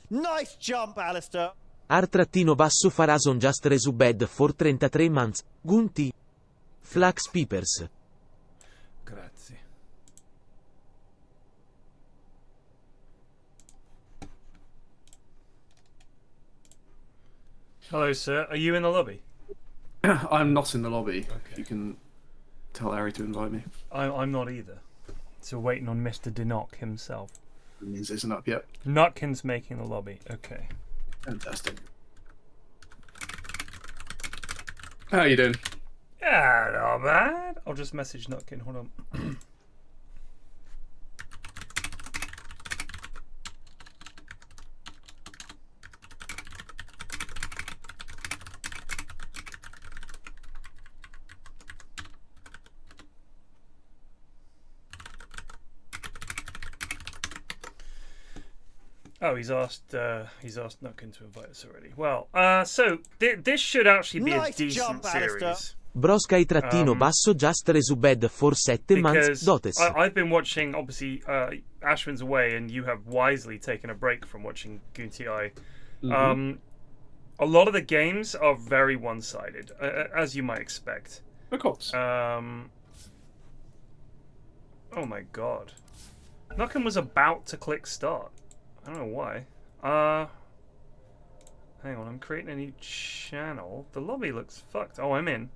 Nice jump, Alistair. R-basso Farazon just resubed for 33 months. GTi Flax Peepers. Grazie. Hello, sir. Are you in the lobby? I'm not in the lobby. Okay. You can tell Harry to invite me. I'm not either. So waiting on Mr. Dinock himself. It means it isn't up yet. Nutkin's making the lobby. Okay. Fantastic. How are you doing? Yeah, not bad. I'll just message Nutkin. Hold on. Oh, he's asked Nutkin to invite us already. Well, so this should actually be a decent jump, Alistair. series. Brosky-basso just resubed for 7 months. Dotes. I've been watching, obviously, Ashwin's away, and you have wisely taken a break from watching GOONTERNATIONal. A lot of the games are very one-sided, as you might expect. Of course. Oh my god. Nutkin was about to click start. I don't know why. Hang on, I'm creating a new channel. The lobby looks fucked. Oh, I'm in.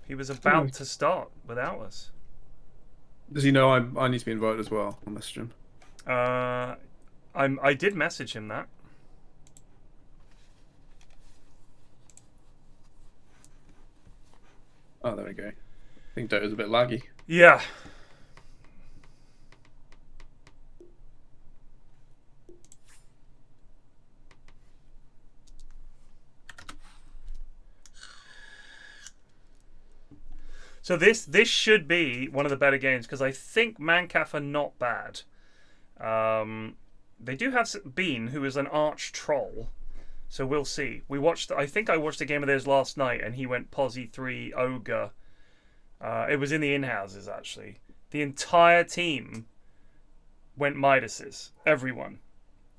He was about to start without us. Does he know I need to be invited as well? I'll message him. I did message him that. Oh, there we go. I think Dota's a bit laggy. Yeah. So this should be one of the better games because I think Mancaf are not bad. They do have Bean, who is an arch troll. So we'll see. I think I watched a game of theirs last night, and he went Posy 3 Ogre. It was in the in-houses, actually. The entire team went Midas's. Everyone.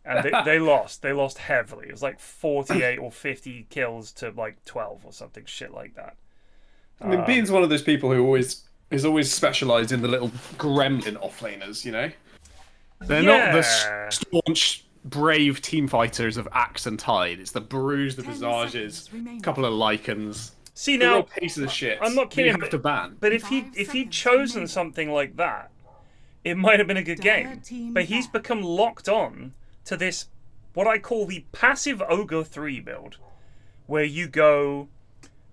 And they lost. They lost heavily. It was like 48 or 50 kills to like 12 or something shit like that. I mean, Bean's one of those people who is always specialised in the little gremlin offlaners, you know? They're not the staunch, brave team fighters of Axe and Tide. It's the Brews, the Visages, a couple of Lycans. See, now, pieces of shit. I'm not kidding. You have to ban. But if he'd chosen something like that, it might have been a good game. But he's become locked on to this, what I call the passive Ogre 3 build, where you go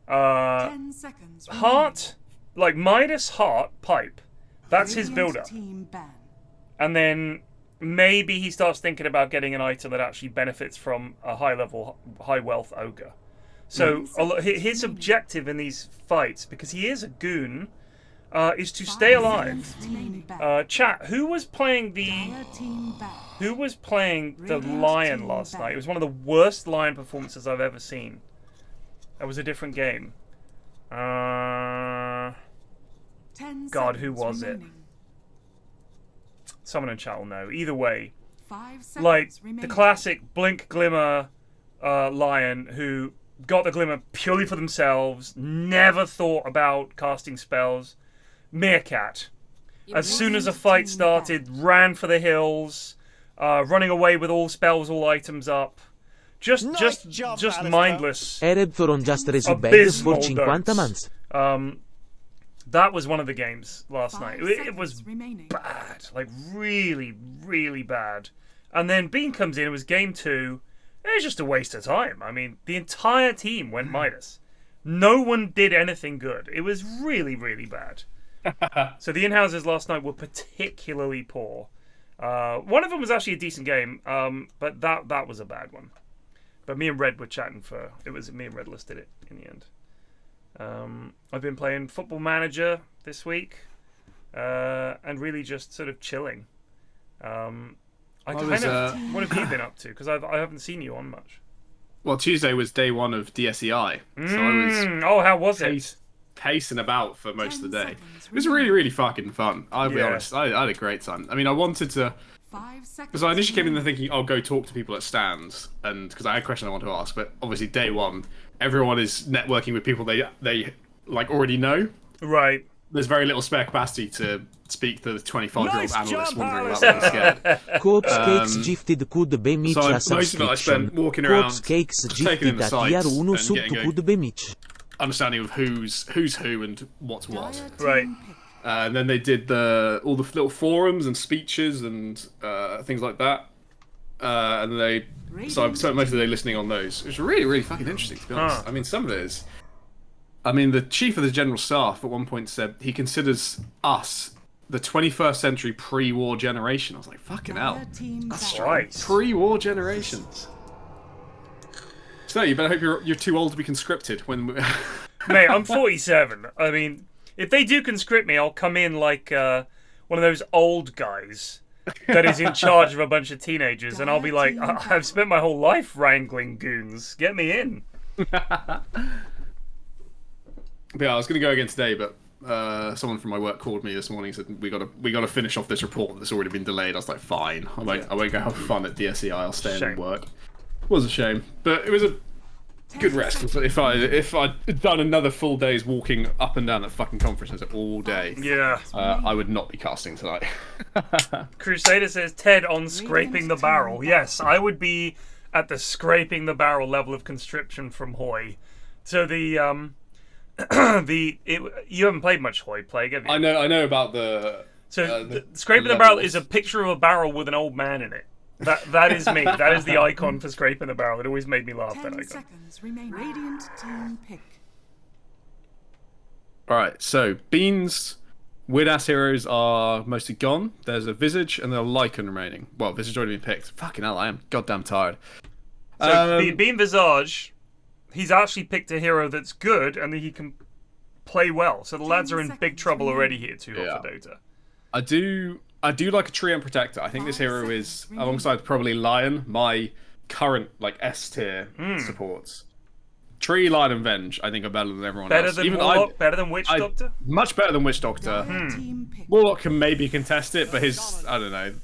heart, like Midas, heart, pipe. That's his build-up. And then maybe he starts thinking about getting an item that actually benefits from a high-level, high-wealth Ogre. So his objective in these fights, because he is a goon, is to stay alive. Chat, who was playing the Lion last night? It was one of the worst Lion performances I've ever seen. That was a different game. God, who was it? Someone in chat will know. Either way, like the classic Blink Glimmer Lion who got the Glimmer purely for themselves, never thought about casting spells. Meerkat. As soon as a fight started, ran for the hills, running away with all spells, all items up. Just mindless. Erebthoron just resubbed for 50 months. That was one of the games last night. It was bad, like really, really bad. And then Bean comes in. It was game 2. It was just a waste of time. I mean, the entire team went Midas. No one did anything good. It was really, really bad. So the in-houses last night were particularly poor. One of them was actually a decent game, but that was a bad one. But me and Red were chatting me and Red listed it in the end. I've been playing Football Manager this week, and really just sort of chilling. What have you been up to? Because I haven't seen you on much. well, Tuesday was day one of DSEI, so I was Oh, how was it? pacing about for most of the day. It was really, really fucking fun. I'll be honest. I had a great time. I mean, I wanted to, because I initially came in there thinking I'll go talk to people at stands, and because I had a question I want to ask, but obviously day one, everyone is networking with people they like already know. Right. There's very little spare capacity to speak to the 25-year-old Nice analyst jump, wondering about being scared. Corpse cakes gifted could be Mitch So a most of it I subscription. spent walking around, Corpse cakes just taking in gifted the at sights tier 1 and sub getting could be Mitch. understanding of who's who and what's what. Right. And then they did all the little forums and speeches and things like that. And so I spent most of the day listening on those. It was really, really fucking interesting, to be honest. I mean, some of it is. I mean, the chief of the general staff at one point said he considers us the 21st century pre-war generation. I was like, fucking hell. That's strong. Right. Pre-war generation. So you better hope you're too old to be conscripted when. Mate, I'm 47. I mean, if they do conscript me, I'll come in like one of those old guys that is in charge of a bunch of teenagers, and I'll be like, I've spent my whole life wrangling goons. Get me in. But yeah, I was going to go again today, but someone from my work called me this morning and said we got to finish off this report that's already been delayed. I was like, fine, I won't go have fun at DSEI. I'll stay in and work. It was a shame, but it was a good rest. If I'd done another full day's walking up and down at fucking conferences all day, Yeah. I would not be casting tonight. Crusader says Ted on scraping the barrel. Yes, I would be at the scraping the barrel level of conscription from Hoy. So the you haven't played much Hoy Plague, have you? I know about the. So the scraping the barrel is a picture of a barrel with an old man in it. That is me. That is the icon for scraping the barrel. It always made me laugh. 10 That icon. seconds remain. Radiant team pick. All right, so Bean's weird ass heroes are mostly gone. There's a Visage and a Lycan remaining. Well, Visage already been picked. Fucking hell, I am goddamn tired. So Bean Visage, he's actually picked a hero that's good and that he can play well. So the lads are in big trouble already here too for Dota. I do like a Tree and Protector. I think this hero is, alongside probably Lion, my current like S tier supports. Tree, Lion, and Venge, I think, are better than everyone else. Better than Warlock? Better than Witch Doctor? Much better than Witch Doctor. Warlock can maybe contest it, but I don't know.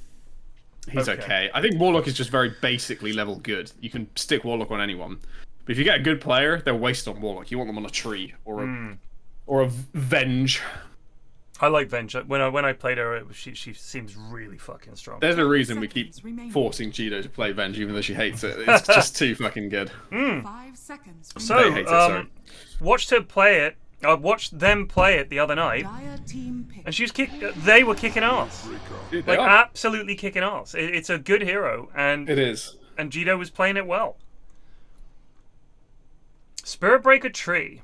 He's okay. I think Warlock is just very basically level good. You can stick Warlock on anyone. But if you get a good player, they're wasted on Warlock. You want them on a Tree or a Venge. I like Venge. When I played her, she seems really fucking strong. There's a reason we keep forcing Cheeto to play Venge, even though she hates it. It's just too fucking good. 5 seconds. So, watched her play it. I watched them play it the other night, and she was they were kicking ass. Dude, Like absolutely kicking ass. It's a good hero, and it is. And Cheeto was playing it well. Spirit Breaker Tree.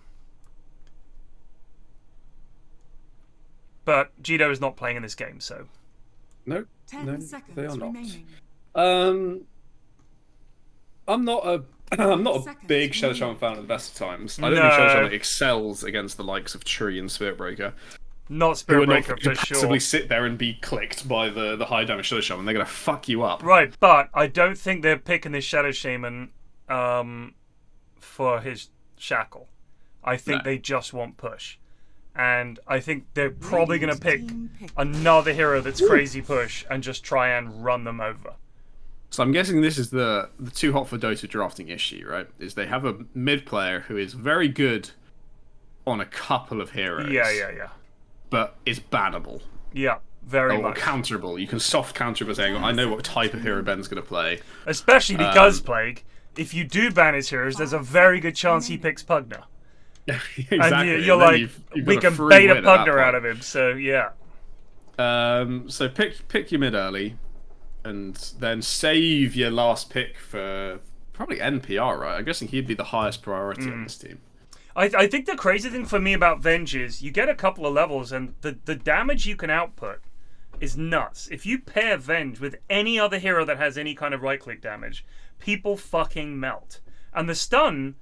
But Cheeto is not playing in this game, so. No, 10 seconds they are not. remaining. I'm not a big Shadow Shaman fan at the best of times. I don't think Shadow Shaman excels against the likes of Tree and Spirit Breaker. Not Spirit Breaker for passively sure. sit there and be clicked by the high damage Shadow Shaman. They're gonna fuck you up. Right, but I don't think they're picking this Shadow Shaman for his shackle. I think they just want push. And I think they're probably going to pick another hero that's crazy push and just try and run them over. So I'm guessing this is the too hot for Dota drafting issue, right? Is they have a mid player who is very good on a couple of heroes. Yeah. But is bannable. Yeah, very or much. counterable. You can soft counter by saying, I know what type of hero Ben's going to play. Especially because, Plague, if you do ban his heroes, there's a very good chance he picks Pugna. Exactly. And you're like, you've we got can free bait a win at that Pugna out point. of him, so yeah. So pick your mid early, and then save your last pick for probably NPR, right? I'm guessing he'd be the highest priority on this team. I think the crazy thing for me about Venge is you get a couple of levels, and the damage you can output is nuts. If you pair Venge with any other hero that has any kind of right-click damage, people fucking melt. And the stun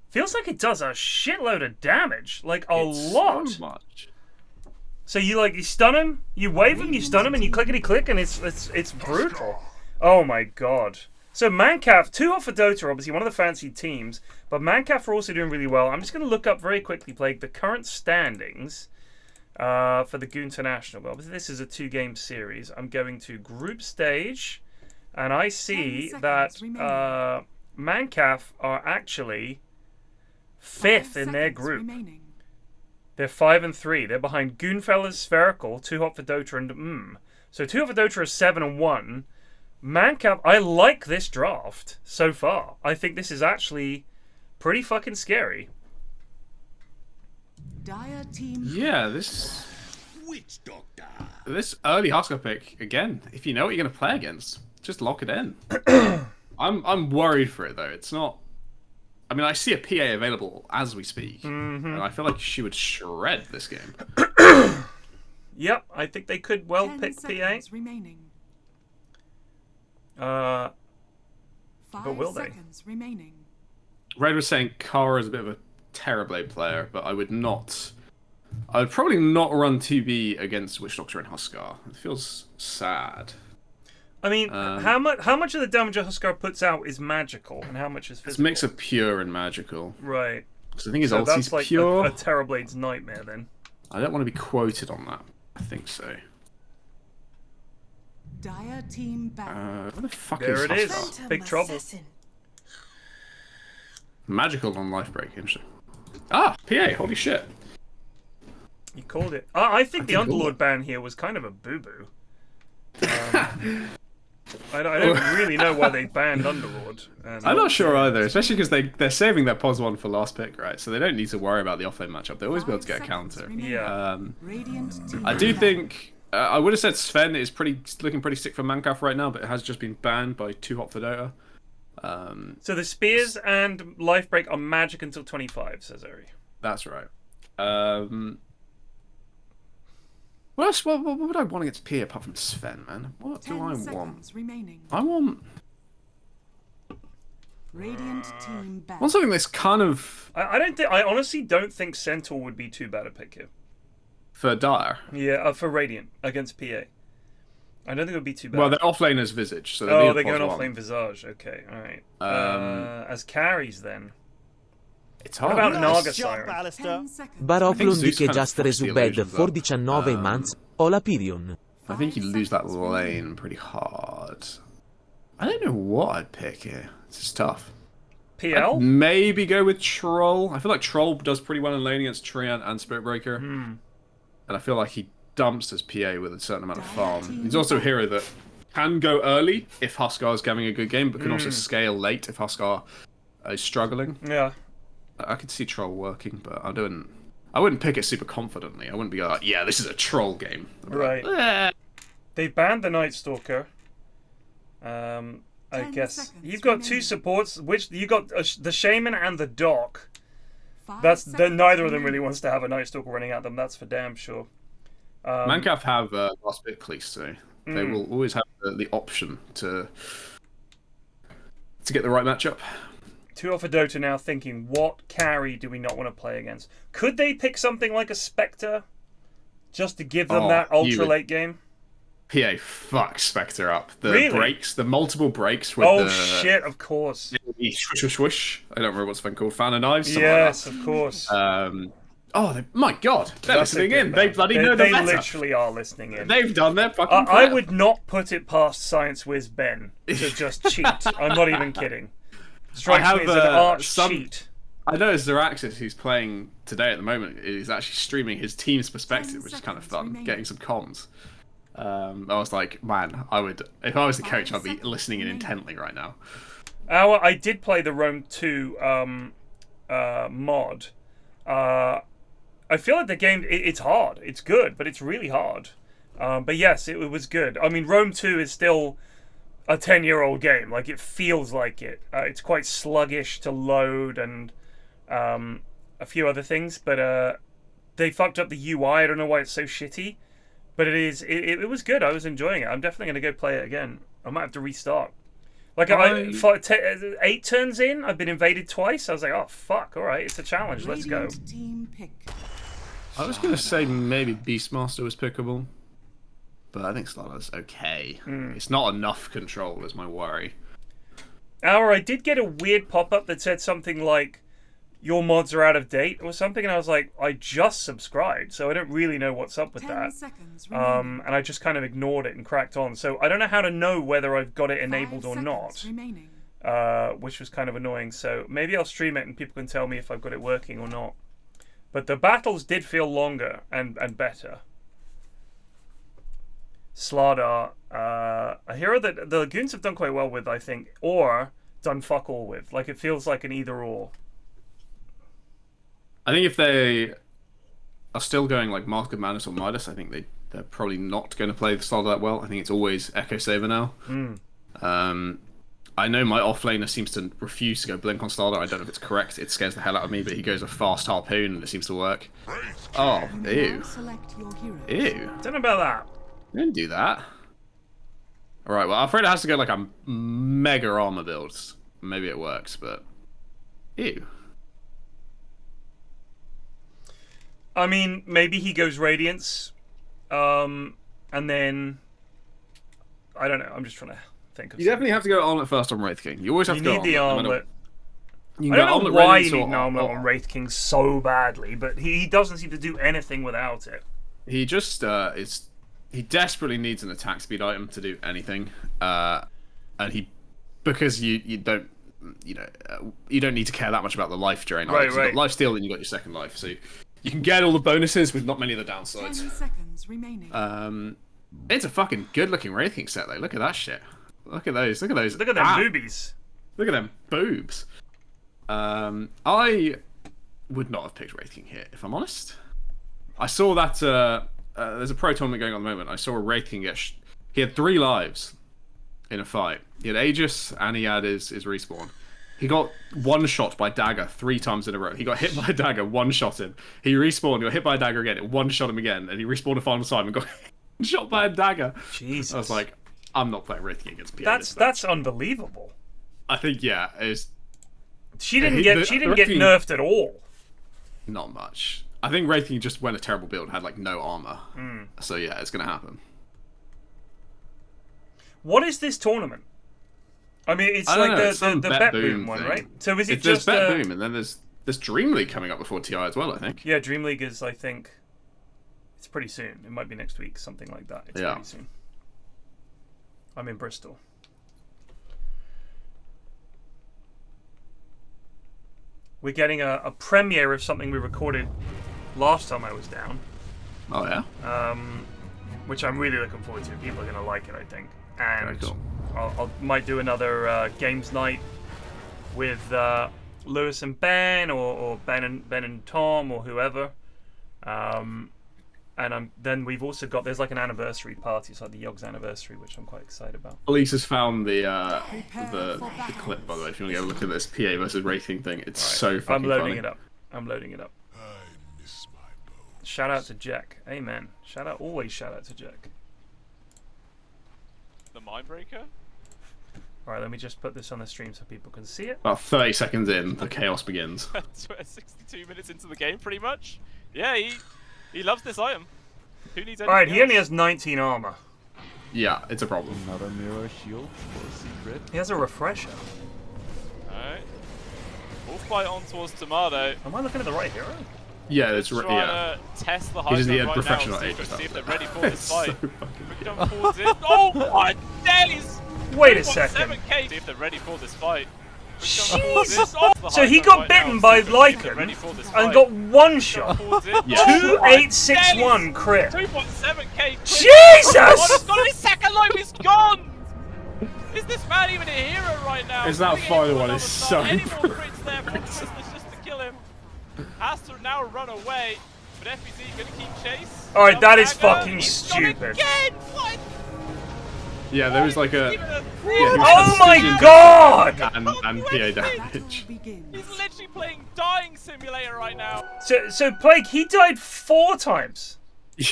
feels like it does a shitload of damage, like a lot. So much. So you stun him, you wave him, you stun him, and you clickety click, and it's brutal. Oh my god! So Mancaf, 2 off for Dota, obviously one of the fancy teams, but Mancaf are also doing really well. I'm just going to look up very quickly, Plague, the current standings for the GOONTERNATIONal. Well, obviously this is a 2-game series. I'm going to group stage, and I see that Mancaf are actually 5th in their group. Remaining. They're 5-3. They're behind Goonfellas, Spherical, 2 hot for Dota, and So 2 hot for Dota are 7-1. Mancap, I like this draft so far. I think this is actually pretty fucking scary. Dire team. Yeah, this early Husker pick again. If you know what you're going to play against, just lock it in. I'm worried for it though. It's not. I mean, I see a PA available as we speak, and I feel like she would shred this game. Yep, I think they could well 10 pick PA. seconds remaining. But 5 will they? seconds remaining. Red was saying Kara is a bit of a Terrorblade player, but I would probably not run 2B against Witch Doctor and Huskar. It feels sad. I mean, how much of the damage a Huskar puts out is magical, and how much is physical? It's a mix of pure and magical. Right. Because I think his So ulti's that's like pure. a Terrorblade's nightmare then. I don't want to be quoted on that. I think so. Dire team back. What the fuck There is it is. Huskar? Big trouble. Magical on life break. Interesting. Ah, PA. Holy shit. You called it. I think the did call Underlord it. ban here was kind of a boo-boo. I don't really know why they banned Underlord. I'm not sure either, especially because they're saving their pos 1 for last pick, right? So they don't need to worry about the offlane matchup. They'll always be able to get a counter. Yeah. Radiant team. I do think I would have said Sven is looking pretty sick for Mancaf right now, but it has just been banned by 2 hot for Dota. So the spears and life break are magic until 25, says Eri. That's right. What else? What would I want against P apart from Sven, man? What do 10 I want? seconds remaining. I want Radiant team back. something that's kind of I honestly don't think Centaur would be too bad a pick here. for Dire. Yeah, for Radiant against PA. I don't think it would be too bad. Well, they're offlaner's Visage, so they're going pos off 1. lane Visage. Okay, alright. As carries then. It's What hard. about Nice Naga jump, Siren? Alistair. 10 seconds. Baroclon Zeus dice kind of just fucks the resubed illusions for up. 19 months. Ola Pirion. I think you 5 lose that seconds lane pretty hard. I don't know what I'd pick here. This is tough. PL? Maybe go with Troll. I feel like Troll does pretty well in lane against Treant and Spirit Breaker. And I feel like he dumps his PA with a certain amount of farm. He's also a hero that can go early if Huskar is having a good game, but can also scale late if Huskar is struggling. Yeah. I could see Troll working, but I wouldn't pick it super confidently. I wouldn't be like, yeah, this is a Troll game. I'd be like, Right. "Eh." They banned the Night Stalker. I 10 guess seconds you've got two remaining. supports. Which you got the Shaman and the Doc. 5 That's seconds neither of them remaining. really wants to have a Night Stalker running at them. That's for damn sure. Mancaf have last bit clease, so they will always have the option to get the right matchup. 2 off a Dota now thinking, what carry do we not want to play against? Could they pick something like a Spectre? Just to give them that you ultra would- late game? PA fucks Spectre up. The Really? breaks, the multiple breaks with Oh the shit, of course. swish, swish, swish. I don't remember what's been called. Fan of knives. Something Yes, like of course. that. My God, they're That's a listening good in. They man. bloody know the They meta. literally are listening in. They've done their fucking. I prep. would not put it past Science Whiz Ben to just cheat. I'm not even kidding. Strikes me as an arch cheat. I know Zeraxis, who's playing today at the moment, is actually streaming his team's perspective, which is kind of fun, remaining. getting some comms. I was like, man, if I was the coach, I'd be listening in intently right now. I did play the Rome 2 mod. I feel like the game, it's hard. It's good, but it's really hard. But yes, it was good. I mean, Rome 2 is still a 10-year-old game. Like, it feels like it. It's quite sluggish to load and a few other things. But they fucked up the UI. I don't know why it's so shitty. But it was good. I was enjoying it. I'm definitely going to go play it again. I might have to restart. Like, 8 turns in, I've been invaded twice. I was like, oh, fuck. All right, it's a challenge. Let's go. Radiant team pick. I was gonna say maybe Beastmaster was pickable, but I think Slaughter's okay. It's not enough control, is my worry. I did get a weird pop-up that said something like, your mods are out of date or something, and I was like, I just subscribed, so I don't really know what's up with 10 that. seconds remaining. And I just kind of ignored it and cracked on. So I don't know how to know whether I've got it enabled 5 or not, seconds remaining. which was kind of annoying. So maybe I'll stream it and people can tell me if I've got it working or not. But the battles did feel longer and better. Slardar, a hero that the Goons have done quite well with, I think, or done fuck all with. Like, it feels like an either-or. I think if they are still going like Mask of Madness or Midas, I think they're probably not going to play the style that well. I think it's always Echo Saver now. I know my offlaner seems to refuse to go Blink on Starter. I don't know if it's correct. It scares the hell out of me, but he goes a fast Harpoon and it seems to work. Oh, ew. Now select your hero. Ew. Don't know about that. Didn't do that. Alright, well, I'm afraid it has to go like a mega armor build. Maybe it works, but... Ew. I mean, maybe he goes Radiance, and then... I don't know, I'm just trying to think of You definitely have to go Armlet first on Wraith King. You always have You to go need the Armlet. Armlet. I don't know why you need an Armlet on Wraith King so badly, but he doesn't seem to do anything without it. He just he desperately needs an attack speed item to do anything, and because you don't you don't need to care that much about the life drain. Right, You've got life steal and you got your second life, so you can get all the bonuses with not many of the 10 downsides. seconds remaining. It's a fucking good looking Wraith King set though. Look at that shit. Look at those. Look at those. Look at them boobies. Look at them boobs. I would not have picked Wraith King here, if I'm honest. I saw that there's a pro tournament going on at the moment. I saw a Wraith King get he had 3 lives in a fight. He had Aegis and he had his respawn. He got one-shot by dagger 3 times in a row. He got hit by a dagger, one-shot him. He respawned, got hit by a dagger again, it one-shot him again, and he respawned a final time and got shot by a dagger. Jesus. I was like, I'm not playing Wraith King against PA. That's unbelievable. I think She didn't get nerfed at all. Not much. I think Wraith King just went a terrible build, had like no armor. So yeah, it's gonna happen. What is this tournament? I mean, it's like the Bet Boom one, right? So is it just Bet Boom, and then there's Dream League coming up before TI as well, I think. Yeah, Dream League is, I think, it's pretty soon. It might be next week, something like that. It's pretty soon. I'm in Bristol. We're getting a premiere of something we recorded last time I was down. Oh yeah. Which I'm really looking forward to. People are gonna like it, I think. And very cool. I might do another games night with Lewis and Ben, or Ben and Tom, or whoever. And then we've also got, there's like an anniversary party. It's like the Yogs anniversary, which I'm quite excited about. Police has found the clip, by the way. If you want to go look at this PA versus Wraith King thing, it's so fucking funny. I'm loading it up. Shout out to Jack. Amen. Always shout out to Jack. The Mindbreaker? Alright, let me just put this on the stream so people can see it. About 30 seconds in, the chaos begins. 62 minutes into the game, pretty much. Yeah, he loves this item. Who needs anything Alright, he else? only has 19 armor. Yeah, it's a problem. Another mirror shield for a secret. He has a refresher. Alright. Wolf fight on towards Tomato. Am I looking at the right hero? Yeah, it's Trying to test the high he ground had right professional now. Aegis. See if they're ready for this So fight. fucking Quick good. jump forwards in. Oh my days! Wait a second. 7K. See if they're ready for this fight. Jesus! Oh, So he got bitten by Lycan and got one shot. 2861 crit. 2.7k crit. Jesus! Oh, he's got his second life, he's gone! Is this man even a hero right now? Is that Putting final anyone one on is the so start. Any more crits there for Christmas just to kill him. Has to now run away, but FBZ gonna keep chase. Alright, that is Dagger. fucking He's gone stupid. Again. What? Yeah, there was like a... Even a Oh my god! And PA damage. Begins. He's literally playing Dying Simulator right now. So Plague, he died 4 times. Yeah,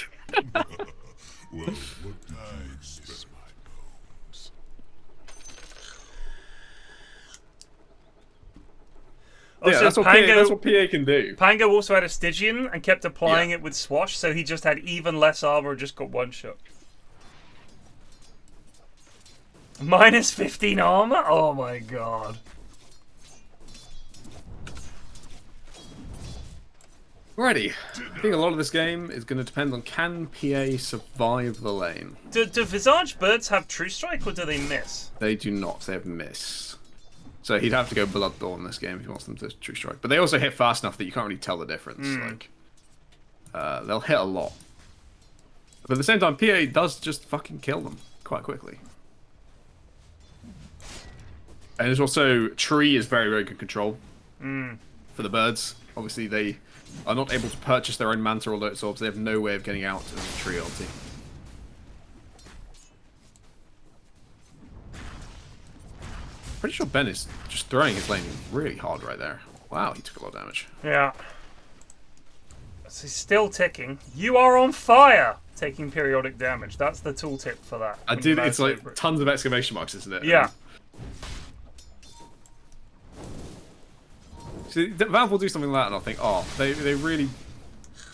that's what PA can do. Pango also had a Stygian and kept applying it with Swash, so he just had even less armor and just got one shot. Minus 15 armor? Oh my god. Alrighty. I think a lot of this game is going to depend on can PA survive the lane. Do Visage birds have True Strike or do they miss? They do not. They have miss. So he'd have to go Bloodthorn in this game if he wants them to True Strike. But they also hit fast enough that you can't really tell the difference. Like, they'll hit a lot. But at the same time, PA does just fucking kill them quite quickly. And there's also Tree is very, very good control for the birds. Obviously, they are not able to purchase their own Manta or Alert Orbs. They have no way of getting out of the Tree ulti. Pretty sure Ben is just throwing his lane really hard right there. Wow, he took a lot of damage. Yeah. So he's still ticking. You are on fire! Taking periodic damage. That's the tooltip for that. It's like tons of exclamation marks, isn't it? Yeah. So Valve will do something like that and I'll think, oh, they really,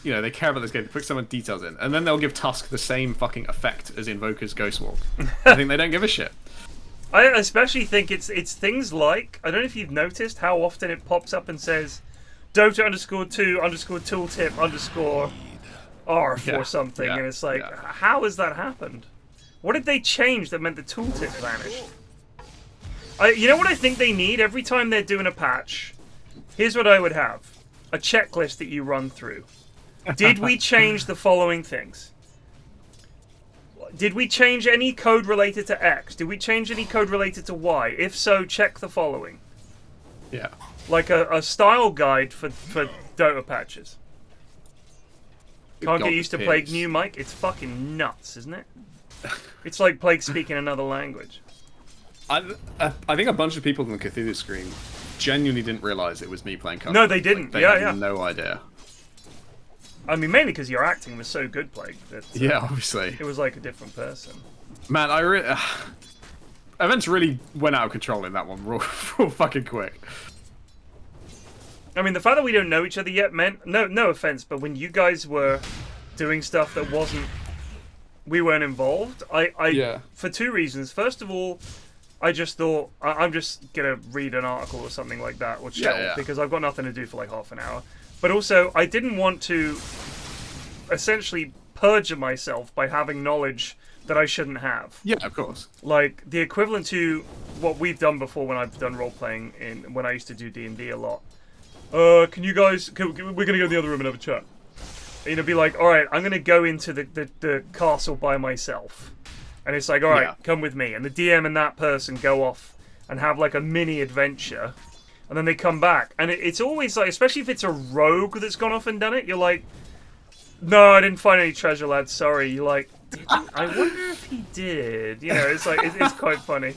you know, they care about this game. They put so much details in. And then they'll give Tusk the same fucking effect as Invoker's Ghostwalk. I think they don't give a shit. I especially think it's things like, I don't know if you've noticed how often it pops up and says Dota _2_tooltip_ ARF or something, and it's like, how has that happened? What did they change that meant the tooltip vanished? You know what I think they need every time they're doing a patch? Here's what I would have. A checklist that you run through. Did we change the following things? Did we change any code related to X? Did we change any code related to Y? If so, check the following. Yeah. Like a style guide for Dota patches. Can't get used to Plague new Mike? It's fucking nuts, isn't it? It's like Plague speaking another language. I think a bunch of people on the Cthulhu screen genuinely didn't realise it was me playing custom. No, they didn't. Like, they had no idea. I mean, mainly because your acting was so good, Plague. That, yeah, obviously. It was like a different person. Man, events really went out of control in that one real fucking quick. I mean, the fact that we don't know each other yet meant, no offense, but when you guys were doing stuff that we weren't involved, for two reasons. First of all, I just thought, I'm just going to read an article or something like that, or chill, because I've got nothing to do for like half an hour. But also, I didn't want to essentially perjure myself by having knowledge that I shouldn't have. Yeah, of course. Like, the equivalent to what we've done before when I've done role-playing, when I used to do D&D a lot. Can you guys, we're going to go in the other room and have a chat. You know, be like, alright, I'm going to go into the castle by myself. And it's like, alright, come with me. And the DM and that person go off and have like a mini adventure. And then they come back. And it's always like, especially if it's a rogue that's gone off and done it, you're like, no, I didn't find any treasure, lad, sorry. You're like, I wonder if he did. You know, it's like, it's quite funny.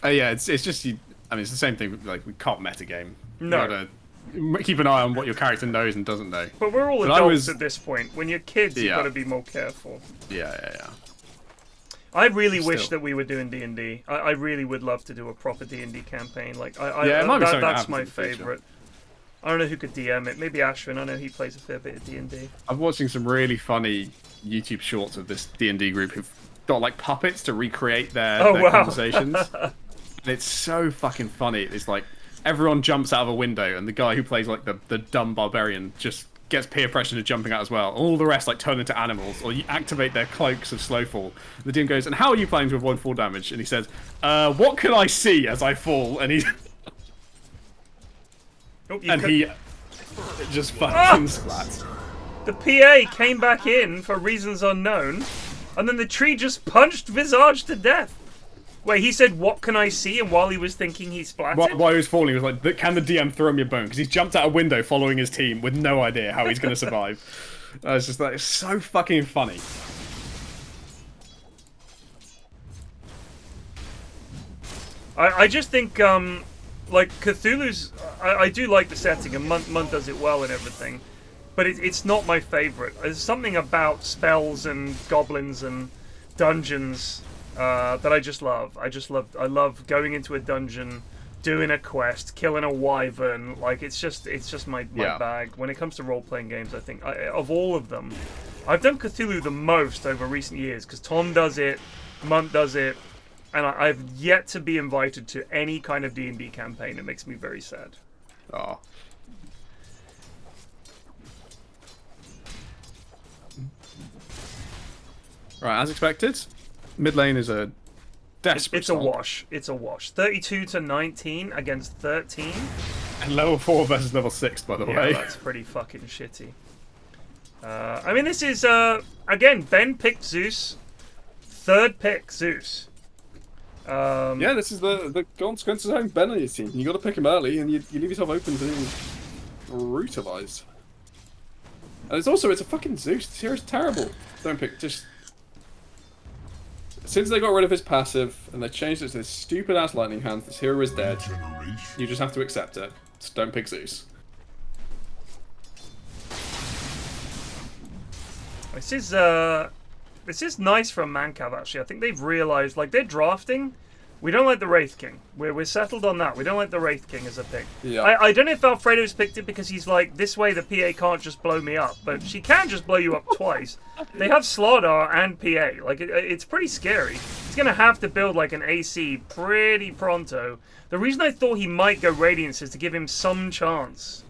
Yeah, it's just, I mean, it's the same thing, like, we can't metagame. No. You gotta keep an eye on what your character knows and doesn't know. But we're all adults at this point. When you're kids, you've got to be more careful. Yeah. I really wish that we were doing D&D. I really would love to do a proper D&D campaign. Like, that's my favourite. I don't know who could DM it. Maybe Ashwin. I know he plays a fair bit of D&D. I'm watching some really funny YouTube shorts of this D&D group who've got like puppets to recreate their conversations. And it's so fucking funny. It's like everyone jumps out of a window and the guy who plays like the dumb barbarian just gets peer pressure to jumping out as well. All the rest like turn into animals or you activate their cloaks of slow fall. The DM goes, and how are you planning to avoid fall damage? And he says, what can I see as I fall? And he he just fucking splats. The PA came back in for reasons unknown, and then the tree just punched Visage to death. Wait, he said, what can I see? And while he was thinking, he splatted? While he was falling, he was like, can the DM throw me a bone? Because he's jumped out a window following his team with no idea how he's going to survive. It's just like, it's so fucking funny. I just think, like, Cthulhu's... I do like the setting, and Munt does it well and everything. But it's not my favourite. There's something about spells and goblins and dungeons that I just love. I love going into a dungeon, doing a quest, killing a wyvern. Like, it's just my bag. When it comes to role-playing games, I think, of all of them, I've done Cthulhu the most over recent years because Tom does it, Munt does it, and I've yet to be invited to any kind of D&D campaign. It makes me very sad. Oh. Right, as expected, mid lane is a desperate. It's a wash. It's a wash. 32 to 19 against 13. And level 4 versus level 6, by the Yeah, way. that's pretty fucking shitty. I mean, this is, again, Ben picked Zeus. Third pick, Zeus. Yeah, this is the consequences of having Ben on your team. You got to pick him early, and you leave yourself open to being brutalized. And it's a fucking Zeus. This hero's terrible. Don't pick, just... Since they got rid of his passive, and they changed it to this stupid-ass lightning hand, this hero is dead. You just have to accept it. Just don't pick Zeus. This is nice from Mancav, actually. I think they've realized, like, they're drafting. We don't like the Wraith King. We're settled on that. We don't like the Wraith King as a pick. Yeah. I don't know if Alfredo's picked it because he's like, this way the PA can't just blow me up. But she can just blow you up twice. They have Slardar and PA. Like, it's pretty scary. He's going to have to build, like, an AC pretty pronto. The reason I thought he might go Radiance is to give him some chance.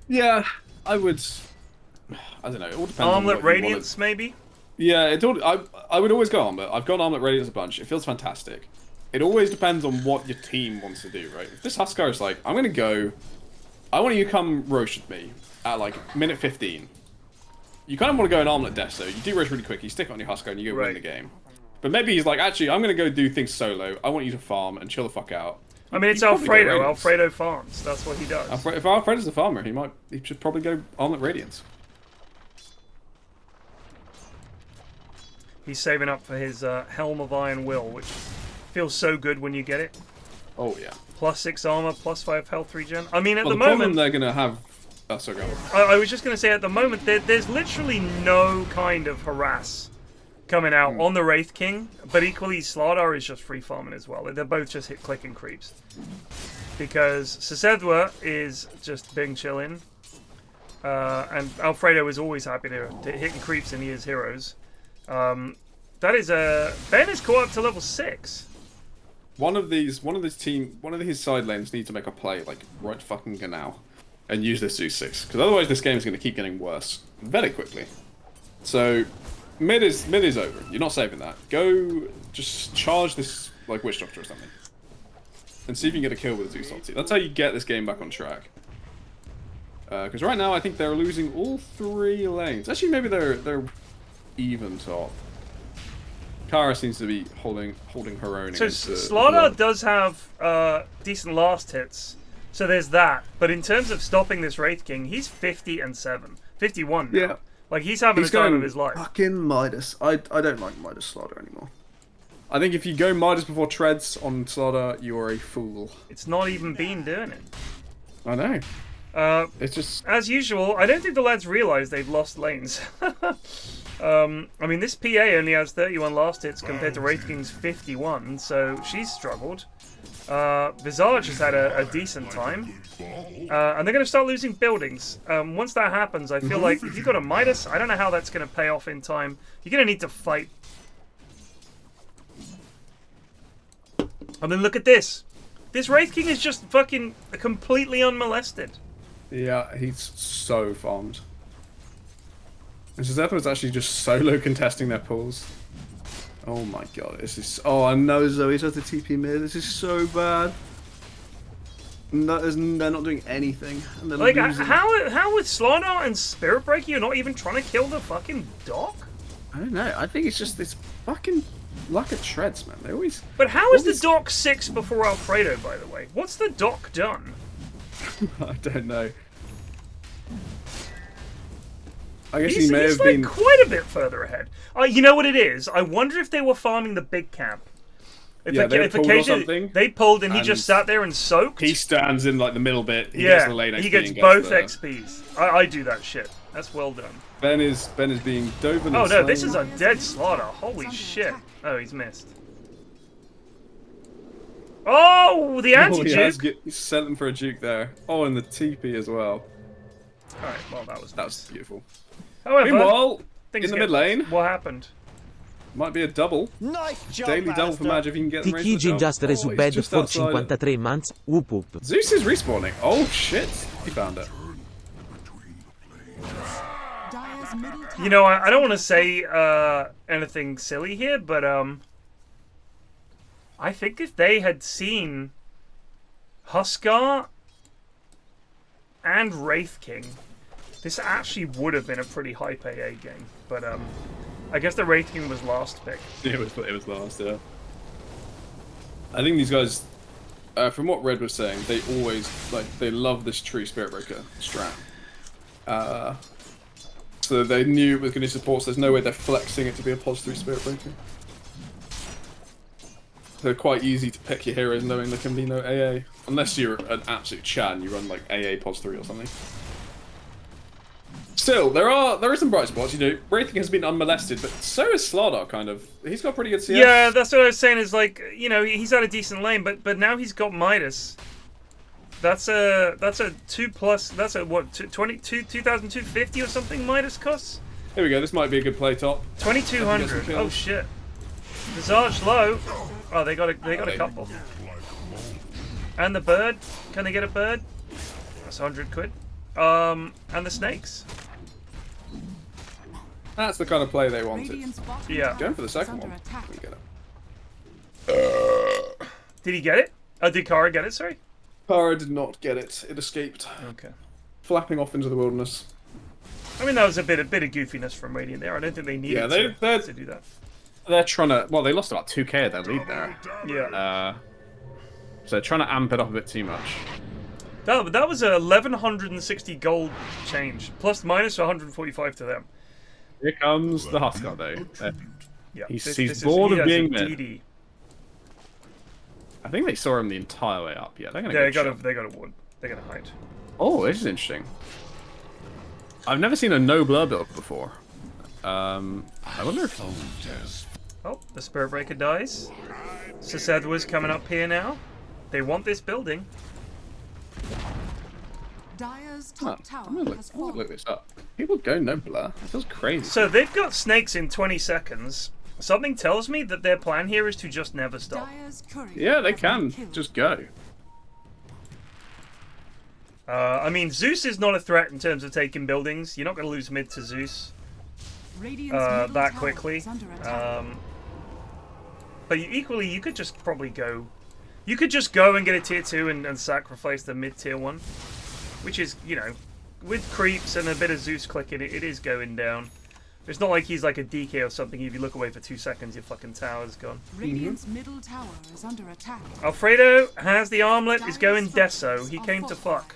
Yeah, I would... I don't know, it all depends on Armlet what you Radiance, maybe? Yeah, I would always go Armlet. I've gone Armlet Radiance a bunch. It feels fantastic. It always depends on what your team wants to do, right? If this Huskar is like, I'm going to go... I want you to come Roche with me at, like, minute 15. You kind of want to go an Armlet Death, so you do Roche really quick, you stick it on your Huskar, and you go win the game. But maybe he's like, actually, I'm going to go do things solo. I want you to farm and chill the fuck out. I mean, it's Alfredo. Alfredo farms. That's what he does. If Alfredo's a farmer, he should probably go Armlet Radiance. He's saving up for his Helm of Iron Will, which feels so good when you get it. Oh, yeah. Plus 6 armor, plus 5 health regen. I mean, at the problem moment... they're going to have... Oh, sorry, go on. I was just going to say, at the moment, there's literally no kind of harass coming out on the Wraith King, but equally, Slardar is just free farming as well. They're both just clicking creeps. Because Sesedwa is just being chilling, and Alfredo is always happy to hitting creeps in his heroes. That is Ben is caught up to level 6. One of his side lanes needs to make a play like right fucking now, and use this Zeus 6, because otherwise this game is going to keep getting worse very quickly. So mid is over. You're not saving that. Go just charge this like Witch Doctor or something, and see if you can get a kill with a Zeus ulti. That's how you get this game back on track. Because right now I think they're losing all 3 lanes. Actually, maybe they're even top. Kara seems to be holding her own. So against Slardar does have decent last hits, so there's that. But in terms of stopping this Wraith King, he's 50 and 7, 51 now. Yeah, like he's having the time of his life. Fucking Midas. I don't like Midas Slardar anymore. I think if you go Midas before Treads on Slardar, you are a fool. It's not even been doing it. I know. It's just... As usual, I don't think the lads realise they've lost lanes. I mean, this PA only has 31 last hits compared to Wraith King's 51, so she's struggled. Visage has had a decent time. And they're going to start losing buildings. Once that happens, I feel like if you've got a Midas, I don't know how that's going to pay off in time. You're going to need to fight. I mean, look at this. This Wraith King is just fucking completely unmolested. Yeah, he's so farmed. And Zephyr actually just solo contesting their pulls. Oh my god, this is... Oh, I know Zoe's has the TP mid. This is so bad. No, they're not doing anything. And they're like, losing. how with Slardar and Spirit Breaker, you're not even trying to kill the fucking Doc? I don't know. I think it's just this fucking lack of treads, man. They always... But how is the Doc 6 before Alfredo, by the way? What's the Doc done? I don't know. I guess He's he may have like been quite a bit further ahead. You know what it is? I wonder if they were farming the big camp. If occasionally they pulled and he just sat there and soaked. He stands in like the middle bit. He yeah, gets the lane XP he gets and both the... XPs. I do that shit. That's well done. Ben is being dove and Oh no, this is a dead Slaughter. Holy shit! Oh, he's missed. Oh, the anti-juke. He sent them for a juke there. Oh, and the TP as well. Alright, well that was beautiful. However, Meanwhile, things in the get mid lane, worse. What happened? might be a double. Nice jump, Daily double for Alistair. Maj if you can get them ready for the Tikijin double. just Oh, he's resubed just for outside it. 53 months. Whoop whoop. Zeus is respawning. Oh shit, he found it. Dire's middle tower You know, I don't want to is say anything silly here, but I think if they had seen Huskar and Wraith King, this actually would have been a pretty hype AA game. But I guess the Wraith King was last pick. It was last, yeah. I think these guys, from what Red was saying, they always they love this tree Spirit Breaker strat. So they knew it was going to support. So there's no way they're flexing it to be a pos 3 Spirit Breaker. They're quite easy to pick your heroes, knowing there can be no AA, unless you're an absolute Chad and you run like AA pos 3 or something. Still, there is some bright spots. You know, Wraithing has been unmolested, but so is Slardar. Kind of, he's got pretty good CS. Yeah, that's what I was saying. Is like, you know, he's had a decent lane, but now he's got Midas. That's a 2+. That's a what? 2,250 or something. Midas costs. Here we go. This might be a good play top. 2,200. Oh shit. Visage low. Oh, they got a couple. And the bird. Can they get a bird? That's 100 quid. And the snakes. That's the kind of play they wanted. Radiant's bottom Yeah. tower Going for the is second under one. attack. Let me get it. Did he get it? Oh, did Kara get it? Sorry. Kara did not get it. It escaped, Okay. flapping off into the wilderness. I mean, that was a bit of goofiness from Radiant there. I don't think they needed Yeah, to do that. They're trying to. Well, they lost about 2k of their lead there. Yeah. So they're trying to amp it up a bit too much. That was a 1,160 gold change, plus minus 145 to them. Here comes the Huskar though. Yeah, He's bored of being mid. DD. I think they saw him the entire way up. Yeah, they're gonna. Yeah, get they got a ward. They're gonna hide. Oh, this is interesting. I've never seen a no blur build before. I wonder if. Oh, the Spirit Breaker dies. Sisedwa's coming up here now. They want this building. Dire's Huh, top tower I'm gonna has look fallen. this up. People go no blur. It feels crazy. So they've got snakes in 20 seconds. Something tells me that their plan here is to just never stop. Dire's courier Yeah, they has been can killed. just go. I mean, Zeus is not a threat in terms of taking buildings. You're not going to lose mid to Zeus Radiant's middle that tower quickly. is under attack. But equally, you could just probably go. You could just go and get a tier 2 and sacrifice the mid tier 1, which is, you know, with creeps and a bit of Zeus clicking, it is going down. It's not like he's like a DK or something. If you look away for 2 seconds, your fucking tower's gone. Radiant's middle tower is under attack. Alfredo has the armlet. Is going Deso. He came to fuck.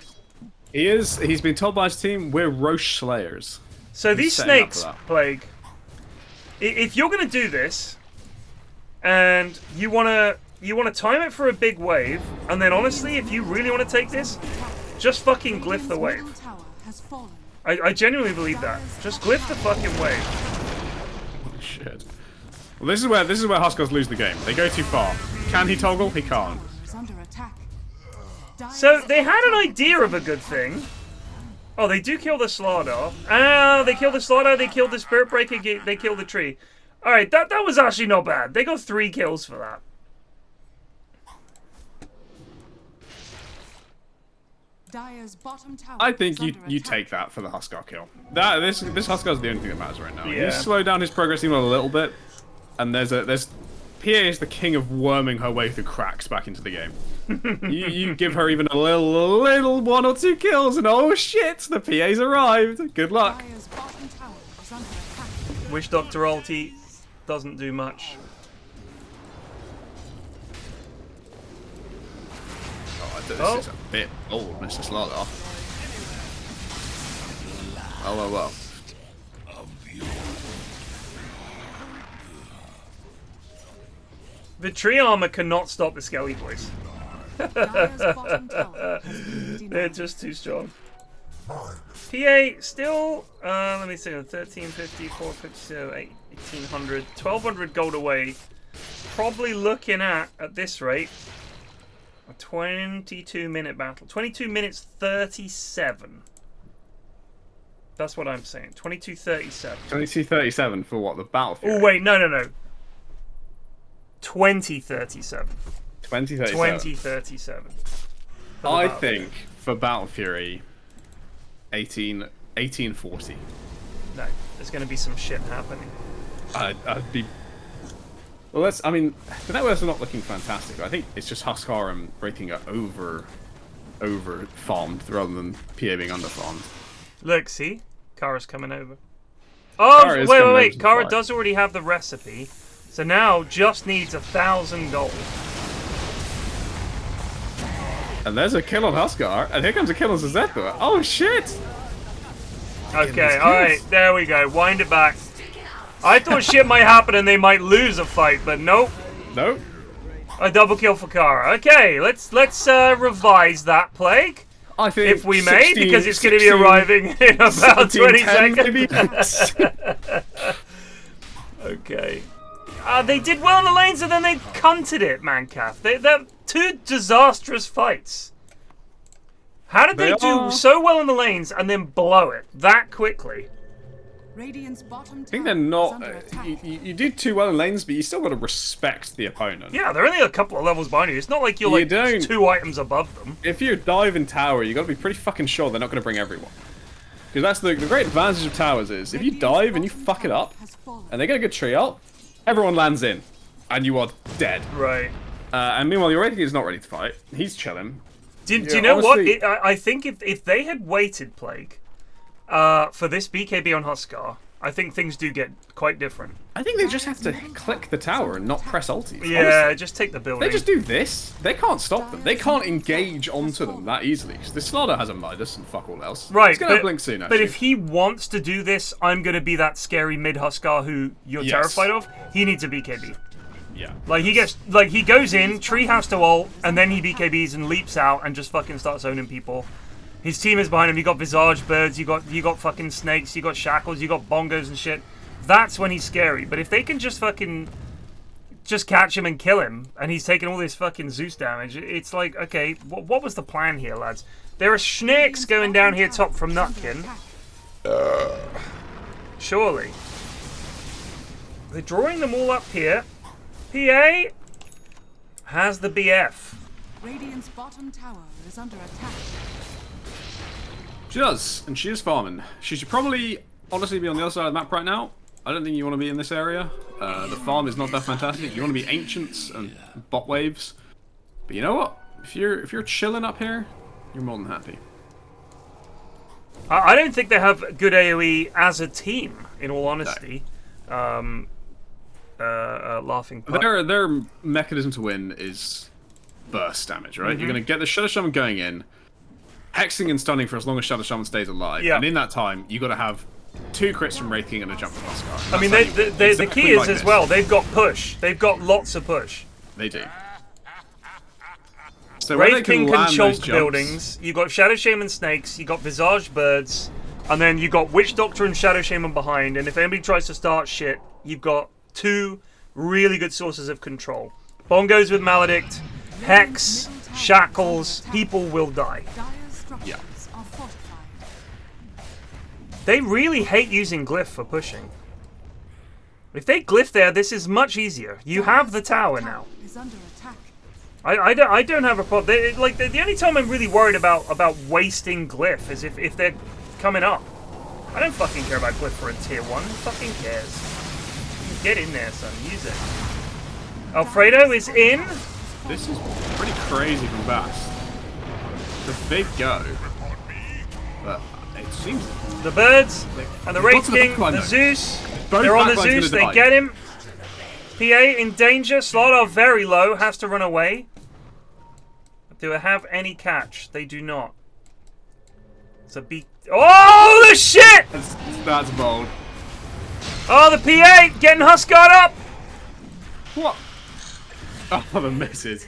He is. He's been told by his team, we're Roche Slayers. So these setting up snakes, for that. Plague. If you're gonna do this, and you wanna time it for a big wave, and then honestly, if you really want to take this, just fucking glyph the Radiant's wave. middle tower has fallen. I genuinely believe that. Just glyph the fucking wave. Holy shit. Well, this is where Huskars lose the game. They go too far. Can he toggle? He can't. Tower is under attack. So they had an idea of a good thing. Oh, they do kill the Slardar. Ah, they kill the Slardar. They kill the Spirit Breaker. They kill the tree. All right, that was actually not bad. They got 3 kills for that. Dire's bottom tower I think is you under attack. take that for the Huskar kill. This Huskar is the only thing that matters right now. Yeah. You slow down his progress even a little bit, and there's PA is the king of worming her way through cracks back into the game. you give her even a little 1 or 2 kills, and oh shit, the PA's arrived. Good luck. Dire's bottom tower is under attack. Wish Dr. Ulti doesn't do much. This is a bit old, Mr. Slardar. Oh. The tree armor cannot stop the Skelly boys. Dire's bottom tower has been They're denied. just too strong. PA still, let me see, 1350, 450, so 1800, 1200 gold away. Probably looking at this rate, a 22-minute battle. 22 minutes 37. That's what I'm saying. 2237. 2237 for what? The Battlefield? Oh, wait, no. 2037. 2037. 2037. I think for Battle Fury, 1840. No, there's going to be some shit happening. I'd be. Well, I mean, the networks are not looking fantastic. I think it's just Huskar and Wraithing are over farmed rather than PA being under farmed. Look, see? Kara's coming over. Oh, Kara is wait. coming over to the Kara fight. does already have the recipe. So now just needs 1,000 gold. And there's a kill on Huskar, and here comes a kill on Zezeta. Oh shit! Okay, alright, there we go. Wind it back. I thought shit might happen and they might lose a fight, but nope. Nope. A double kill for Kara. Okay, let's revise that, Plague. I think If we may, 16, because it's going to be 16, arriving in about 20 10 seconds. maybe? Okay. They did well in the lanes and then they cunted it, Mancaf. They're two disastrous fights. How did they do so well in the lanes and then blow it that quickly? Radiant's bottom I think tower they're is not. under attack. You do too well in lanes, but you still got to respect the opponent. Yeah, they're only a couple of levels behind you. It's not like you're like don't. 2 items above them. If you dive in tower, you got to be pretty fucking sure they're not going to bring everyone. Because that's the great advantage of towers is if you dive and you fuck it up, and they get a good tree out, everyone lands in, and you are dead. Right. And meanwhile, your Wraithing is not ready to fight. He's chilling. Do you know honestly- what? I think if they had waited, Plague, for this BKB on Huskar, I think things do get quite different. I think they just have to click the tower and not press ultis. Yeah, honestly. just take the building. They just do this. They can't stop them. They can't engage onto them that easily. Because the Slardar has a Midas and fuck all else. Right, It's going to blink soon, actually. but if he wants to do this, I'm going to be that scary mid Huskar who you're Yes. terrified of. He needs a BKB. Yeah. Like he goes in, Treehouse to ult, and then he BKBs and leaps out and just fucking starts owning people. His team is behind him. You got Visage Birds, you got fucking snakes, you got shackles, you got bongos and shit. That's when he's scary. But if they can just catch him and kill him, and he's taking all this fucking Zeus damage, it's like, okay, what was the plan here, lads? There are snakes going down here top from Nutkin. Surely. They're drawing them all up here. PA has the BF. Radiant's bottom tower is under attack. She does, and she is farming. She should probably, honestly, be on the other side of the map right now. I don't think you want to be in this area. The farm is not that fantastic. You want to be ancients and bot waves. But you know what? If you're chilling up here, you're more than happy. I don't think they have good AoE as a team, in all honesty. No. Laughing puck. Their mechanism to win is burst damage, right? You're going to get the Shadow Shaman going in, hexing and stunning for as long as Shadow Shaman stays alive. Yeah. And in that time, you got to have 2 crits from Wraith King and a jump from Huskar. I mean, the key is as well, they've got push. They've got lots of push. They do. So when they Wraith King can land those chonk jumps- buildings. You got Shadow Shaman snakes. You got Visage Birds. And then you got Witch Doctor and Shadow Shaman behind. And if anybody tries to start shit, you've got 2 really good sources of control. Bongos with Maledict, Hex, Shackles. People will die. Dire's structures are fortified. They really hate using Glyph for pushing. If they Glyph there, this is much easier. You have the tower now. Is under attack. I don't have a problem. The only time I'm really worried about wasting Glyph is if they're coming up. I don't fucking care about Glyph for a tier 1. Who fucking cares? Get in there, son. Use it. Alfredo is in. This is pretty crazy from Bast. It's a big go. But it seems... The birds and the They've got Wraith to the King, backline, the though. Zeus. Both They're on the backlines Zeus. gonna They die. get him. PA in danger. Slardar very low. Has to run away. Do they have any catch? They do not. It's a beat. Oh, the shit! That's bold. Oh, the PA getting Huskard up. What? Oh, the misses.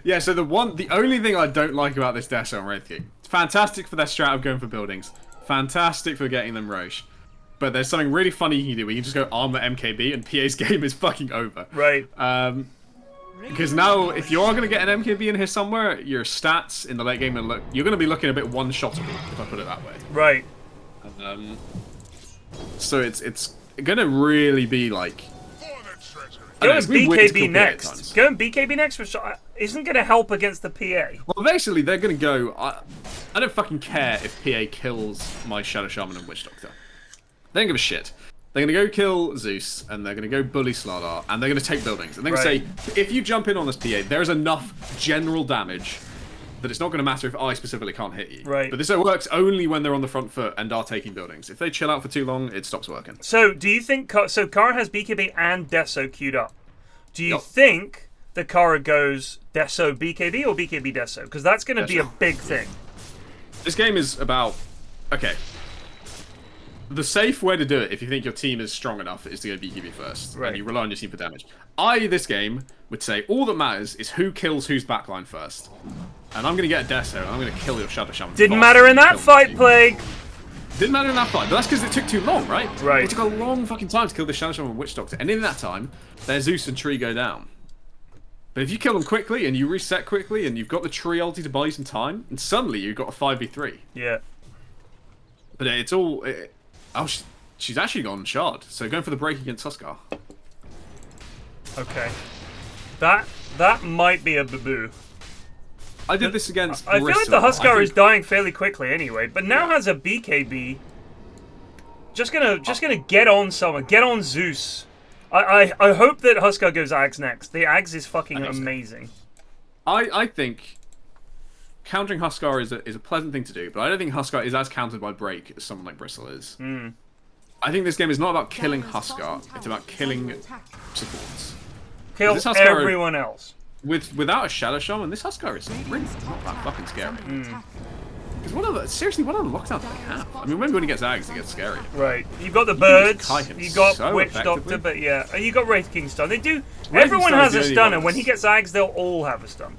Yeah, so the only thing I don't like about this dash on Wraith King, it's fantastic for their strat of going for buildings, fantastic for getting them Roche, but there's something really funny you can do where you can just go armor MKB and PA's game is fucking over. Right. Because now, if you are going to get an MKB in here somewhere, your stats in the late game, you're going to be looking a bit one-shottable, if I put it that way. Right. So it's gonna really be like. Going BKB next. Going BKB next, which isn't going to help against the PA. Well, basically, they're going to go... I don't fucking care if PA kills my Shadow Shaman and Witch Doctor. They don't give a shit. They're going to go kill Zeus, and they're going to go bully Slardar, and they're going to take buildings. And they're going to say, if you jump in on this PA, there's enough general damage that it's not going to matter if I specifically can't hit you. Right. But this works only when they're on the front foot and are taking buildings. If they chill out for too long, it stops working. So, do you think... So, Kara has BKB and Deso queued up. Do you think the Kara goes Deso BKB or BKB Deso? Because that's going to be a big thing. This game is about... Okay. The safe way to do it, if you think your team is strong enough, is to go BKB first. Right. And you rely on your team for damage. This game, would say all that matters is who kills whose backline first. And I'm going to get a Deso, and I'm going to kill your Shadow Shaman. Didn't matter in that fight, Plague! Didn't matter in that fight, but that's because it took too long, right? Right. It took a long fucking time to kill the Shadow Shaman and Witch Doctor, and in that time, their Zeus and Tree go down. But if you kill them quickly, and you reset quickly, and you've got the Tree ulti to buy you some time, and suddenly you've got a 5v3. Yeah. But it's all... she's actually gone Shard, so going for the break against Huskar. Okay. That might be a boo-boo. I did this against I feel like the Huskar is dying fairly quickly anyway, but now has a BKB. Just gonna get on someone, get on Zeus. I hope that Huskar goes Ags next. The Ags is fucking amazing. I think countering Huskar is a pleasant thing to do, but I don't think Huskar is as countered by break as someone like Bristle is. I think this game is not about killing Huskar, it's about killing supports. Kill everyone else. Without a Shadow Shaman, this Huskar is really not that fucking scary. Because what other lockdowns do they have? I mean, when he gets Ags, it gets scary. Right. You've got the birds, you got so Witch Doctor, but yeah. And you got Wraith King stun. They do... Wraith Everyone King has a is the stun, only and when he gets Ags, they'll all have a stun.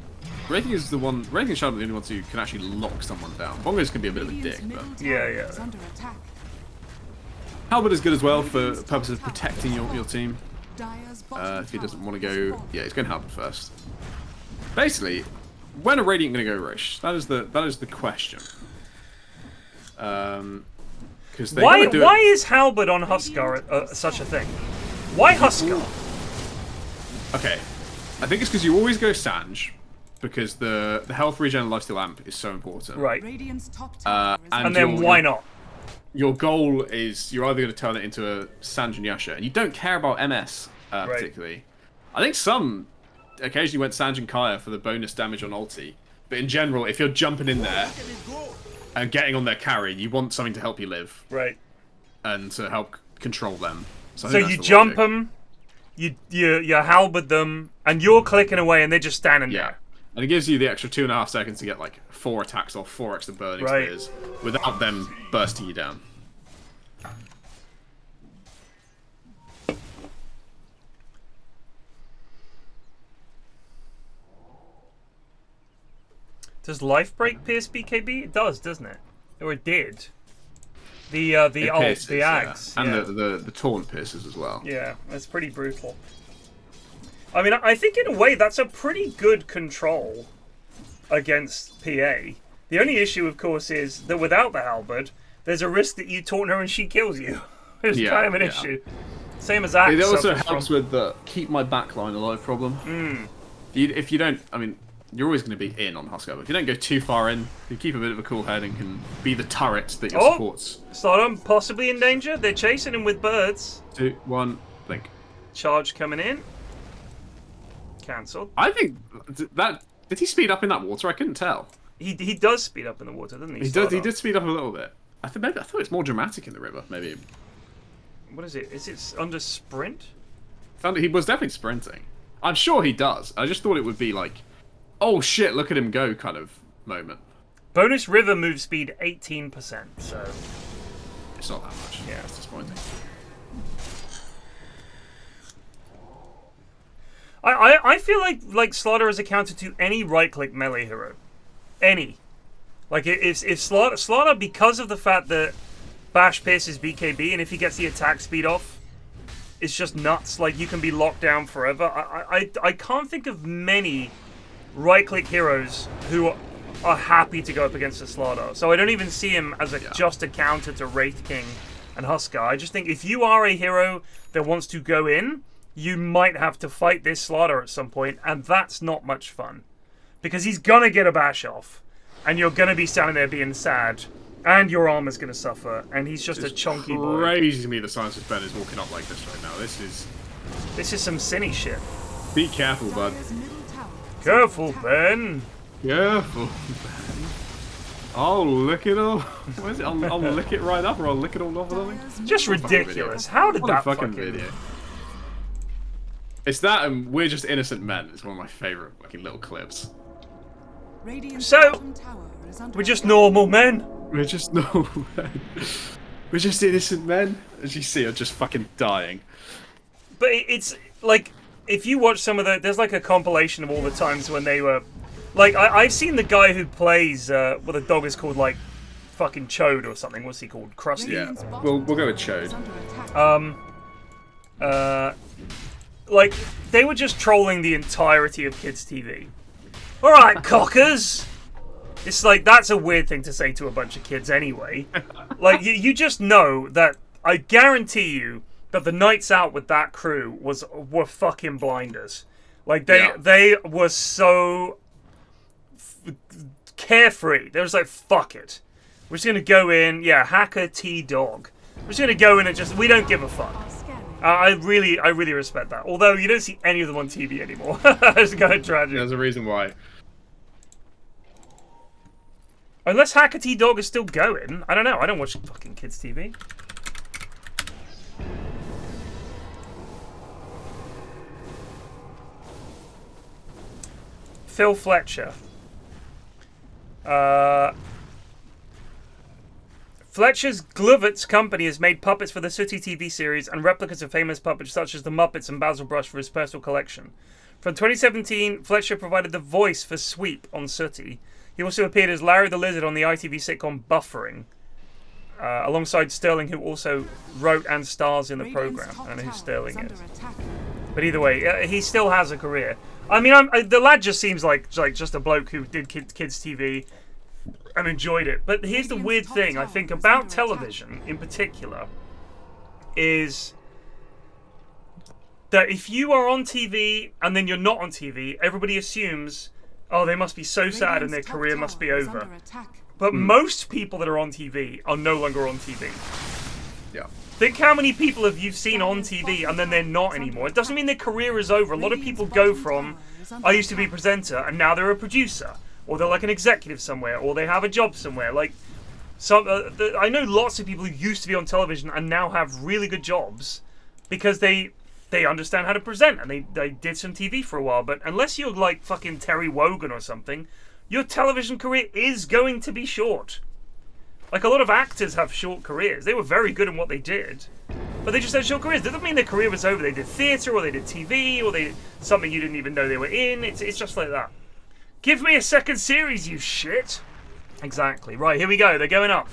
Wraith King is the one... Wraith King and Shadow are the only ones who can actually lock someone down. Bongos can be a bit of a dick, but... Yeah. Halberd is good as well for purposes of protecting your team. If he doesn't want to go... Yeah, he's going Halberd first. Basically, when are Radiant going to go Rosh? That is the question. Because why is Halberd on Huskar such a thing? Why Huskar? Okay, I think it's because you always go Sanj, because the health regen and lifesteal amp is so important. Right. And then why not? Your goal is you're either going to turn it into a Sanj and Yasha, and you don't care about MS particularly. I think some occasionally went Sanj and Kaya for the bonus damage on ulti, but in general, if you're jumping in there and getting on their carry, you want something to help you live. Right. And to help control them. So you jump them, you halberd them, and you're clicking away, and they're just standing there. And it gives you the extra 2.5 seconds to get like 4 attacks off, 4 extra burning spears, without them bursting you down. Does Life Break pierce BKB? It does, doesn't it? Or it did. The ult, pierces, the Ags. And the taunt pierces as well. Yeah, that's pretty brutal. I mean, I think in a way that's a pretty good control against PA. The only issue, of course, is that without the halberd, there's a risk that you taunt her and she kills you. It's kind of an issue. Same as Axe. It also helps with the keep my backline alive problem. If you don't, I mean, you're always going to be in on Huskar, but if you don't go too far in, you keep a bit of a cool head and can be the turret that your supports. Sodom possibly in danger. They're chasing him with birds. 2, 1, blink. Charge coming in. Cancelled. I think that... Did he speed up in that water? I couldn't tell. He does speed up in the water, doesn't he? He did speed up a little bit. I thought it's more dramatic in the river, maybe. What is it? Is it under sprint? He was definitely sprinting. I'm sure he does. I just thought it would be like, oh shit, look at him go kind of moment. Bonus river move speed 18%, so... It's not that much. Yeah, it's disappointing. I feel like Slaughter is a counter to any right-click melee hero. Any. Like, if Slaughter, because of the fact that Bash pierces BKB, and if he gets the attack speed off, it's just nuts. Like, you can be locked down forever. I can't think of many right-click heroes who are happy to go up against a Slardar. So I don't even see him as just a counter to Wraith King and Huskar. I just think if you are a hero that wants to go in, you might have to fight this Slardar at some point, and that's not much fun. Because he's gonna get a bash off, and you're gonna be standing there being sad, and your armor's gonna suffer, and he's just a chunky boy. It's crazy to me that Silence's Ben is walking up like this right now. This is some Cinny shit. Be careful, bud. Careful, Ben. Careful, Ben. I'll lick it all. What is it? I'll lick it right up, or I'll lick it all off or something? Just ridiculous. How did that fucking video? It's that and We're Just Innocent Men. It's one of my favourite fucking little clips. So, we're just normal men. We're just normal men. We're just innocent men. As you see, are just fucking dying. But it's like, if you watch some of there's like a compilation of all the times when they were, like, I've seen the guy who plays, what the dog is called, like, fucking Chode or something. What's he called? Krusty. Yeah, we'll go with Chode. Like, they were just trolling the entirety of kids' TV. Alright, cockers! It's like, that's a weird thing to say to a bunch of kids anyway. Like, you just know that, I guarantee you, that the nights out with that crew were fucking blinders. Like, they were so carefree. They was like, fuck it. We're just gonna go in, hacker T-Dog. We're just gonna go in and we don't give a fuck. I really respect that. Although, you don't see any of them on TV anymore. It's kind of tragic. There's a reason why. Unless Hacker T-Dog is still going. I don't know. I don't watch fucking kids' TV. Phil Fletcher. Fletcher's Glovet's company has made puppets for the Sooty TV series and replicas of famous puppets such as the Muppets and Basil Brush for his personal collection. From 2017, Fletcher provided the voice for Sweep on Sooty. He also appeared as Larry the Lizard on the ITV sitcom Buffering, alongside Sterling, who also wrote and stars in the program. I don't know who Sterling is. But either way, he still has a career. I mean, the lad just seems like just a bloke who did kids TV and enjoyed it. But here's the weird thing, I think, about television in particular, is that if you are on TV and then you're not on TV, everybody assumes, oh, they must be so sad and their career must be over. But most people that are on TV are no longer on TV. Yeah. Think how many people have you seen on TV and then they're not anymore. It doesn't mean their career is over. A lot of people go from, I used to be a presenter and now they're a producer. Or they're like an executive somewhere, or they have a job somewhere. Like, I know lots of people who used to be on television and now have really good jobs because they understand how to present and they did some TV for a while. But unless you're like fucking Terry Wogan or something, your television career is going to be short. Like, a lot of actors have short careers. They were very good in what they did, but they just had short careers. That doesn't mean their career was over. They did theatre, or they did TV, or they did something you didn't even know they were in. It's just like that. Give me a second series, you shit! Exactly. Right, here we go. They're going up.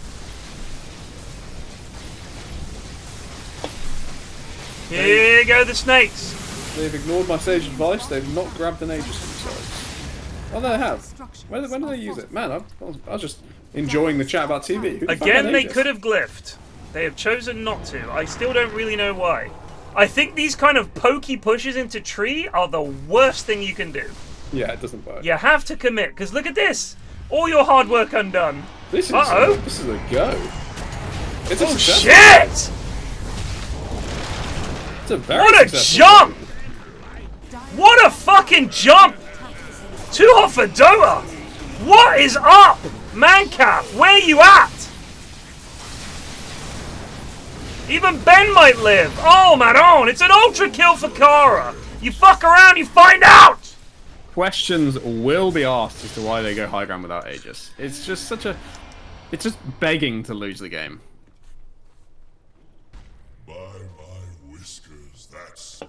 Here go the snakes. They've ignored my sage advice. They've not grabbed an Aegis themselves. Oh, they have. When do they use it? Man, I was just enjoying the chat about TV. Again, they could have glyphed. They have chosen not to. I still don't really know why. I think these kind of pokey pushes into tree are the worst thing you can do. Yeah, it doesn't work. You have to commit, because look at this! All your hard work undone. This is this is a go. It's a shit! It's a very what a jump! What a fucking jump! Too hot for Dota! What is up? Mancap, where you at? Even Ben might live. Oh, Maron, it's an ultra kill for Kara. You fuck around, you find out! Questions will be asked as to why they go high ground without Aegis. It's just it's just begging to lose the game. By my whiskers, that's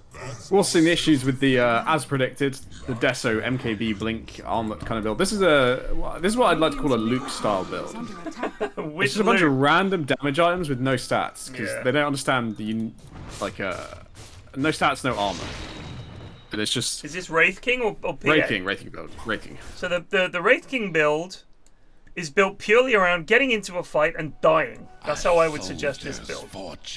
We're also seeing the issues with the, as predicted, the Deso MKB Blink armlet kind of build. This is what I'd like to call a Luke style build. It's just a bunch of random damage items with no stats because they don't understand the no stats, no armor. And it's just Is this Wraith King or PA? Wraith King. So the Wraith King build is built purely around getting into a fight and dying. That's how I would suggest this build.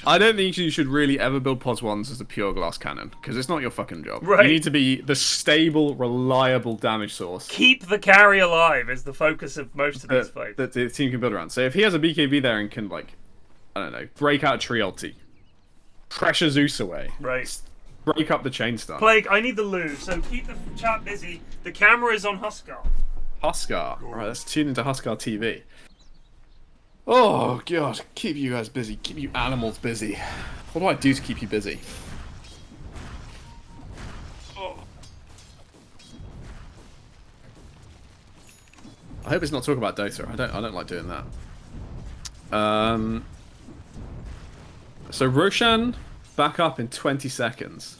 I don't think you should really ever build Pos 1s as a pure glass cannon, because it's not your fucking job. Right. You need to be the stable, reliable damage source Keep the carry alive is the focus of most of these fights. that the team can build around. So if he has a BKB there and can, like, I don't know, break out a tree ulti, pressure Zeus away, Right. break up the chain stun. Plague, I need the loo, so keep the chat busy. The camera is on Huskar. Huskar. Right, let's tune into Huskar TV. Oh, God. Keep you guys busy. Keep you animals busy. What do I do to keep you busy? Oh. I hope it's not talking about Dota. I don't like doing that. So Roshan back up in 20 seconds.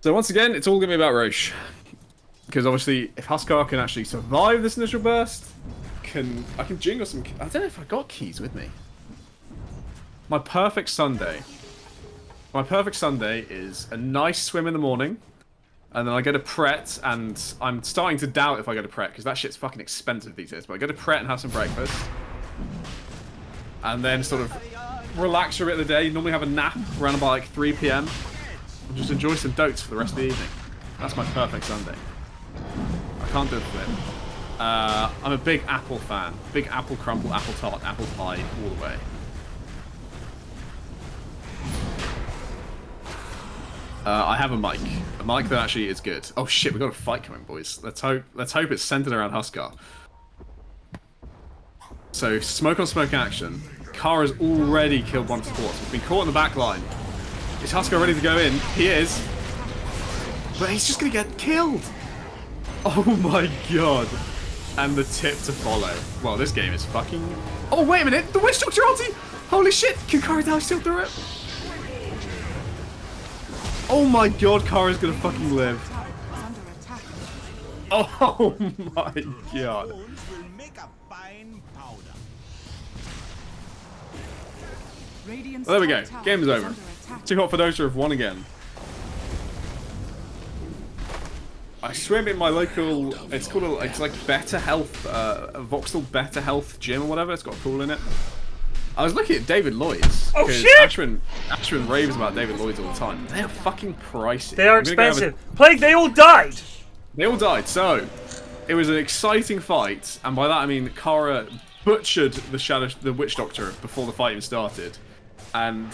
So once again, it's all going to be about Roche. Because obviously, if Huskar can actually survive this initial burst, I can jingle some... I don't know if I got keys with me. My perfect Sunday. My perfect Sunday is a nice swim in the morning, and then I go to Pret, and I'm starting to doubt if I go to Pret, because that shit's fucking expensive these days, but I go to Pret and have some breakfast, and then sort of relax for a bit of the day, normally have a nap around about like 3 PM, and just enjoy some dotes for the rest of the evening. That's my perfect Sunday. I can't do it for it. I'm a big apple fan. Big apple crumble, apple tart, apple pie, all the way. I have a mic that actually is good. Oh shit, we got a fight coming, boys. Let's hope it's centered around Huskar. So smoke on smoke action. Kara's already killed one of the supports. He's been caught in the back line. Is Huskar ready to go in? He is. But he's just gonna get killed. Oh my god. And the tip to follow. Well, this game is fucking... Oh, wait a minute! The Witch Doctor ulti! Holy shit! Can Kara now still do it? Oh my god, Kara's gonna fucking live. Oh my god. There we go. Game is over. Too hot for Dota have won again. I swim in my local, it's like Better Health, Vauxhall Better Health gym or whatever, it's got a pool in it. I was looking at David Lloyd's. Oh shit! Ashwin raves about David Lloyd's all the time. They are fucking pricey. They are expensive. Plague, they all died! They all died, so it was an exciting fight, and by that I mean Kara butchered the Witch Doctor before the fight even started. And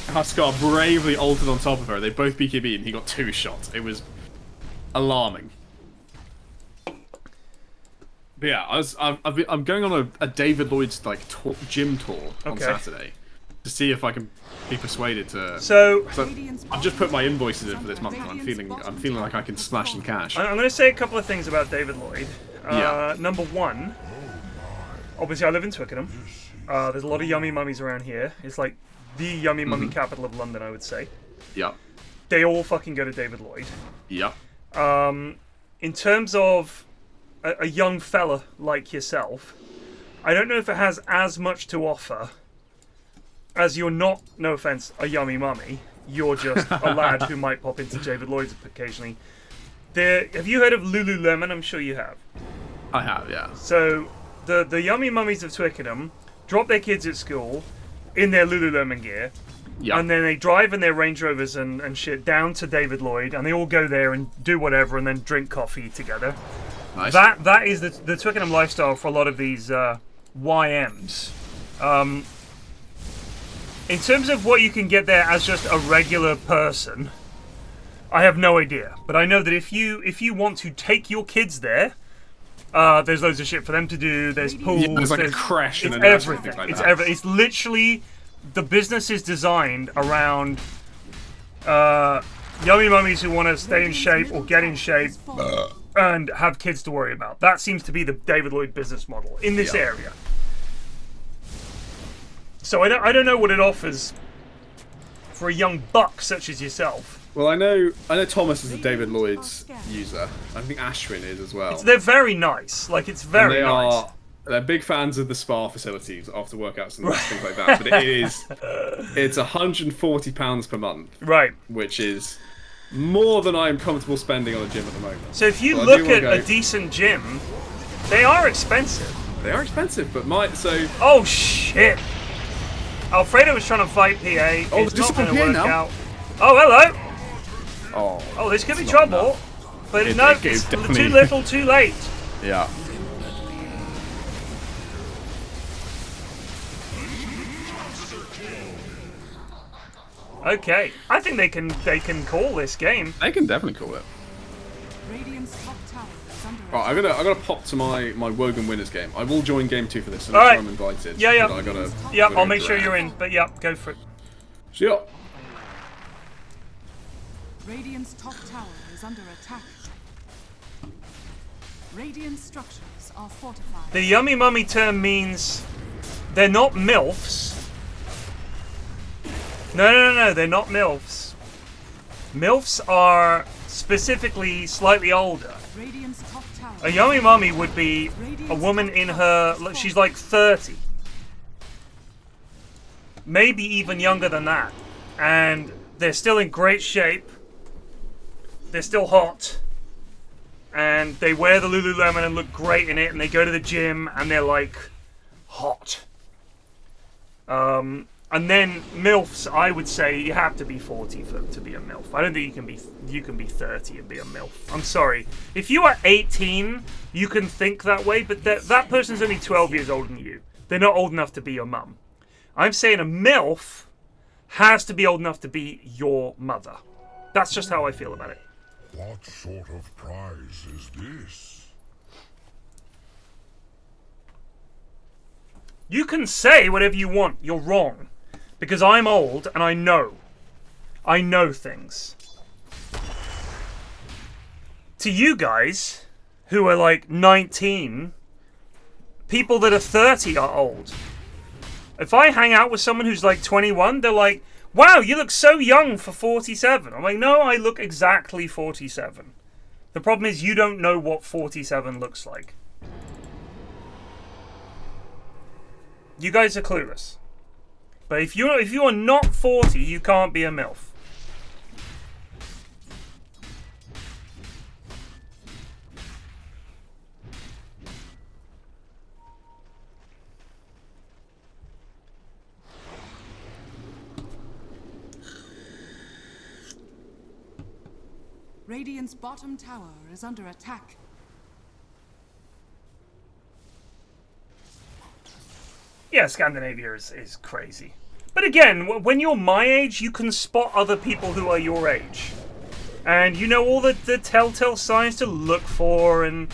Huskar bravely ulted on top of her. They both BKB and he got 2 shots. It was alarming. But yeah, I'm going on a David Lloyd's like gym tour on Saturday to see if I can be persuaded to. So I've just put my invoices in for this month, and I'm feeling like I can smash some cash. I'm going to say a couple of things about David Lloyd. Number one, obviously I live in Twickenham. There's a lot of yummy mummies around here. It's like the yummy mummy capital of London, I would say. Yeah. They all fucking go to David Lloyd. Yeah. In terms of a young fella like yourself, I don't know if it has as much to offer as you're not, no offense, a yummy mummy. You're just a lad who might pop into David Lloyd's occasionally. Have you heard of Lululemon? I'm sure you have. I have, yeah. So the yummy mummies of Twickenham drop their kids at school in their Lululemon gear. Yep. And then they drive in their Range Rovers and shit down to David Lloyd, and they all go there and do whatever, and then drink coffee together. Nice. That is the Twickenham lifestyle for a lot of these YMs. In terms of what you can get there as just a regular person, I have no idea. But I know that if you want to take your kids there, there's loads of shit for them to do. There's pools. Yeah, there's like a crash and everything. Like It's literally. The business is designed around yummy mummies who want to stay in shape or get in shape and have kids to worry about. That seems to be the David Lloyd business model in this area. So I don't know what it offers for a young buck such as yourself. Well, I know Thomas is a David Lloyd's user. I think Ashwin is as well. They're very nice. Like, it's very nice. They're big fans of the spa facilities after workouts and things like that. But it's £140 per month, right? Which is more than I am comfortable spending on a gym at the moment. So if you But I look do at wanna a decent gym, they are expensive. They are expensive, but Oh shit! Alfredo was trying to fight PA. Oh, It's this not is going to PA work now. out. Oh, hello! Oh, this could be it's trouble. not enough. But It- no, it is it's definitely- too little, too late. Yeah. Okay, I think they can call this game. They can definitely call it. Radiant's top tower is under Right, I'm gonna pop to my Wogan winners game. I will join game 2 for this, and All right. I'm invited. Yeah. But I gotta. Yep, I'll make sure you're in. But yeah, go for it. Sure. Radiant's top tower is under attack. Radiant structures are fortified. The yummy mummy term means they're not MILFs. No, they're not MILFs. MILFs are specifically slightly older. Radiant's top tower. A yummy mummy would be a woman in her, she's like 30. Maybe even younger than that. And they're still in great shape. They're still hot. And they wear the Lululemon and look great in it. And they go to the gym and they're like hot. And then MILFs, I would say you have to be 40 to be a MILF. I don't think you can be 30 and be a MILF. I'm sorry. If you are 18, you can think that way, but that person's only 12 years older than you. They're not old enough to be your mum. I'm saying a MILF has to be old enough to be your mother. That's just how I feel about it. What sort of prize is this? You can say whatever you want. You're wrong. Because I'm old and I know. I know things. To you guys, who are like 19, people that are 30 are old. If I hang out with someone who's like 21, they're like, wow, you look so young for 47. I'm like, no, I look exactly 47. The problem is you don't know what 47 looks like. You guys are clueless. But if you are not 40, you can't be a MILF. Radiant's bottom tower is under attack. Yeah, Scandinavia is crazy. But again, when you're my age, you can spot other people who are your age. And you know all the telltale signs to look for. And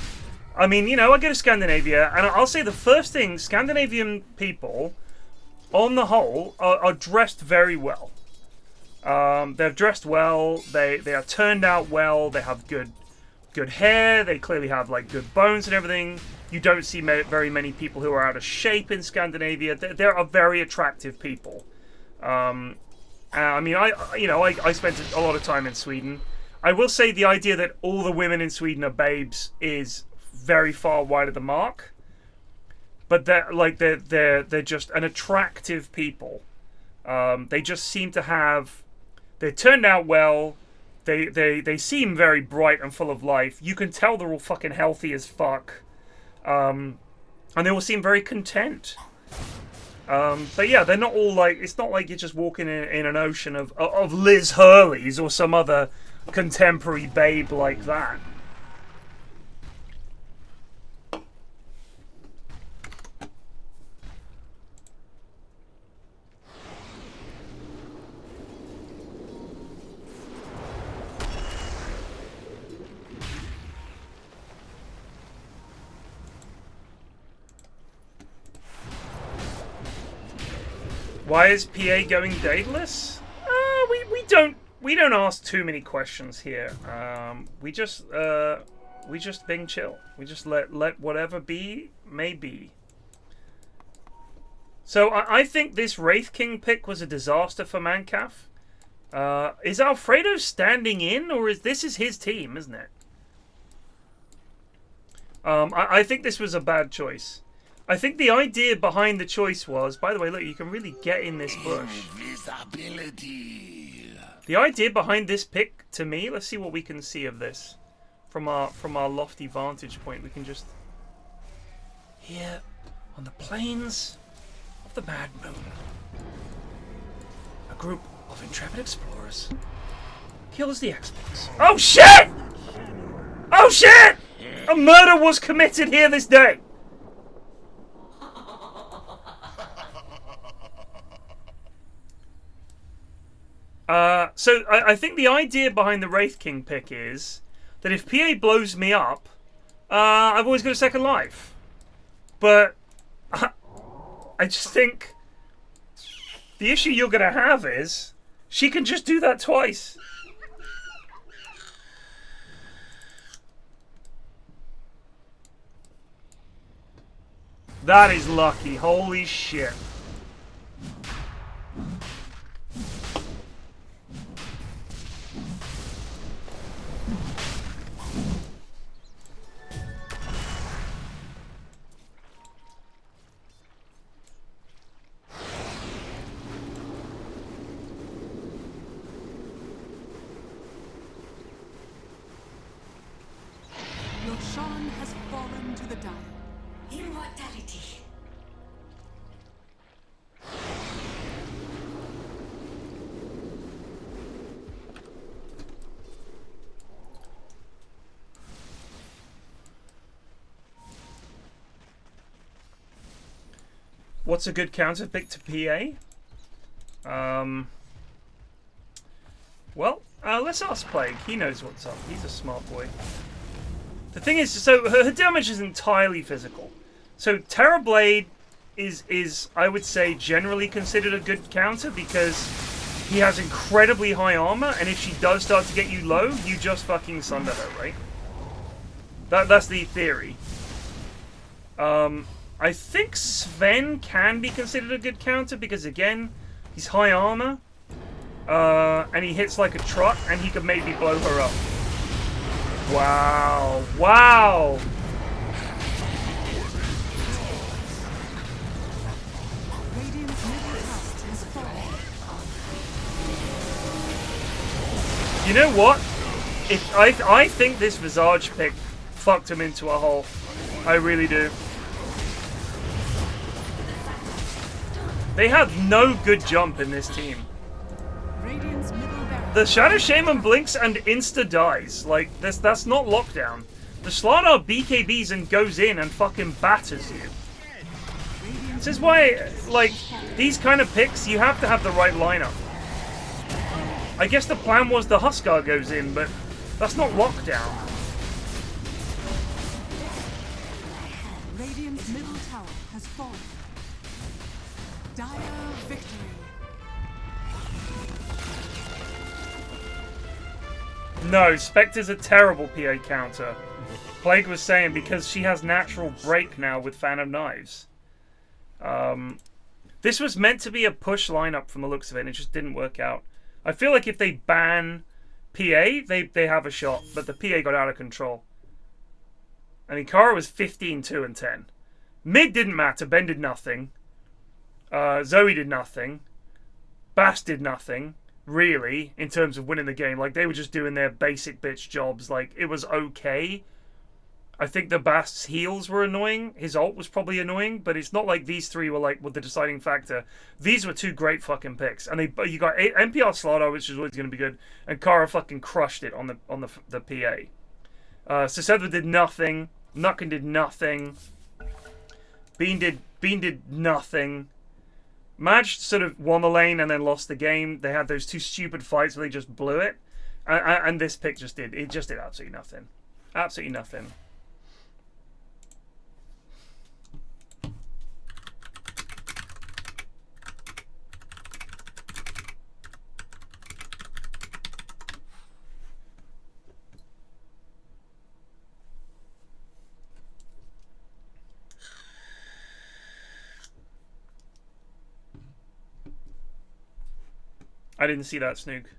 I mean, you know, I go to Scandinavia, and I'll say the first thing, Scandinavian people, on the whole, are dressed very well. They're dressed well, they are turned out well, they have good hair, they clearly have like good bones and everything. You don't see very many people who are out of shape in Scandinavia. There are very attractive people. I mean, I spent a lot of time in Sweden. I will say the idea that all the women in Sweden are babes is very far wide of the mark. But they're just an attractive people. They just seem to have. They turned out well. They seem very bright and full of life. You can tell they're all fucking healthy as fuck. And they all seem very content. But yeah, they're not all like, it's not like you're just walking in an ocean of Liz Hurley's or some other contemporary babe like that. Why is PA going daedalus? We don't ask too many questions here. We just being chill. We just let whatever be may be. So I think this Wraith King pick was a disaster for Mancaf. Is Alfredo standing in, or this is his team, isn't it? I think this was a bad choice. I think the idea behind the choice was, by the way, look, you can really get in this bush. Invisibility. The idea behind this pick, to me, let's see what we can see of this from our lofty vantage point. We can just here on the plains of the Mad Moon, a group of intrepid explorers kills the experts. Oh shit! Oh shit! A murder was committed here this day. So I think the idea behind the Wraith King pick is that if PA blows me up, I've always got a second life. But I just think the issue you're going to have is she can just do that twice. That is lucky. Holy shit. Your Shaman has fallen to the dire. Immortality. What's a good counter pick to PA? Well, let's ask Plague. He knows what's up. He's a smart boy. The thing is, so her damage is entirely physical. So Terra Blade is I would say generally considered a good counter because he has incredibly high armor, and if she does start to get you low, you just fucking sunder her, right? That's the theory. I think Sven can be considered a good counter because again, he's high armor, and he hits like a truck, and he could maybe blow her up. Wow! Wow! Radiant's middle tower has fallen. You know what? If I think this Visage pick fucked him into a hole. I really do. They have no good jump in this team. Radiant's middle barracks. The Shadow Shaman blinks and insta dies. Like that's not lockdown. The Slardar BKBs and goes in and fucking batters you. This is why, like, these kind of picks, you have to have the right lineup. I guess the plan was the Huskar goes in, but that's not lockdown. Radiant's middle tower has fallen. Dire victory. No, Spectre's a terrible PA counter. Plague was saying because she has natural break now with Fan of Knives. This was meant to be a push lineup from the looks of it, and it just didn't work out. I feel like if they ban PA, they have a shot, but the PA got out of control. I mean, Kara was 15, 2, and 10. Mid didn't matter. Ben did nothing. Zoe did nothing. Bass did nothing, really, in terms of winning the game. Like, they were just doing their basic bitch jobs. Like, it was okay. I think the Bass's heals were annoying. His ult was probably annoying, but it's not like these three were like the deciding factor. These were two great fucking picks, and you got NPR Slardar, which is always going to be good, and Kara fucking crushed it on the PA. Seseda did nothing. Nukken did nothing. Bean did nothing. Madge sort of won the lane and then lost the game. They had those two stupid fights where they just blew it, and this pick just did absolutely nothing. Absolutely nothing. I didn't see that, Snook.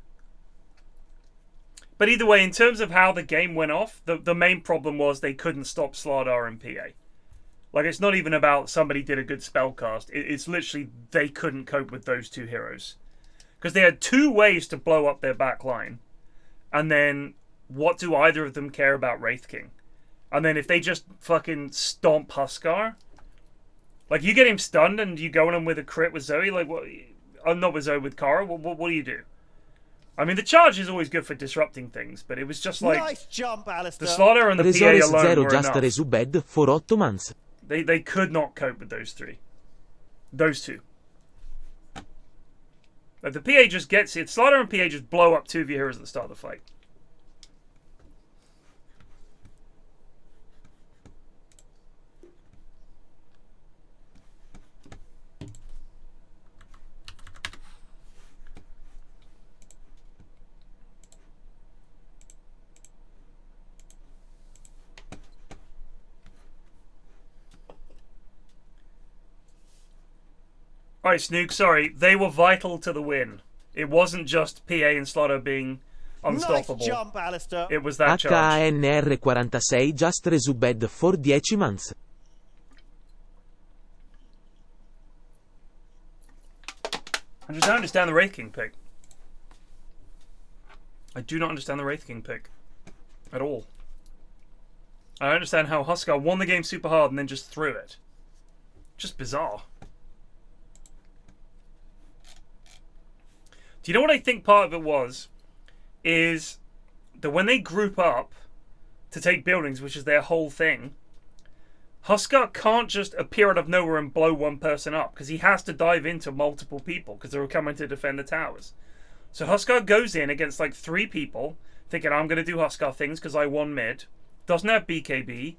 But either way, in terms of how the game went off, the main problem was they couldn't stop Slardar and PA. Like, it's not even about somebody did a good spellcast. It's literally they couldn't cope with those two heroes. Because they had 2 ways to blow up their back line. And then, what do either of them care about Wraith King? And then if they just fucking stomp Huskar, like, you get him stunned and you go on him with a crit with Zoe, like, what? Not with Zoe, with Kara, what do you do? I mean, the charge is always good for disrupting things, but it was just like... Nice jump, Alistair. The Slaughter and the PA Resores alone zero were just enough. resubed for 8 months. They could not cope with those 3. Those 2. Like, the PA just gets it. Slaughter and PA just blow up 2 of your heroes at the start of the fight. Alright, Snook, sorry. They were vital to the win. It wasn't just PA and Slaughter being unstoppable. Nice jump, Alistair. It was that charge. HNR46 just resubed for 10 months. I just don't understand the Wraith King pick. I do not understand the Wraith King pick. At all. I don't understand how Huskar won the game super hard and then just threw it. Just bizarre. Do you know what I think part of it was? Is that when they group up to take buildings, which is their whole thing, Huskar can't just appear out of nowhere and blow one person up, because he has to dive into multiple people, because they're coming to defend the towers. So Huskar goes in against like 3 people, thinking, I'm going to do Huskar things because I won mid, doesn't have BKB,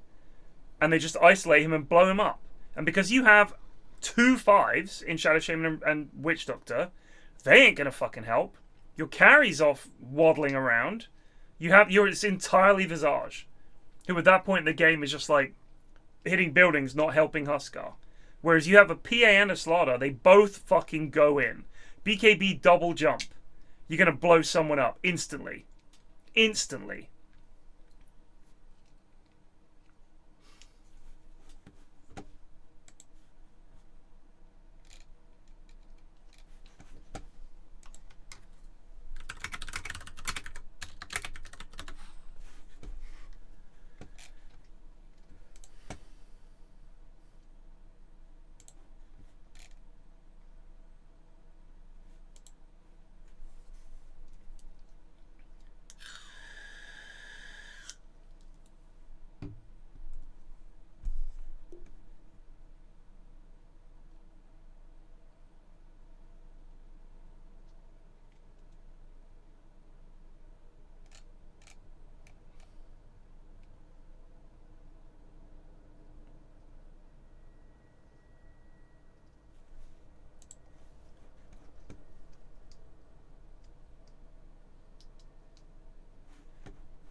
and they just isolate him and blow him up. And because you have 2 5s in Shadow Shaman and Witch Doctor, they ain't gonna fucking help. Your carry's off waddling around. It's entirely Visage, who at that point in the game is just like hitting buildings, not helping Huskar. Whereas you have a PA and a Slaughter, they both fucking go in. BKB double jump. You're gonna blow someone up instantly. Instantly.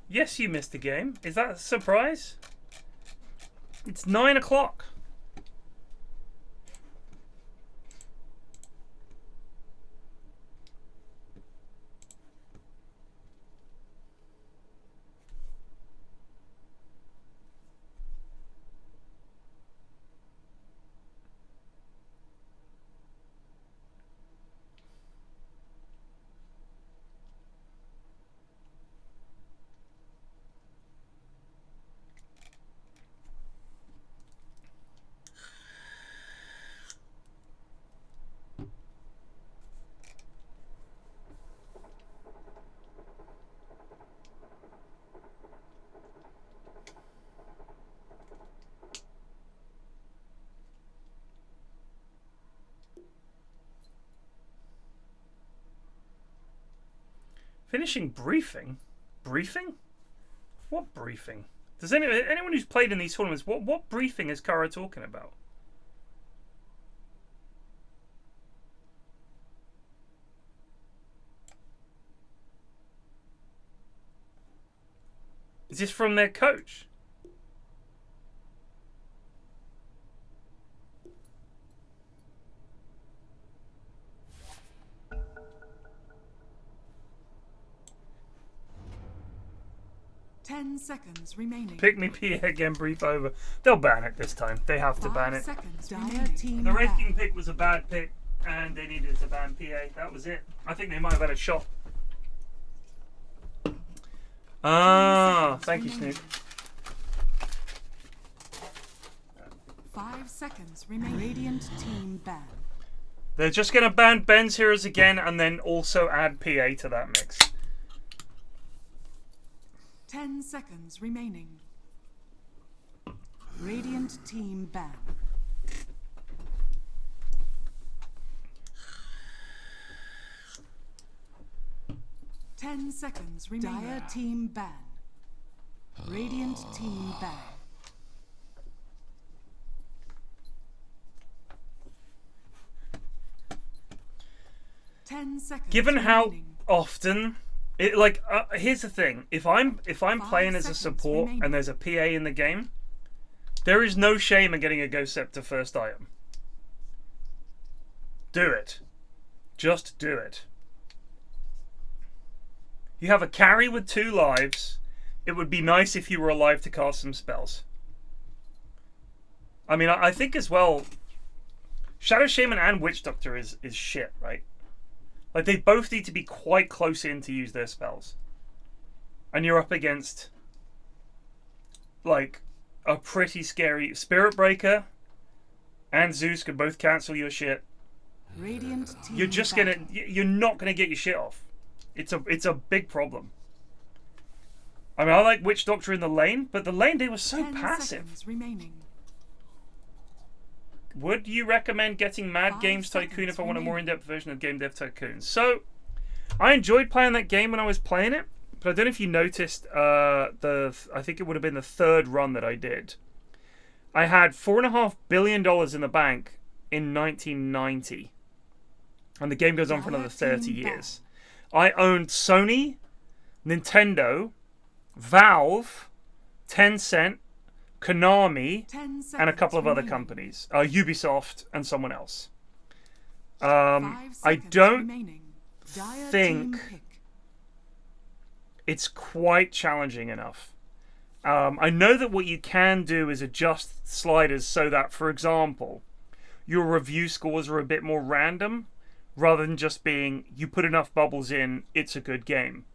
Yes, you missed the game. Is that a surprise? It's 9 o'clock. Finishing briefing? Briefing? What briefing? Does anyone who's played in these tournaments, what briefing is Kara talking about? Is this from their coach? Ten seconds remaining. Pick me PA again, brief over. They'll ban it this time. They have to ban it. 5 seconds remaining. The Wraith King pick was a bad pick. and they needed to ban PA. That was it. I think they might have had a shot. Ah, thank you, Snoop. 5 seconds remaining. Radiant team ban. They're just going to ban Ben's Heroes again and then also add PA to that mix. 10 seconds remaining. Radiant team ban. Ten seconds remaining. Dire team ban. Radiant team ban. Given how often here's the thing, if I'm playing as a support and there's a PA in the game, there is no shame in getting a Ghost Scepter first item. Do it. Just do it. You have a carry with 2 lives. It would be nice if you were alive to cast some spells. I mean, I think as well, Shadow Shaman and Witch Doctor is shit, right? Like, they both need to be quite close in to use their spells. And you're up against, like, a pretty scary... Spirit Breaker and Zeus could both cancel your shit. Radiant team You're just gonna... You're not gonna get your shit off. It's a big problem. I mean, I like Witch Doctor in the lane, but the lane day was so passive. Remaining. Would you recommend getting Mad 5 Games Tycoon seconds if I want a more remaining. in-depth version of Game Dev Tycoon? So, I enjoyed playing that game when I was playing it, but I don't know if you noticed, I think it would have been the 3rd run that I did. I had $4.5 billion in the bank in 1990. And the game goes on for another 30 years. I owned Sony, Nintendo, Valve, Tencent, Konami, and a couple of other companies. Ubisoft and someone else. I don't think it's quite challenging enough. I know that what you can do is adjust sliders so that, for example, your review scores are a bit more random, rather than just being, you put enough bubbles in, it's a good game.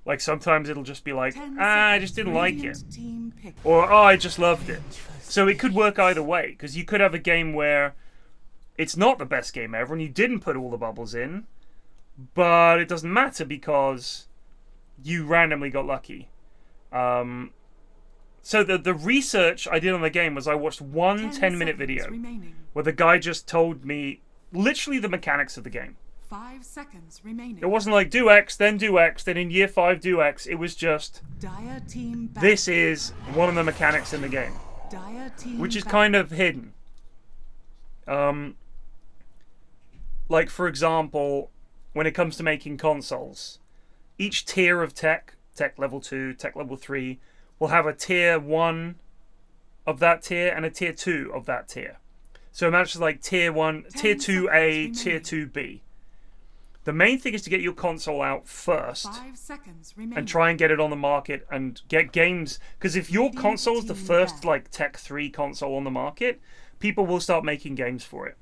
Like, sometimes it'll just be like, I just didn't like it. Or, oh, I just loved it. So it could work either way, because you could have a game where it's not the best game ever, and you didn't put all the bubbles in, but it doesn't matter because you randomly got lucky. So the research I did on the game was I watched one 10-minute video where the guy just told me literally the mechanics of the game. 5 seconds remaining. It wasn't like do X, then in year 5 do X. It was just Dire team ban. this is one of the mechanics in the game, Dire team which is ban. kind of hidden. Like, for example, when it comes to making consoles, each tier of tech level 2, tech level 3, will have a tier 1 of that tier and a tier 2 of that tier. So imagine like tier 1, tier 2A, tier 2B. The main thing is to get your console out first 5 seconds remaining. and try and get it on the market and get games. Because if your console is the first like Tech 3 console on the market, people will start making games for it.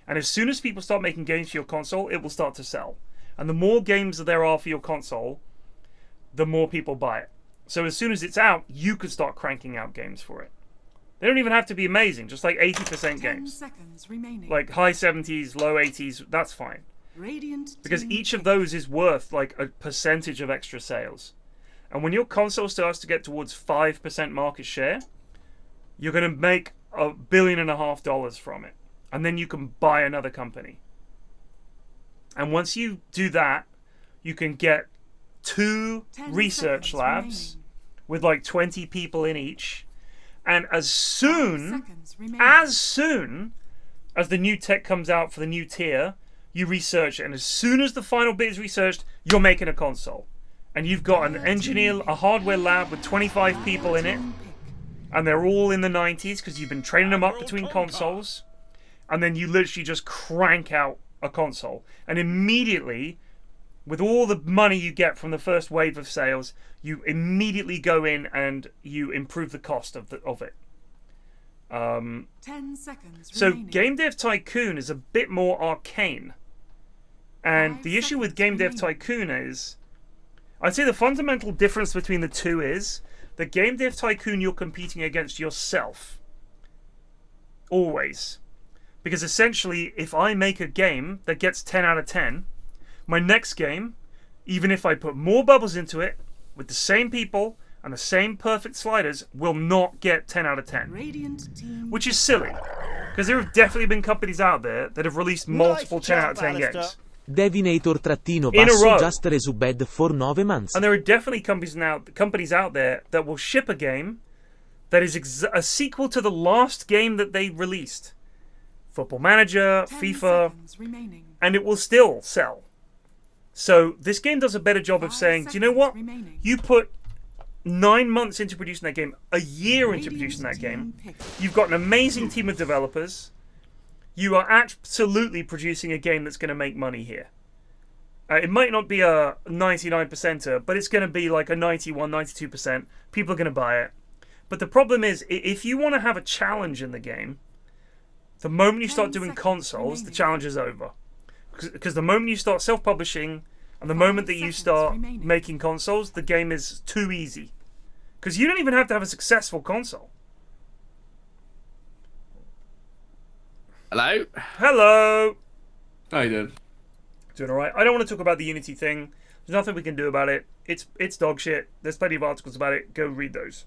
And as soon as people start making games for your console, it will start to sell. And the more games that there are for your console, the more people buy it. So as soon as it's out, you could start cranking out games for it. They don't even have to be amazing, just like 80% 10 games. seconds remaining. Like high 70s, low 80s, that's fine. Radiant Because team each of pick. those is worth like a percentage of extra sales. And when your console starts to get towards 5% market share, you're going to make $1.5 billion from it. And then you can buy another company. And once you do that, you can get 2 10 research seconds labs remaining. with like 20 people in each. And as 5 soon seconds remaining. as the new tech comes out for the new tier, you research it. And as soon as the final bit is researched, you're making a console. And you've got an engineer, a hardware lab with 25 people in it. And they're all in the 90s because you've been training them up between consoles. And then you literally just crank out a console. And immediately, with all the money you get from the first wave of sales, you immediately go in and you improve the cost of it. 10 seconds So remaining. Game Dev Tycoon is a bit more arcane. And 5 the issue with seconds Game Dev remaining. Tycoon is, I'd say the fundamental difference between the two is that Game Dev Tycoon you're competing against yourself. Always. Because essentially, if I make a game that gets 10 out of 10, my next game, even if I put more bubbles into it, with the same people and the same perfect sliders, will not get 10 out of 10. Radiant team Which is silly. Because there have definitely been companies out there that have released multiple 10 out of 10 games. Devinator-basso just resubbed for 9 months. And there are definitely companies out there that will ship a game that is a sequel to the last game that they released. Football Manager, 10 FIFA, seconds remaining. and it will still sell. So this game does a better job of 5 saying, do you know seconds what? remaining. You put 9 months into producing that game, a year into Radiant producing that game. team pick. You've got an amazing team of developers. You are absolutely producing a game that's going to make money here. It might not be a 99%er, but it's going to be like a 91, 92%. People are going to buy it. But the problem is, if you want to have a challenge in the game, the moment you start 10 doing seconds consoles, the remaining. challenge is over. Because the moment you start self-publishing, and the 5 moment that you seconds start remaining. making consoles, the game is too easy. Because you don't even have to have a successful console. Hello? Hello! How you doing? Doing alright. I don't want to talk about the Unity thing. There's nothing we can do about it. It's dog shit. There's plenty of articles about it. Go read those.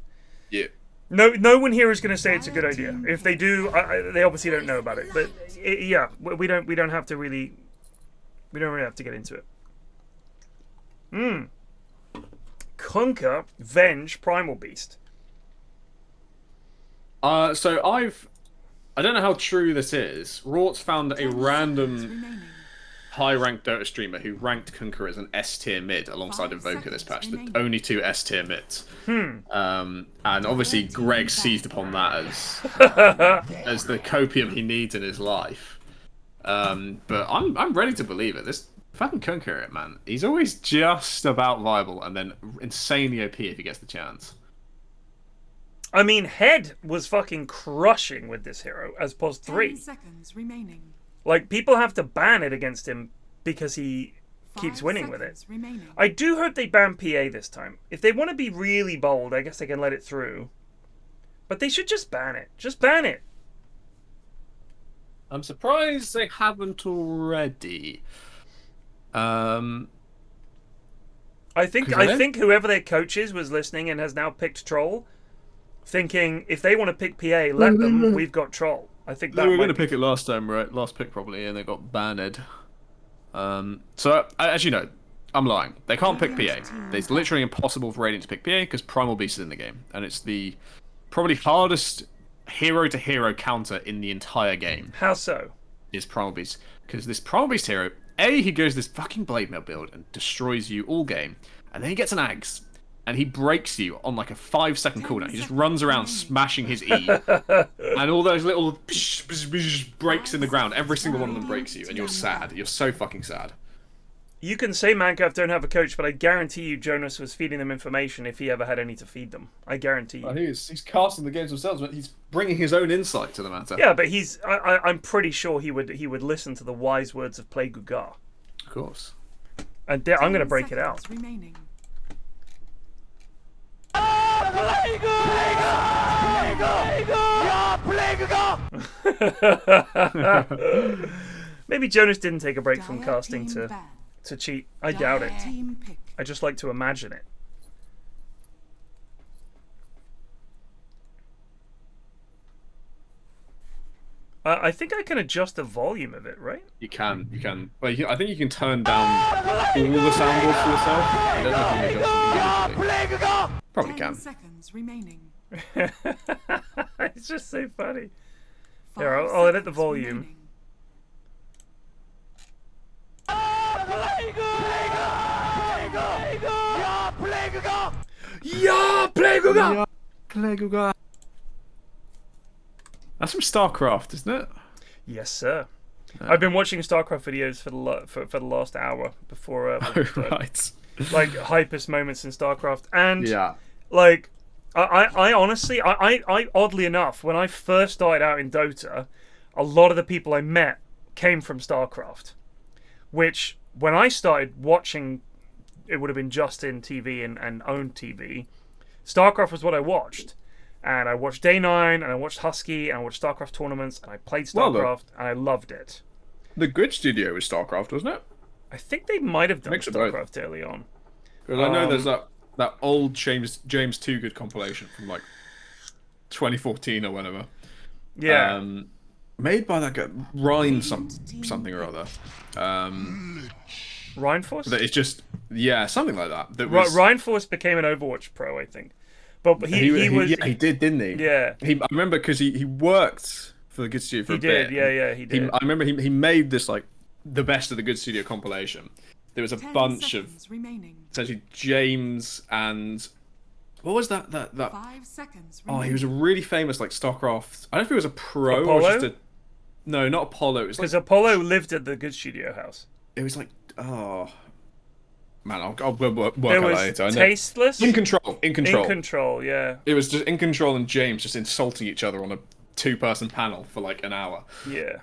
Yeah. No one here is going to say it's a good idea. If they do, they obviously don't know about it. But yeah, we don't have to really. We don't really have to get into it. Conquer, Venge, Primal Beast. So I don't know how true this is. Rort found a 10 random seconds remaining. high-ranked Dota streamer who ranked Kunkka as an S-tier mid alongside 5 Invoker this seconds patch. The remaining. only 2 S-tier mids. And obviously Greg seized upon that as the copium he needs in his life. But I'm ready to believe it. This fucking Kunkka, man, he's always just about viable and then insanely OP if he gets the chance. I mean, Head was fucking crushing with this hero as pos 3. 10 seconds remaining. Like, people have to ban it against him because he keeps 5 winning with it. seconds remaining. I do hope they ban PA this time. If they want to be really bold, I guess they can let it through. But they should just ban it. Just ban it. I'm surprised they haven't already. I think 'Cause I don't- think whoever their coach is was listening and has now picked Troll, thinking if they want to pick PA, let them. We've got Troll. I think that They were might going to be- pick it last time, right? Last pick probably, and they got banned. So as you know, I'm lying. They can't pick PA. It's literally impossible for Radiant to pick PA because Primal Beast is in the game, and it's the probably hardest hero-to-hero counter in the entire game. How so? Is Primal Beast, because this Primal Beast hero, he goes this fucking Blade Mail build and destroys you all game, and then he gets an Ags, and he breaks you on like a 5-second cooldown. He just runs around smashing his E, and all those little breaks in the ground, every single one of them breaks you, and you're sad. You're so fucking sad. You can say Minecraft don't have a coach, but I guarantee you Jonas was feeding them information if he ever had any to feed them. I guarantee you. I think he's casting the games themselves, but he's bringing his own insight to the matter. Yeah, but I'm pretty sure he would listen to the wise words of Play Gugar. Of course. And I'm going to break it out. Remaining. Maybe Jonas didn't take a break from Dire casting team to ban. cheat. I doubt it. Team pick. I just like to imagine it. I think I can adjust the volume of it, right? You can. Well, I think you can turn down all the soundboards for yourself. I don't know if you can adjust them individually. Probably 10 can. seconds remaining. It's just so funny. 5 Here, I'll edit the seconds volume. remaining. Yeah, Play Gugar! That's from StarCraft, isn't it? Yes, sir. I've been watching StarCraft videos for the last hour before Oh, right. like hypest moments in StarCraft, and Yeah. like I honestly, I oddly enough, when I first started out in Dota, a lot of the people I met came from StarCraft. Which, when I started watching, it would have been Justin TV and Own TV, StarCraft was what I watched. And I watched Day 9, and I watched Husky, and I watched StarCraft tournaments, and I played StarCraft, and I loved it. The good studio was StarCraft, wasn't it? I think they might have done Mix of both. StarCraft early on. Because I know there's that old James 2 Good compilation from like 2014 or whatever. Yeah. Made by that guy Ryan something or other. Rheinforce? That it's just something like that. That was, Rheinforce became an Overwatch pro, I think. But he was. Yeah, he did, didn't he? Yeah. I remember because he worked for the Good Studio for a bit. He did. I remember he made this like the best of the Good Studio compilation. There was a bunch of essentially James and what was that? 5 seconds Oh, remaining. he was a really famous like StarCraft. I don't know if he was a pro Apollo? or just a. No, not Apollo. It was Because like, Apollo lived at the Good Studio house. it was like man, I'll work There out was later. I know. Tasteless. In control. In Control, yeah. It was just In Control and James just insulting each other on a 2-person panel for like an hour. Yeah.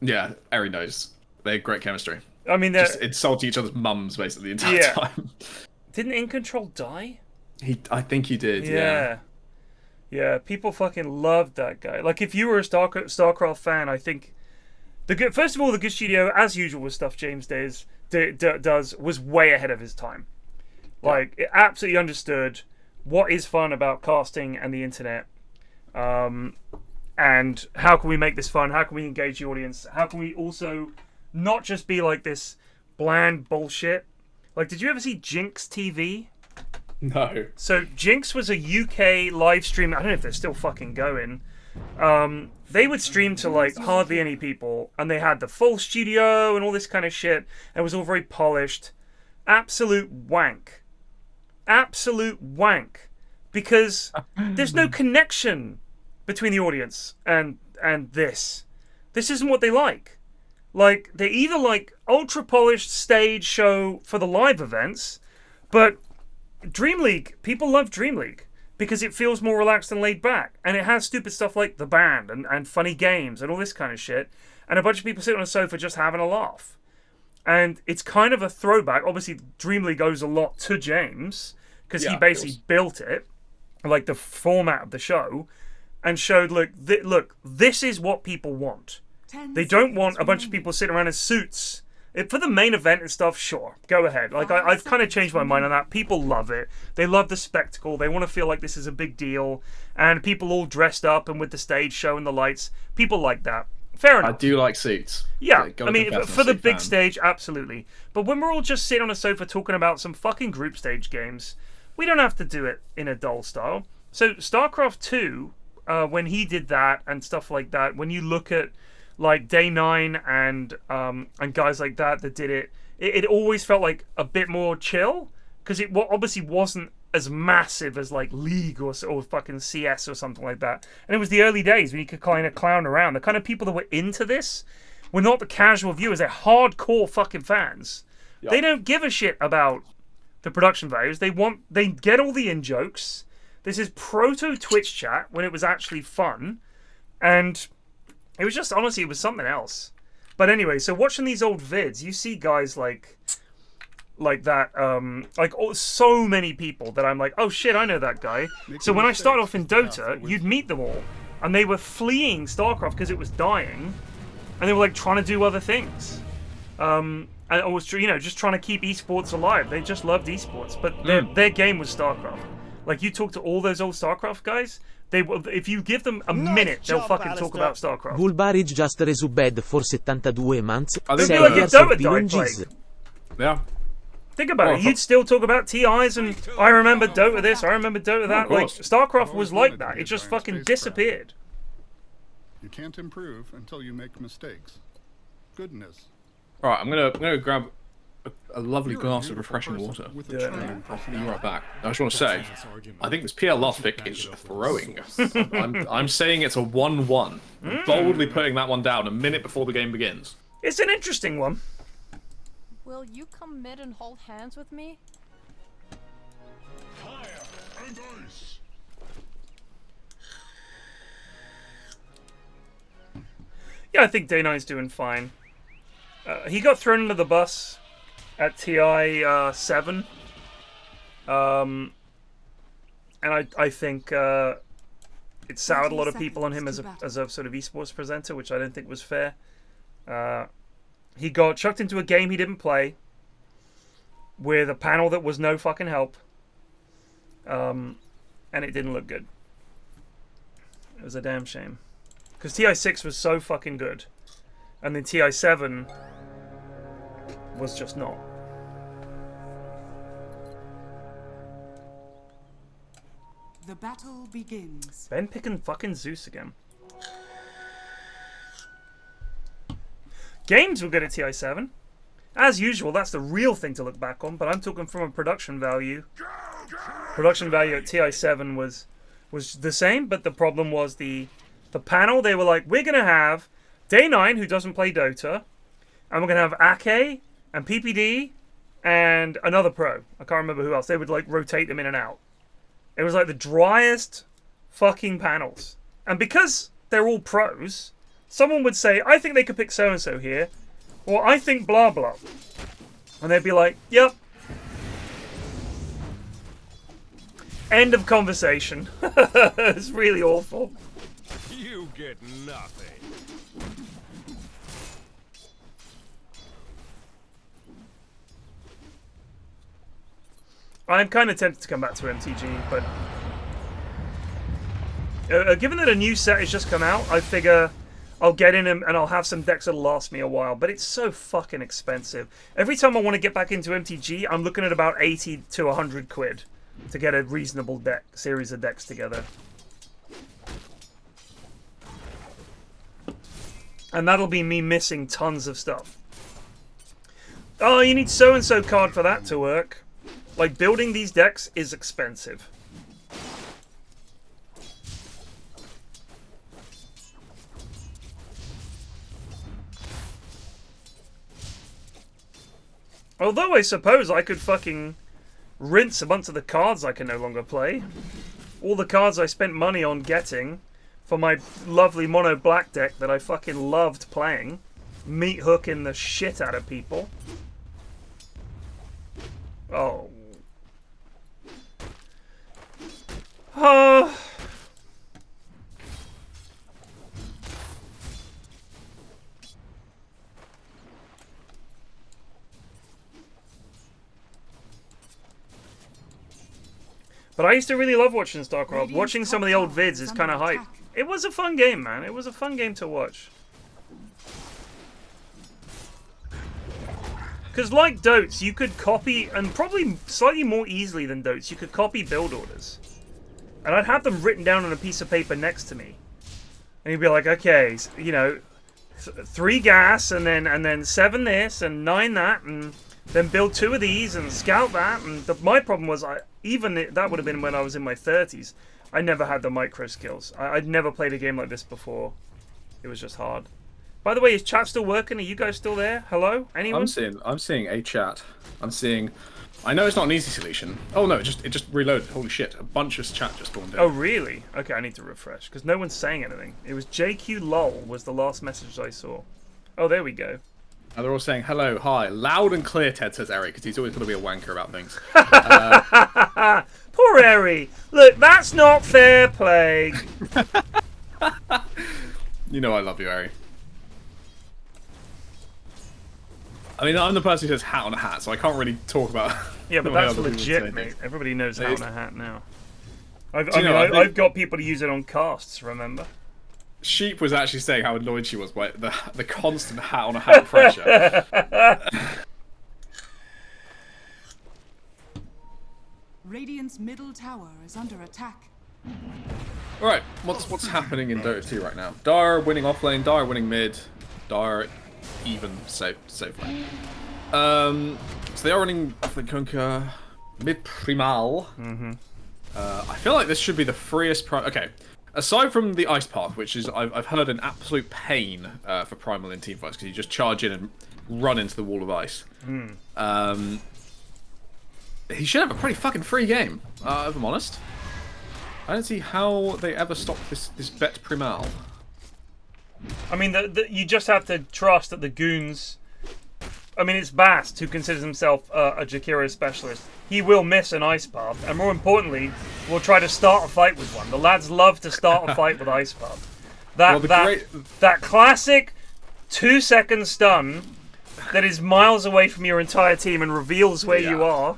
Yeah, Eri knows. They had great chemistry. I mean, Just insulting each other's mums basically the entire time. Didn't In Control die? I think he did. Yeah. Yeah, people fucking loved that guy. Like, if you were a StarCraft fan, I think first of all, the Good Studio, as usual with stuff James does, was way ahead of his time. Like, it absolutely understood what is fun about casting and the internet, and how can we make this fun? How can we engage the audience? How can we also not just be like this bland bullshit? Like, did you ever see Jinx TV? No. So Jinx was a UK live stream. I don't know if they're still fucking going. They would stream to like hardly any people, and they had the full studio and all this kind of shit. And it was all very polished. Absolute wank. Absolute wank. Because there's no connection between the audience and this. This isn't what they like. Like, they either like ultra polished stage show for the live events, but Dream League, people love Dream League because it feels more relaxed and laid back, and it has stupid stuff like the band and funny games and all this kind of shit, and a bunch of people sitting on a sofa just having a laugh. And it's kind of a throwback. Obviously, Dream League owes a lot to James because he basically built it, like the format of the show, and showed, look, this is what people want. They don't want a bunch of people sitting around in suits. For the main event and stuff, sure, go ahead. Like, I've kind of changed my mind on that. People love it. They love the spectacle. They want to feel like this is a big deal. And people all dressed up and with the stage show and the lights. People like that. Fair enough. I do like suits. Yeah, I mean, for the big stage, absolutely. But when we're all just sitting on a sofa talking about some fucking group stage games, we don't have to do it in a dull style. So StarCraft 2, when he did that and stuff like that, when you look at like Day 9 and guys like that did it, it always felt like a bit more chill, because it obviously wasn't as massive as like League or fucking CS or something like that. And it was the early days when you could kind of clown around. The kind of people that were into this were not the casual viewers. They're hardcore fucking fans. Yep. They don't give a shit about the production values. They get all the in-jokes. This is proto Twitch chat when it was actually fun. And it was just, honestly, it was something else. But anyway, so watching these old vids, you see guys like that, so many people that I'm like, oh shit, I know that guy. So when I started off in Dota, you'd meet them all, and they were fleeing StarCraft because it was dying, and they were like trying to do other things. And I was, just trying to keep esports alive. They just loved esports, but their game was StarCraft. Like, you talk to all those old StarCraft guys, if you give them a minute, they'll fucking talk about StarCraft. Bullbarage just resubbed for 72 months. They'd be like, if Dota died, yeah. Think about it. You'd still talk about TIs and I remember Dota this, I remember Dota that. Like, StarCraft was like that. It just fucking disappeared. You can't improve until you make mistakes. Goodness. All right, I'm gonna grab a lovely glass of refreshing water. I'll be right back. I just want to say, I think this PL last pick is throwing. I'm saying it's a 1-1. Boldly putting that one down a minute before the game begins. It's an interesting one. Will you come mid and hold hands with me? ice. Yeah, I think Day 9's doing fine. He got thrown under the bus at TI 7. And I think it soured a lot of people on him as a sort of esports presenter, which I don't think was fair. He got chucked into a game he didn't play with a panel that was no fucking help. And it didn't look good. It was a damn shame. Because TI 6 was so fucking good. And then TI 7 was just not. The battle begins. Ben picking fucking Zeus again. Games were good at TI 7. As usual, that's the real thing to look back on, but I'm talking from a production value. Production value at TI 7 was the same, but the problem was the panel. They were like, we're going to have Day 9, who doesn't play Dota, and we're going to have Ake and PPD and another pro. I can't remember who else. They would like rotate them in and out. It was like the driest fucking panels. And because they're all pros, someone would say, I think they could pick so-and-so here. Or I think blah blah. And they'd be like, yep. End of conversation. It's really awful. You get nothing. I'm kind of tempted to come back to MTG, but given that a new set has just come out, I figure I'll get in and I'll have some decks that'll last me a while. But it's so fucking expensive. Every time I want to get back into MTG, I'm looking at about 80 to 100 quid to get a reasonable series of decks together. And that'll be me missing tons of stuff. Oh, you need so-and-so card for that to work. Like, building these decks is expensive. Although I suppose I could fucking rinse a bunch of the cards I can no longer play. All the cards I spent money on getting for my lovely mono black deck that I fucking loved playing. Meat hooking the shit out of people. Oh. But I used to really love watching StarCraft. Watching some of the old vids is kind of hype. It was a fun game, man. It was a fun game to watch. Because like Dotes, you could copy, and probably slightly more easily than Dotes, you could copy build orders. And I'd have them written down on a piece of paper next to me. And you'd be like, okay, you know, 3 gas, and then 7 this, and 9 that, and then build 2 of these, and scout that. And my problem was, that would have been when I was in my 30s. I never had the micro skills. I'd never played a game like this before. It was just hard. By the way, is chat still working? Are you guys still there? Hello? Anyone? I'm seeing a chat. I'm seeing. I know it's not an easy solution. Oh no, it just reloaded. Holy shit! A bunch of chat just spawned in. Oh really? Okay, I need to refresh because no one's saying anything. It was JQ lol was the last message I saw. Oh, there we go. And they're all saying hello, hi, loud and clear. Ted says Eric because he's always going to be a wanker about things. Poor Eri. Look, that's not fair play. You know I love you, Eri. I mean, I'm the person who says hat on a hat, so I can't really talk about. Yeah, but that's legit, mate. Everybody knows hat on a hat now. I've got people to use it on casts. Remember? Sheep was actually saying how annoyed she was by the constant hat on a hat pressure. Radiant's middle tower is under attack. Alright, what's happening in Dota 2 right now? Dar winning off lane, Dar winning mid, Dar even safe lane. So they are running off lane Kunkka, mid Primal. I feel like this should be the freest okay. Aside from the ice path, which is I've heard an absolute pain for Primal in teamfights because you just charge in and run into the wall of ice. He should have a pretty fucking free game, if I'm honest. I don't see how they ever stopped this bet primal. I mean, you just have to trust that the goons... I mean, it's Bast who considers himself a Jakiro specialist. He will miss an Ice Path, and more importantly, will try to start a fight with one. The lads love to start a fight with Ice Path. That classic 2-second stun that is miles away from your entire team and reveals where you are.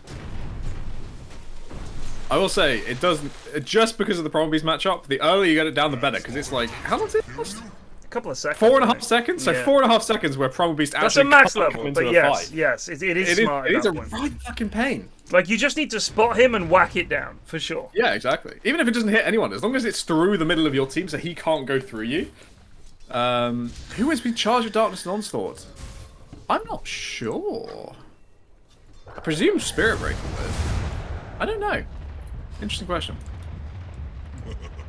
I will say, it doesn't... Just because of the Promo Beast matchup, the earlier you get it down, the better, because it's like... How long does it last? A couple of seconds. 4.5 seconds? So 4.5 seconds where Promo Beast That's actually a max can't level, come into but a yes, fight. yes, it is smart. It is a right fucking pain. Like, you just need to spot him and whack it down, for sure. Yeah, exactly. Even if it doesn't hit anyone, as long as it's through the middle of your team so he can't go through you. Who has been charged with Darkness and Onslaught? I'm not sure. I presume Spirit Breaker would. I don't know. Interesting question.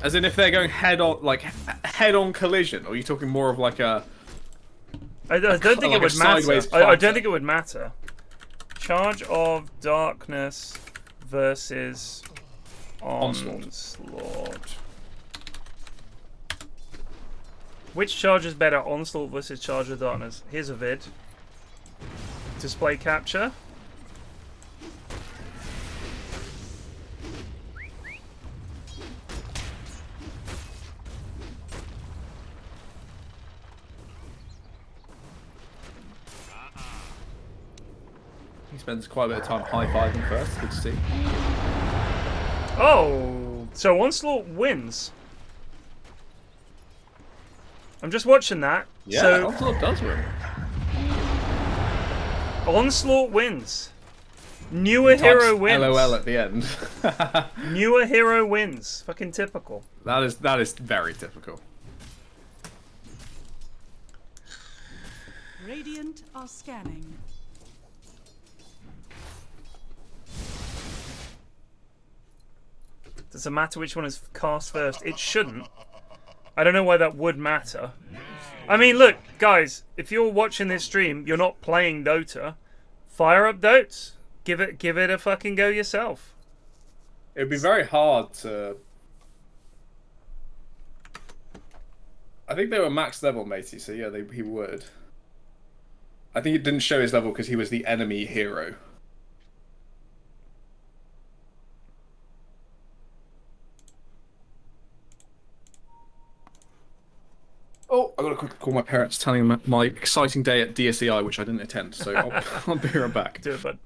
As in if they're going head-on, like, head-on collision, or are you talking more of like a... I don't think it would matter. I don't think it would matter. Charge of Darkness versus Onslaught. Which charge is better, Onslaught versus Charge of Darkness? Here's a vid. Display capture. He spends quite a bit of time high-fiving first. Good to see. Oh, so Onslaught wins. I'm just watching that. Yeah, so Onslaught does win. Onslaught wins. Newer hero wins. LOL at the end. Newer hero wins. Fucking typical. That is very typical. Radiant are scanning. Does it matter which one is cast first? It shouldn't. I don't know why that would matter. I mean, look, guys, if you're watching this stream, you're not playing Dota. Fire up Dotes. Give it a fucking go yourself. It'd be very hard to... I think they were max level, matey, so yeah, he would. I think it didn't show his level because he was the enemy hero. Oh, I gotta quickly call my parents, telling them my exciting day at DSEI, which I didn't attend, so I'll be right back. Do it, bud.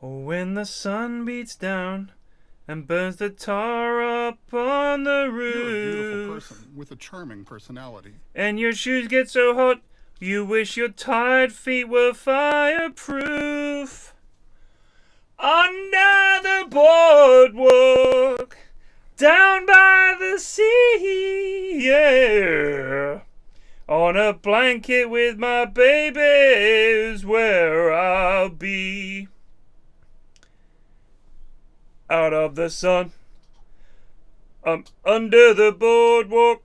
Oh, when the sun beats down and burns the tar up on the roof. You're a beautiful person with a charming personality. And your shoes get so hot, you wish your tired feet were fireproof. Under the boardwalk, down by the sea, yeah. On a blanket with my baby is where I'll be. Out of the sun, under the boardwalk.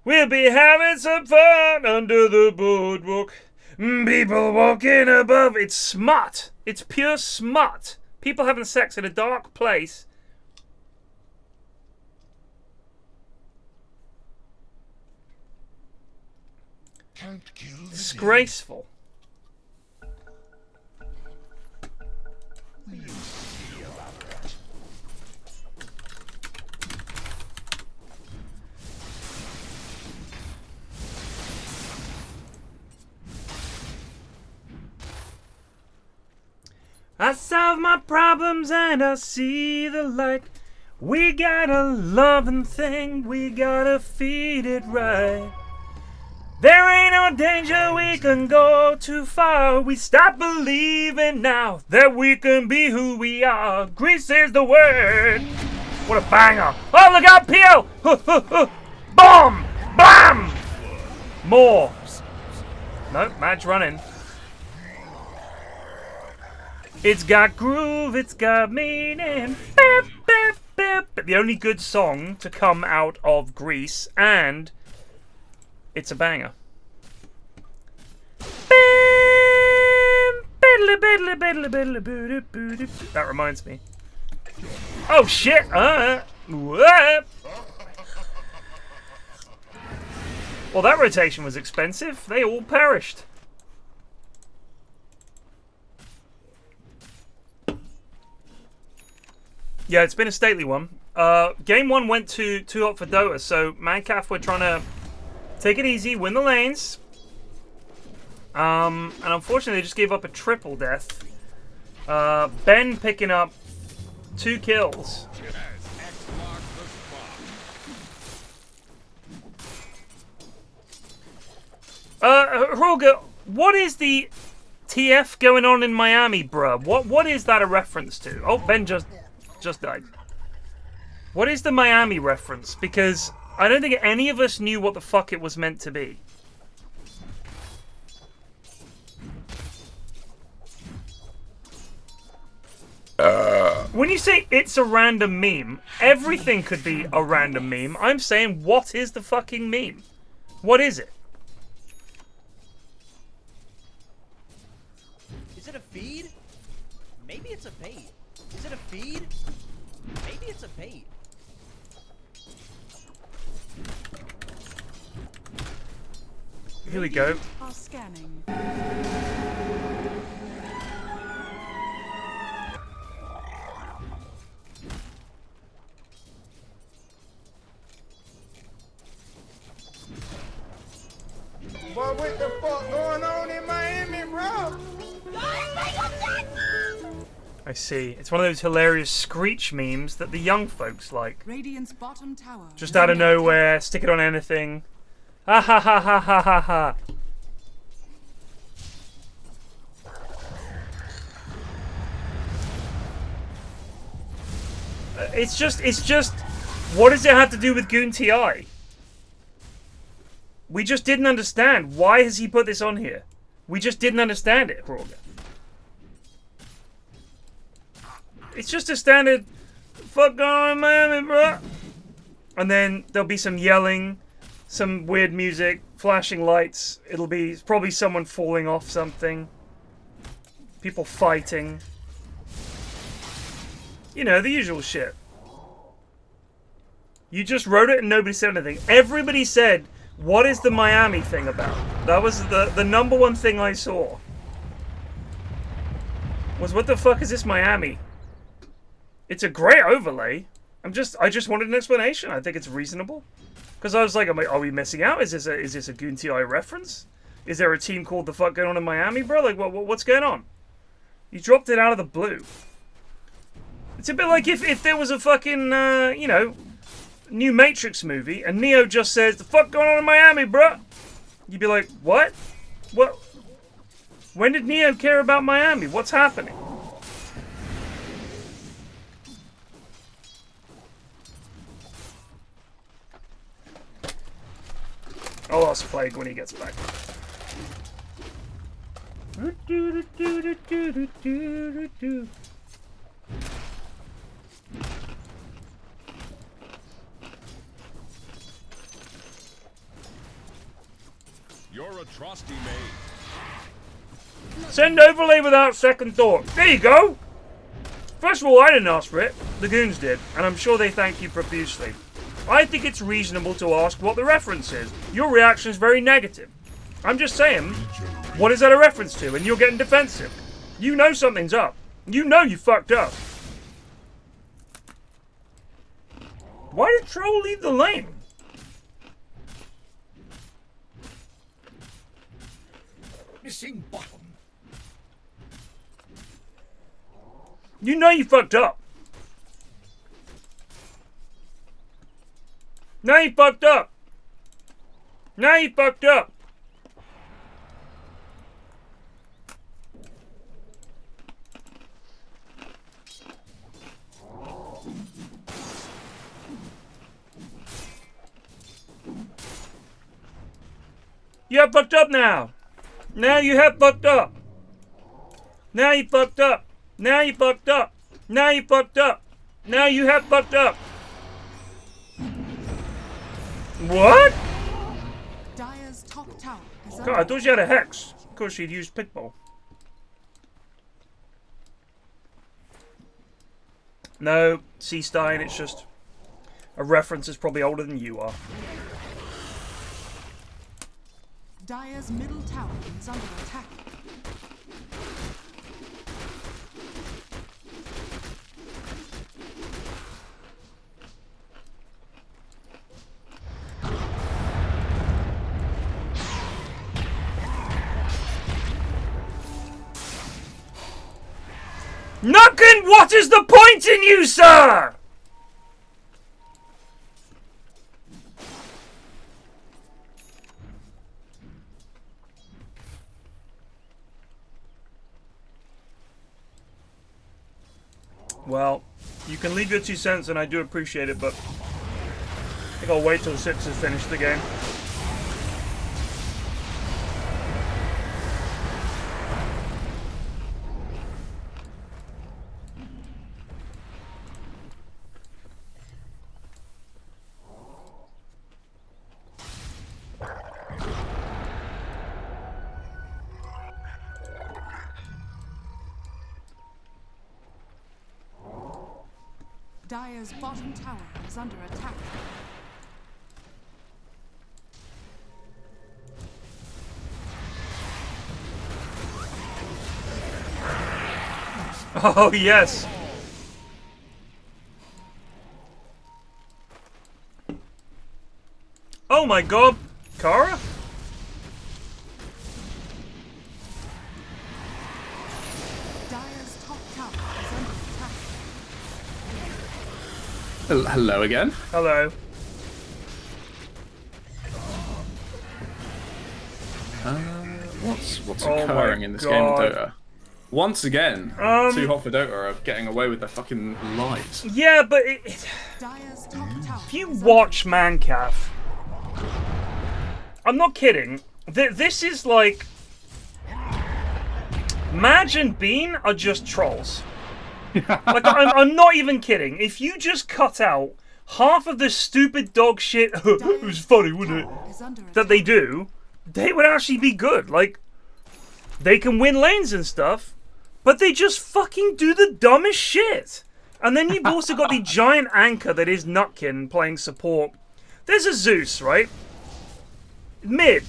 We'll be having some fun under the boardwalk. People walking above. It's smut. It's pure smut. People having sex in a dark place. Can't kill the Disgraceful. We'll see about that. I solve my problems and I see the light. We got a loving thing, we gotta feed it right. There ain't no danger we can go too far. We stop believing now that we can be who we are. Grease is the word. What a banger. Oh, look out, Pio! Bomb! Bam! More. Nope, Mad's running. It's got groove, it's got meaning. Bip, bip, bip. But the only good song to come out of Greece, and it's a banger. That reminds me. Oh shit! Well, that rotation was expensive. They all perished. Yeah, it's been a stately one. Game 1 went too hot for Dota, so Mancaf were trying to take it easy, win the lanes. And unfortunately, they just gave up a triple death. Ben picking up 2 kills. Roger, what is the TF going on in Miami, bruh? What is that a reference to? Oh, Ben just died. What is the Miami reference? Because I don't think any of us knew what the fuck it was meant to be. When you say it's a random meme, everything could be a random meme. I'm saying, what is the fucking meme? What is it? Is it a feed? Maybe it's a bait. Is it a feed? Maybe it's a bait. Here we go. Are scanning. Boy, what the fuck going on in Miami, bro? I see. It's one of those hilarious Screech memes that the young folks like. Radiant's bottom tower. Just out of nowhere, stick it on anything. Ha ha ha ha ha ha ha. It's just, what does it have to do with GOONTENATIONal? We just didn't understand. Why has he put this on here? We just didn't understand it, Roger. It's just a standard, fuck going on in Miami, bro. And then there'll be some yelling, some weird music, flashing lights. It'll be probably someone falling off something. People fighting. You know, the usual shit. You just wrote it and nobody said anything. Everybody said, what is the Miami thing about? That was the #1 thing I saw. Was, what the fuck is this Miami? It's a great overlay. I just wanted an explanation. I think it's reasonable. Because I was like, are we missing out? Is this a GOONTENATIONal reference? Is there a team called the fuck going on in Miami, bro? Like, what's going on? You dropped it out of the blue. It's a bit like if there was a fucking, you know, new Matrix movie and Neo just says, the fuck going on in Miami, bro? You'd be like, what? What? When did Neo care about Miami? What's happening? I'll ask Plague when he gets back. You're a trusty maid. Send overlay without second thought. There you go. First of all, I didn't ask for it. The goons did, and I'm sure they thank you profusely. I think it's reasonable to ask what the reference is. Your reaction is very negative. I'm just saying, what is that a reference to? And you're getting defensive. You know something's up. You know you fucked up. Why did Troll leave the lane? Missing bottom. You know you fucked up. Now you fucked up. Now you fucked up. You have fucked up now. Now you have fucked up. Now you fucked up. Now you fucked up. Now you fucked up. Now you have fucked up. What? Dire's top tower is God, I thought she had a hex. Of course she'd used Pitbull. No, C-Stein, it's just a reference is probably older than you are. Dire's middle tower is under attack. Nucken, what is the point in you, sir? Well, you can leave your 2 cents and I do appreciate it, but I think I'll wait till Sip's has finished the game. Dire's bottom tower is under attack. Oh, yes. Oh my god. Kara? Dire's top tower is under attack. Hello again. Hello. What's Oh occurring my in this game of God. Dota? Once again, Too Hot for Dota are getting away with their fucking lies. Yeah, but Dire's top tower if you is watch Mancaf, I'm not kidding. This is like Madge and Bean are just trolls. Like I'm not even kidding. If you just cut out half of the stupid dog shit, it was funny, wouldn't it? That they do, they would actually be good. Like they can win lanes and stuff, but they just fucking do the dumbest shit. And then you've also got the giant anchor that is Nutkin playing support. There's a Zeus, right? Mid.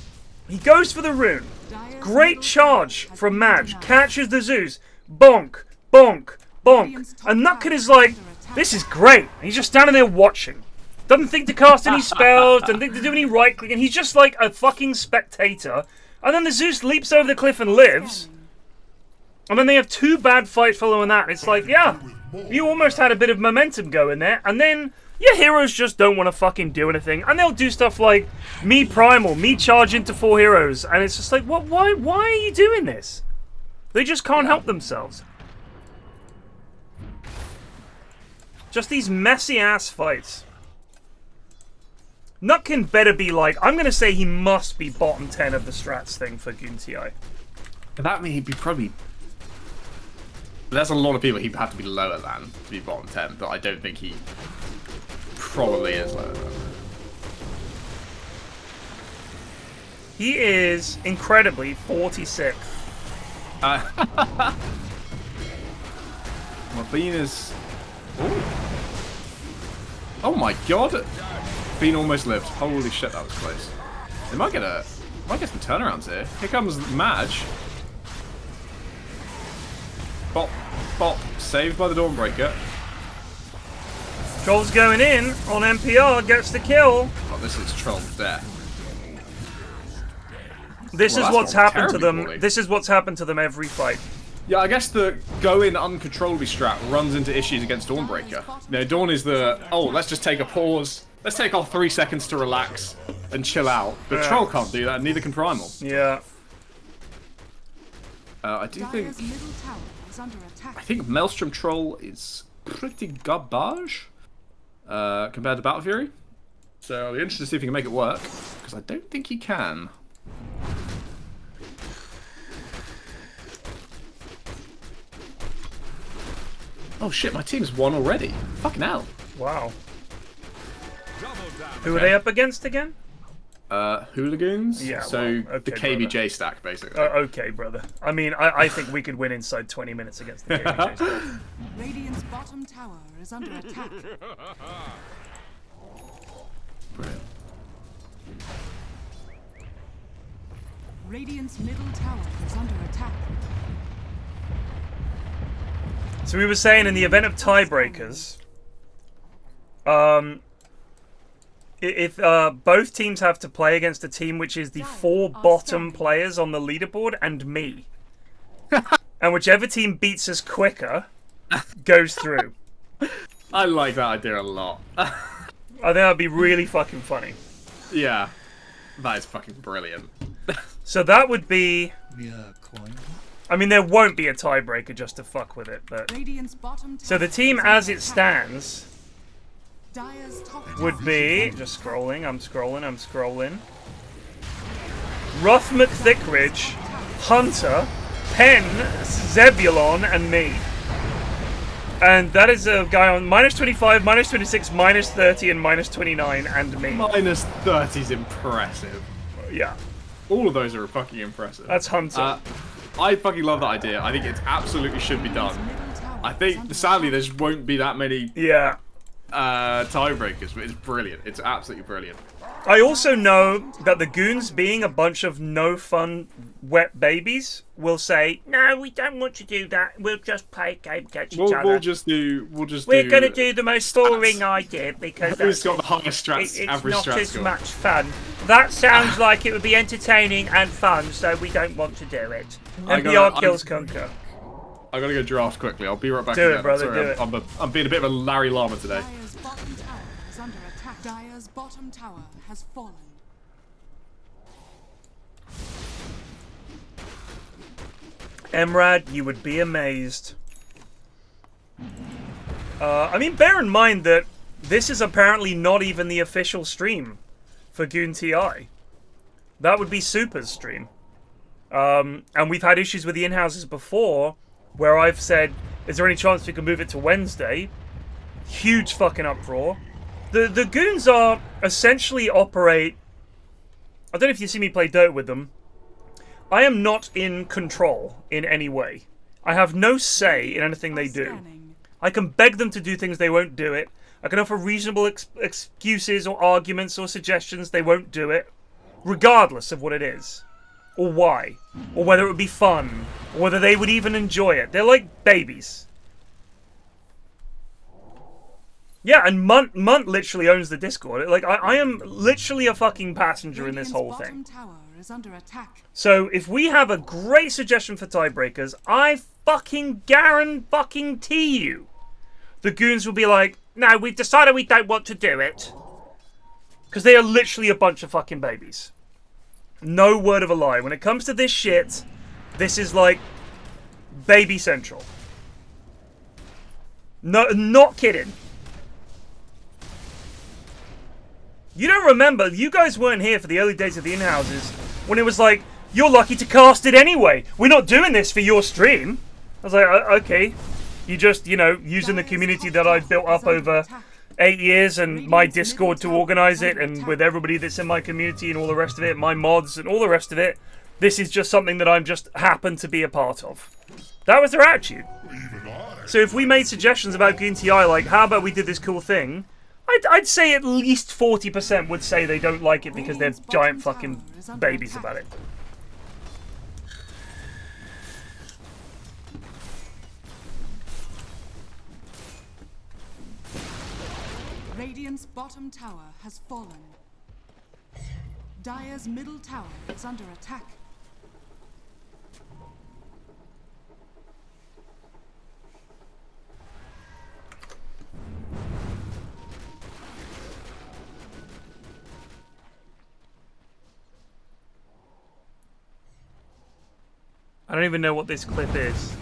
He goes for the rune. Great charge from Madge. Catches the Zeus. Bonk. Bonk. Bonk. And Nutkin is like, this is great. And he's just standing there watching. Doesn't think to cast any spells. Doesn't think to do any right click. And he's just like a fucking spectator. And then the Zeus leaps over the cliff and lives. And then they have 2 bad fights following that. It's like, yeah, you almost had a bit of momentum going there. And then your heroes just don't want to fucking do anything. And they'll do stuff like me primal, me charge into 4 heroes. And it's just like, what? Why are you doing this? They just can't help themselves. Just these messy ass fights. Nutkin better be like, I'm going to say he must be bottom 10 of the strats thing for GTi. That means he'd be probably... There's a lot of people he'd have to be lower than to be bottom 10, but I don't think he probably is lower than. He is incredibly 46th. My Bean is... Ooh. Oh my god! Bean almost lived. Holy shit, that was close. They might get some turnarounds here. Here comes Madge. Bop, bop. Saved by the Dawnbreaker. Troll's going in on MPR, gets the kill. Oh, this is Troll death. This is what's happened to them. Poorly. This is what's happened to them every fight. Yeah, I guess the go in uncontrollably strat runs into issues against Dawnbreaker. You know, Dawn is the, oh, let's just take a pause. Let's take our 3 seconds to relax and chill out. But Troll can't do that, and neither can Primal. Yeah. I do think... I think Maelstrom Troll is pretty garbage compared to Battle Fury. So I'll be interested to see if he can make it work, because I don't think he can. Oh shit, my team's won already. Fucking hell. Wow. Who are they up against again? Hooligans? Yeah, so okay, the KBJ stack, basically. Okay, brother. I mean, I think we could win inside 20 minutes against the KBJ stack. Radiant's bottom tower is under attack. Brilliant. Radiant's middle tower is under attack. So we were saying in the event of tiebreakers, if both teams have to play against a team which is the 4 bottom players on the leaderboard and me, and whichever team beats us quicker goes through. I like that idea a lot. I think that'd be really fucking funny. Yeah, that is fucking brilliant. So that would be... I mean, there won't be a tiebreaker just to fuck with it, but... So the team as it stands would be... Just scrolling, I'm scrolling. Rough McThickridge, Hunter, Penn, Zebulon, and me. And that is a guy on -25, -26, -30, and -29, and me. -30's impressive. Yeah. All of those are fucking impressive. That's Hunter. I fucking love that idea. I think it absolutely should be done. I think, sadly, there just won't be that many tiebreakers, but it's brilliant. It's absolutely brilliant. I also know that the goons, being a bunch of no-fun, wet babies, will say, "No, we don't want to do that. We'll just play a game against each other. We're going to do the most boring idea because who's got the highest strats, it's average not strat as score. much fun. That sounds like it would be entertaining and fun, so we don't want to do it." NPR kills Kunker. I gotta go draft quickly. I'll be right back. Do again. it, brother. Sorry, do it. I'm being a bit of a Larry Llama today. Dire's bottom tower is under attack. Dire's bottom tower has fallen. Emrad, you would be amazed. I mean, bear in mind that this is apparently not even the official stream for GOONTi. That would be Super's stream. And we've had issues with the in-houses before where I've said, is there any chance we can move it to Wednesday? Huge fucking uproar. The goons are essentially operate... I don't know if you see me play Dota with them. I am not in control in any way. I have no say in anything they do. I can beg them to do things, they won't do it. I can offer reasonable excuses or arguments or suggestions, they won't do it. Regardless of what it is. Or why. Or whether it would be fun. Or whether they would even enjoy it. They're like babies. Yeah, and Munt literally owns the Discord. Like, I am literally a fucking passenger in this whole thing. Is under attack. So, if we have a great suggestion for tiebreakers, I fucking guarantee you the goons will be like, no, we've decided we don't want to do it. Because they are literally a bunch of fucking babies. No word of a lie. When it comes to this shit, this is like baby central. No, not kidding. You don't remember, you guys weren't here for the early days of the in-houses when it was like, you're lucky to cast it anyway. We're not doing this for your stream. I was like, okay. You just, you know, using the community that I've built up over 8 years and my Discord to organize it and with everybody that's in my community and all the rest of it, my mods and all the rest of it. This is just something that I'm just happen to be a part of. That was their attitude. So if we made suggestions about GTi, like, how about we did this cool thing, I'd say at least 40% would say they don't like it because they're giant fucking babies about it. Radiant's bottom tower has fallen. Dire's middle tower is under attack. I don't even know what this clip is.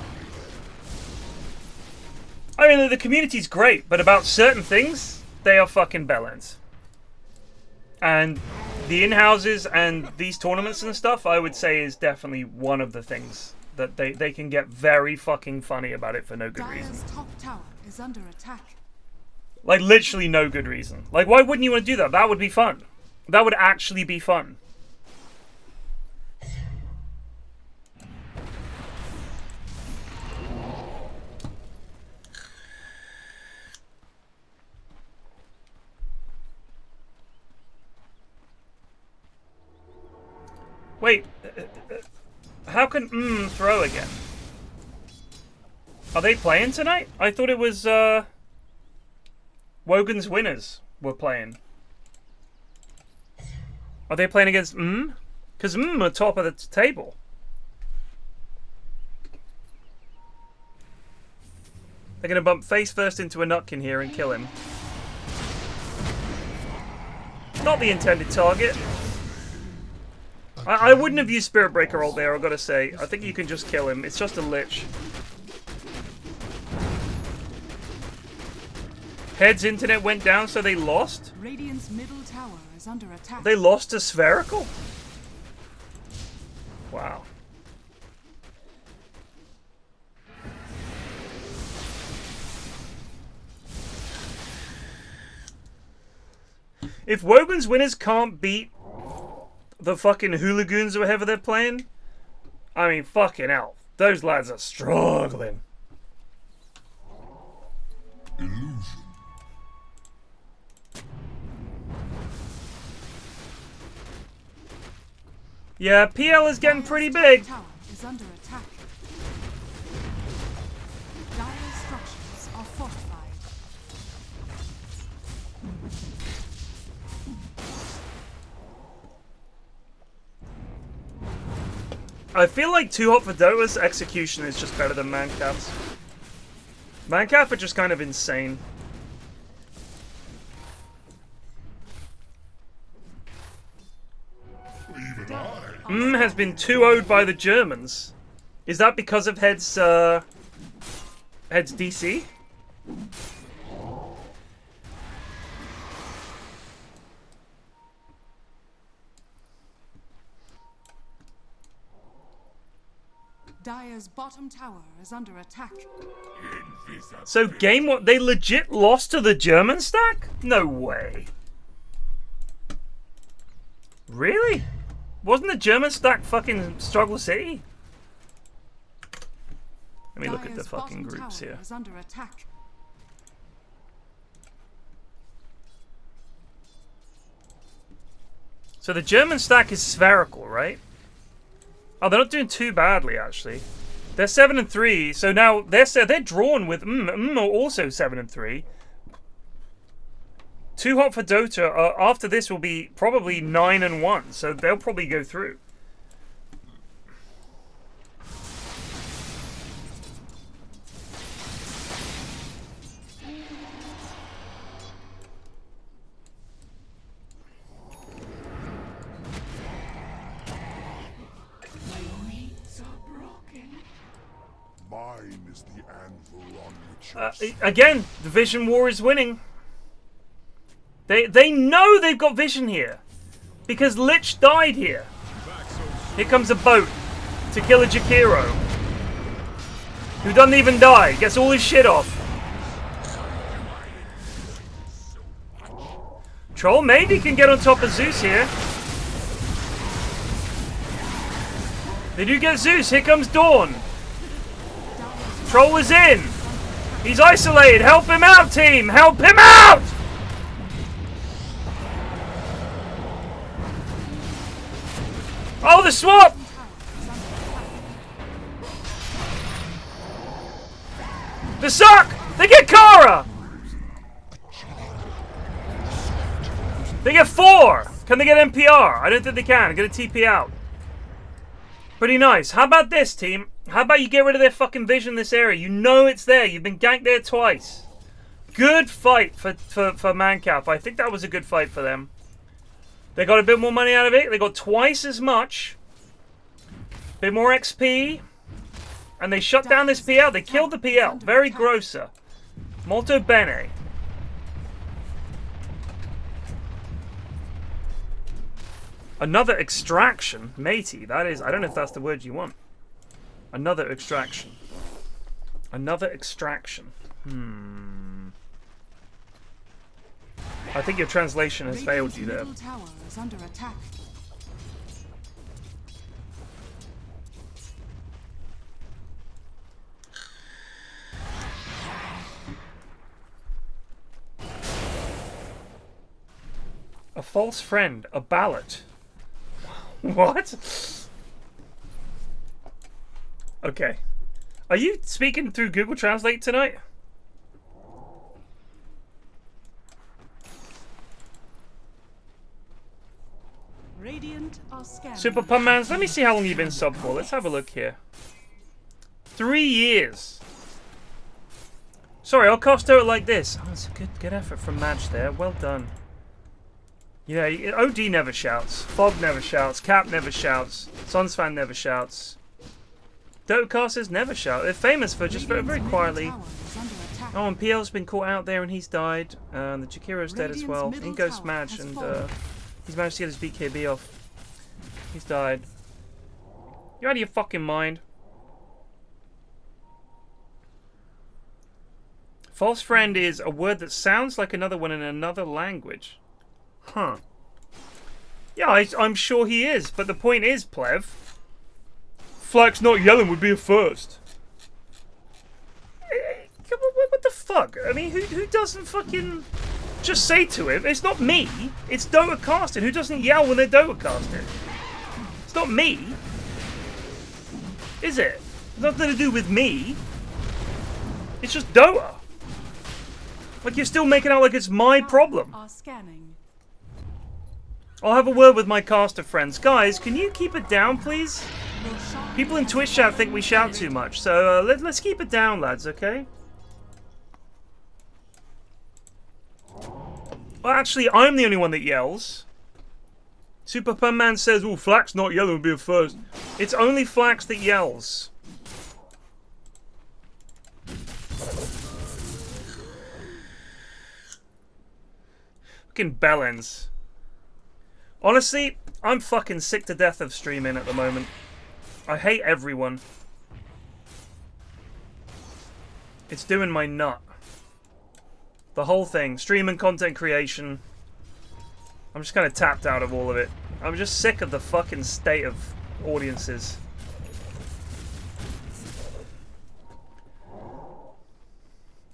I mean, the community's great, but about certain things, they are fucking bellends. And the in-houses and these tournaments and stuff, I would say is definitely one of the things that they can get very fucking funny about it for no good reason. Dire's top tower is under attack. Like, literally no good reason. Like, why wouldn't you want to do that? That would be fun. That would actually be fun. Wait, how can throw again? Are they playing tonight? I thought it was Wogan's winners were playing. Are they playing against Because are top of the table. They're gonna bump face first into a Nutkin here and kill him. Not the intended target. I wouldn't have used Spirit Breaker ult there, I've got to say. I think you can just kill him. It's just a Lich. Head's internet went down, so they lost? Radiant's middle tower is under attack. They lost to Spherical? Wow. If Wogan's winners can't beat the fucking Hooligans or whatever they're playing, I mean, fucking hell. Those lads are struggling. Illusion. Yeah, PL is getting pretty big. Tower is under attack. Dire structures are fortified. I feel like Too Hot for Dota's execution is just better than Mancaf's. Mancaf are just kind of insane. Has been 2-0'd by the Germans. Is that because of Head's DC? Dire's bottom tower is under attack. So game what? They legit lost to the German stack? No way. Really? Wasn't the German stack fucking Struggle City? Let me look at the fucking groups here. Is under attack. So the German stack is Spherical, right? Oh, they're not doing too badly actually. They're 7-3, so now they're drawn with are also 7-3. Too Hot for Dota after this will be probably 9-1, so they'll probably go through. Mine is the anvil on which Again, the Vision War is winning. They know they've got Vision here. Because Lich died here. Here comes a boat to kill a Jakiro. Who doesn't even die. Gets all his shit off. Troll maybe can get on top of Zeus here. They do get Zeus. Here comes Dawn. Troll is in. He's isolated. Help him out, team. Help him out. Oh, the swap. The suck. They get Kara. They get 4. Can they get NPR? I don't think they can. Get a TP out. Pretty nice. How about this, team? How about you get rid of their fucking vision in this area? You know it's there. You've been ganked there twice. Good fight for Mancap. I think that was a good fight for them. They got a bit more money out of it. They got twice as much. Bit more XP. And they shut down this PL. They killed the PL. Very grosser. Molto bene. Another extraction, matey. That is, I don't know if that's the word you want. Another extraction. Another extraction. I think your translation has failed you there. Tower is under attack. A false friend, a ballot. What? Okay. Are you speaking through Google Translate tonight? Radiant are scanning. Super Pummans, let me see how long you've been sub for. Let's have a look here. 3 years. Sorry, I'll cast it like this. Oh, it's a good effort from Madge there. Well done. Yeah, OD never shouts. Fog never shouts. Cap never shouts. Sunsfan never shouts. Dota casters never shout. They're famous for just very quietly. Oh, and PL's been caught out there and he's died. And the Jakiro's dead as well. In goes Madge and he's managed to get his BKB off. He's died. You're out of your fucking mind. False friend is a word that sounds like another one in another language. Huh. Yeah, I'm sure he is, but the point is, Plev, Flax not yelling would be a first. What the fuck? I mean, who doesn't fucking just say to him, it's not me, it's Dota casting. Who doesn't yell when they're Dota casting? It's not me. Is it? It's nothing to do with me. It's just Dota. Like, you're still making out like it's my problem. I'll have a word with my caster friends. Guys, can you keep it down, please? People in Twitch chat think we shout too much, so let's keep it down, lads, okay? Well, actually, I'm the only one that yells. Super Punman says, oh, Flax not yelling would be a first. It's only Flax that yells. Fucking bellends. Honestly, I'm fucking sick to death of streaming at the moment. I hate everyone. It's doing my nut. The whole thing. Streaming, content creation. I'm just kind of tapped out of all of it. I'm just sick of the fucking state of audiences.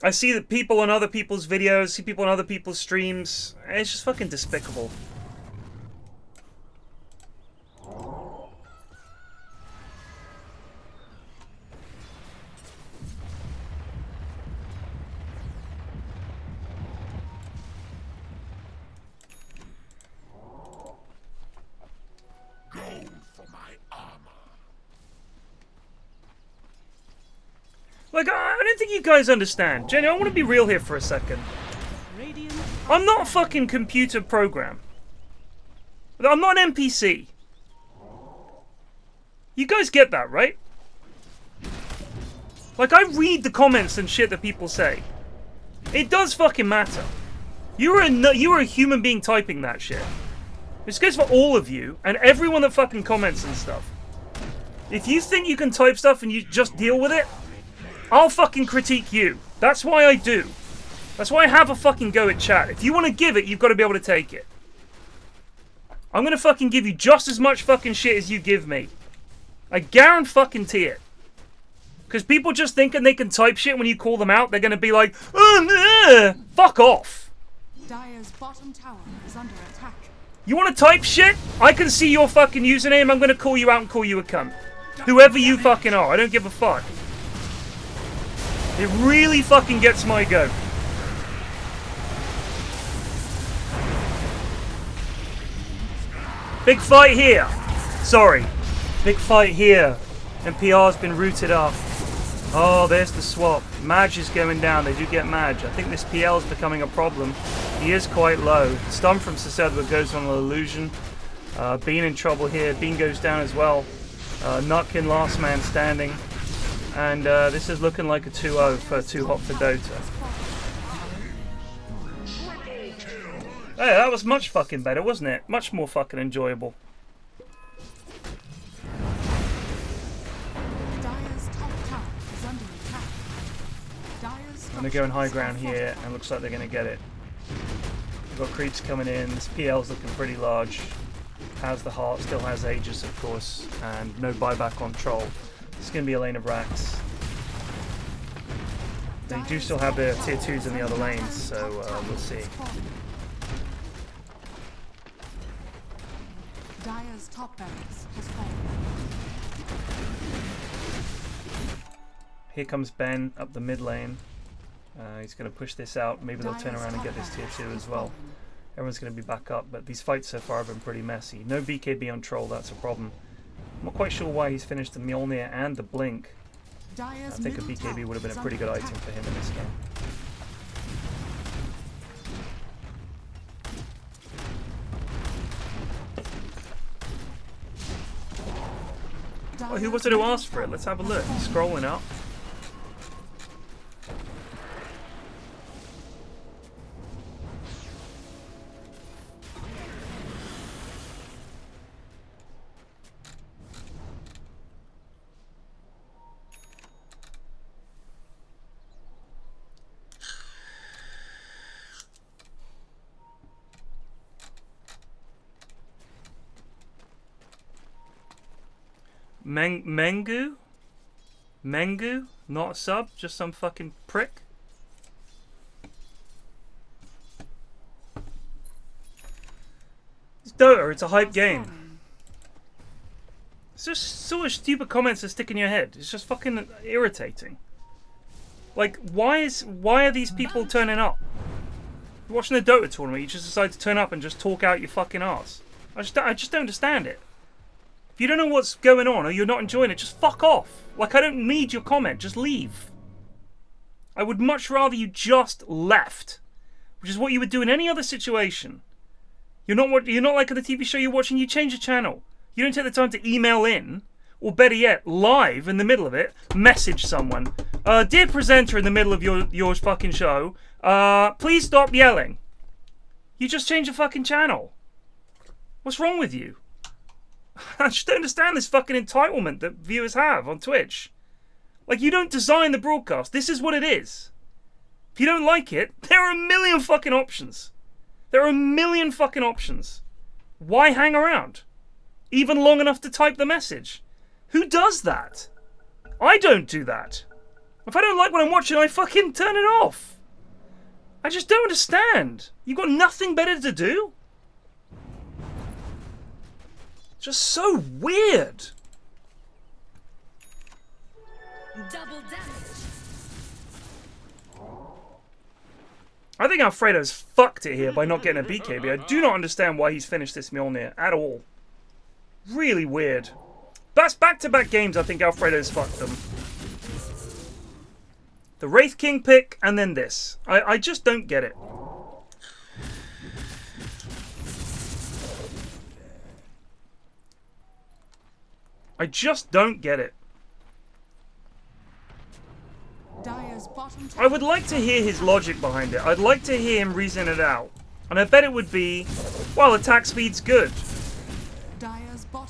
I see that people on other people's videos, see people on other people's streams. It's just fucking despicable. Like, I don't think you guys understand. Jenny, I want to be real here for a second. I'm not a fucking computer program. I'm not an NPC. You guys get that, right? Like, I read the comments and shit that people say. It does fucking matter. You were a human being typing that shit. This goes for all of you and everyone that fucking comments and stuff. If you think you can type stuff and you just deal with it, I'll fucking critique you. That's why I do. That's why I have a fucking go at chat. If you want to give it, you've got to be able to take it. I'm going to fucking give you just as much fucking shit as you give me. I guarantee it. Because people just thinking they can type shit when you call them out, they're going to be like, fuck off. Dire's bottom tower is under attack. You want to type shit? I can see your fucking username. I'm going to call you out and call you a cunt. Whoever you fucking are. I don't give a fuck. It really fucking gets my goat. Big fight here. Sorry. Big fight here. NPR's been rooted up. Oh, there's the swap. Madge is going down. They do get Madge. I think this PL is becoming a problem. He is quite low. Stun from Seseda goes on an illusion. Bean in trouble here. Bean goes down as well. Nutkin last man standing. And this is looking like a 2-0 for Too Hot for Dota. Hey, that was much fucking better, wasn't it? Much more fucking enjoyable. And they're going high ground here, and looks like they're going to get it. We've got creeps coming in. This PL's looking pretty large. Has the heart, still has Aegis, of course, and no buyback on Troll. It's going to be a lane of racks. They do still have their tier 2s in the other lanes, so we'll see. Dire's top barracks has fallen. Here comes Ben up the mid lane. He's going to push this out. Maybe they'll turn around and get this tier 2 as well. Everyone's going to be back up, but these fights so far have been pretty messy. No BKB on Troll, that's a problem. I'm not quite sure why he's finished the Mjolnir and the Blink. I think a BKB would have been a pretty good item for him in this game. Oh, who was it who asked for it? Let's have a look. Scrolling up. Mengu? Mengu? Not a sub? Just some fucking prick? It's Dota, it's a hype game. It's just sort of stupid comments that stick in your head. It's just fucking irritating. Like, why are these people turning up? You're watching the Dota tournament, you just decide to turn up and just talk out your fucking ass. I just don't understand it. If you don't know what's going on or you're not enjoying it, just fuck off. Like, I don't need your comment. Just leave. I would much rather you just left, which is what you would do in any other situation. You're not like the TV show you're watching. You change the channel. You don't take the time to email in, or better yet, live in the middle of it, message someone. Dear presenter in the middle of your fucking show, please stop yelling. You just change the fucking channel. What's wrong with you? I just don't understand this fucking entitlement that viewers have on Twitch. Like, you don't design the broadcast. This is what it is. If you don't like it, there are a million fucking options. There are a million fucking options. Why hang around? Even long enough to type the message. Who does that? I don't do that. If I don't like what I'm watching, I fucking turn it off. I just don't understand. You've got nothing better to do? Just so weird. Double damage. I think Alfredo's fucked it here by not getting a BKB. I do not understand why he's finished this Mjolnir at all. Really weird. That's back-to-back games I think Alfredo's fucked them. The Wraith King pick and then this. I just don't get it. I just don't get it. I would like to hear his logic behind it. I'd like to hear him reason it out. And I bet it would be, well, attack speed's good.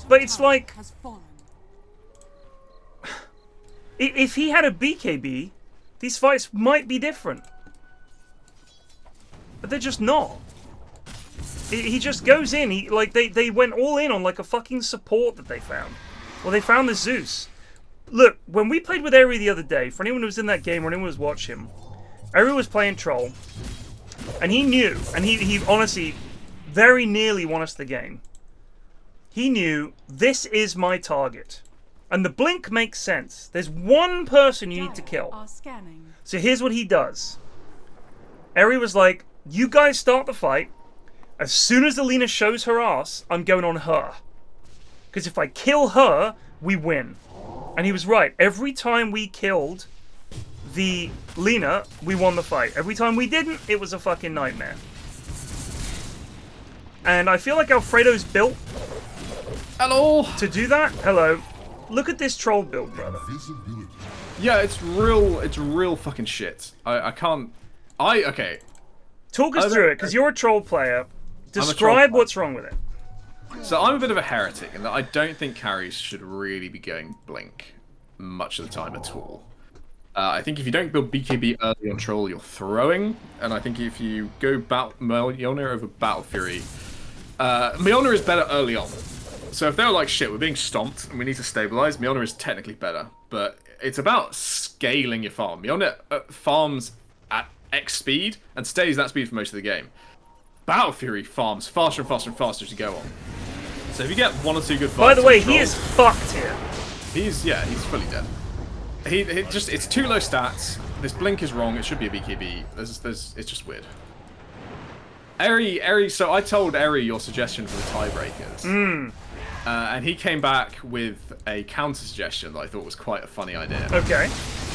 But it's like, if he had a BKB, these fights might be different. But they're just not. He just goes in, they went all in on like a fucking support that they found. Well, they found the Zeus. Look, when we played with Eri the other day, for anyone who was in that game or anyone who was watching, Eri was playing Troll, and he knew, and he honestly very nearly won us the game. He knew, this is my target. And the blink makes sense. There's one person you need to kill. So here's what he does. Eri was like, you guys start the fight. As soon as Alina shows her ass, I'm going on her. Because if I kill her, we win. And he was right. Every time we killed the Lina, we won the fight. Every time we didn't, it was a fucking nightmare. And I feel like Alfredo's built Hello. to do that. Hello. Look at this troll build, brother. Yeah, it's real fucking shit. Okay. Talk us through it, because you're a troll player. Describe what's wrong with it. So I'm a bit of a heretic in that I don't think carries should really be going blink much of the time at all. I think if you don't build BKB early on troll, you're throwing, and I think if you go Mjolnir over Battle Fury, Mjolnir is better early on. So if they're like, shit, we're being stomped and we need to stabilize, Mjolnir is technically better, but it's about scaling your farm. Mjolnir farms at X speed and stays that speed for most of the game. Battle Fury farms faster and faster and faster as you go on. So if you get 1 or 2 good fights... By the way, he is fucked here. He's fully dead. It's too low stats. This blink is wrong. It should be a BKB. It's just weird. Eri, so I told Eri your suggestion for the tiebreakers. And he came back with a counter suggestion that I thought was quite a funny idea. Okay.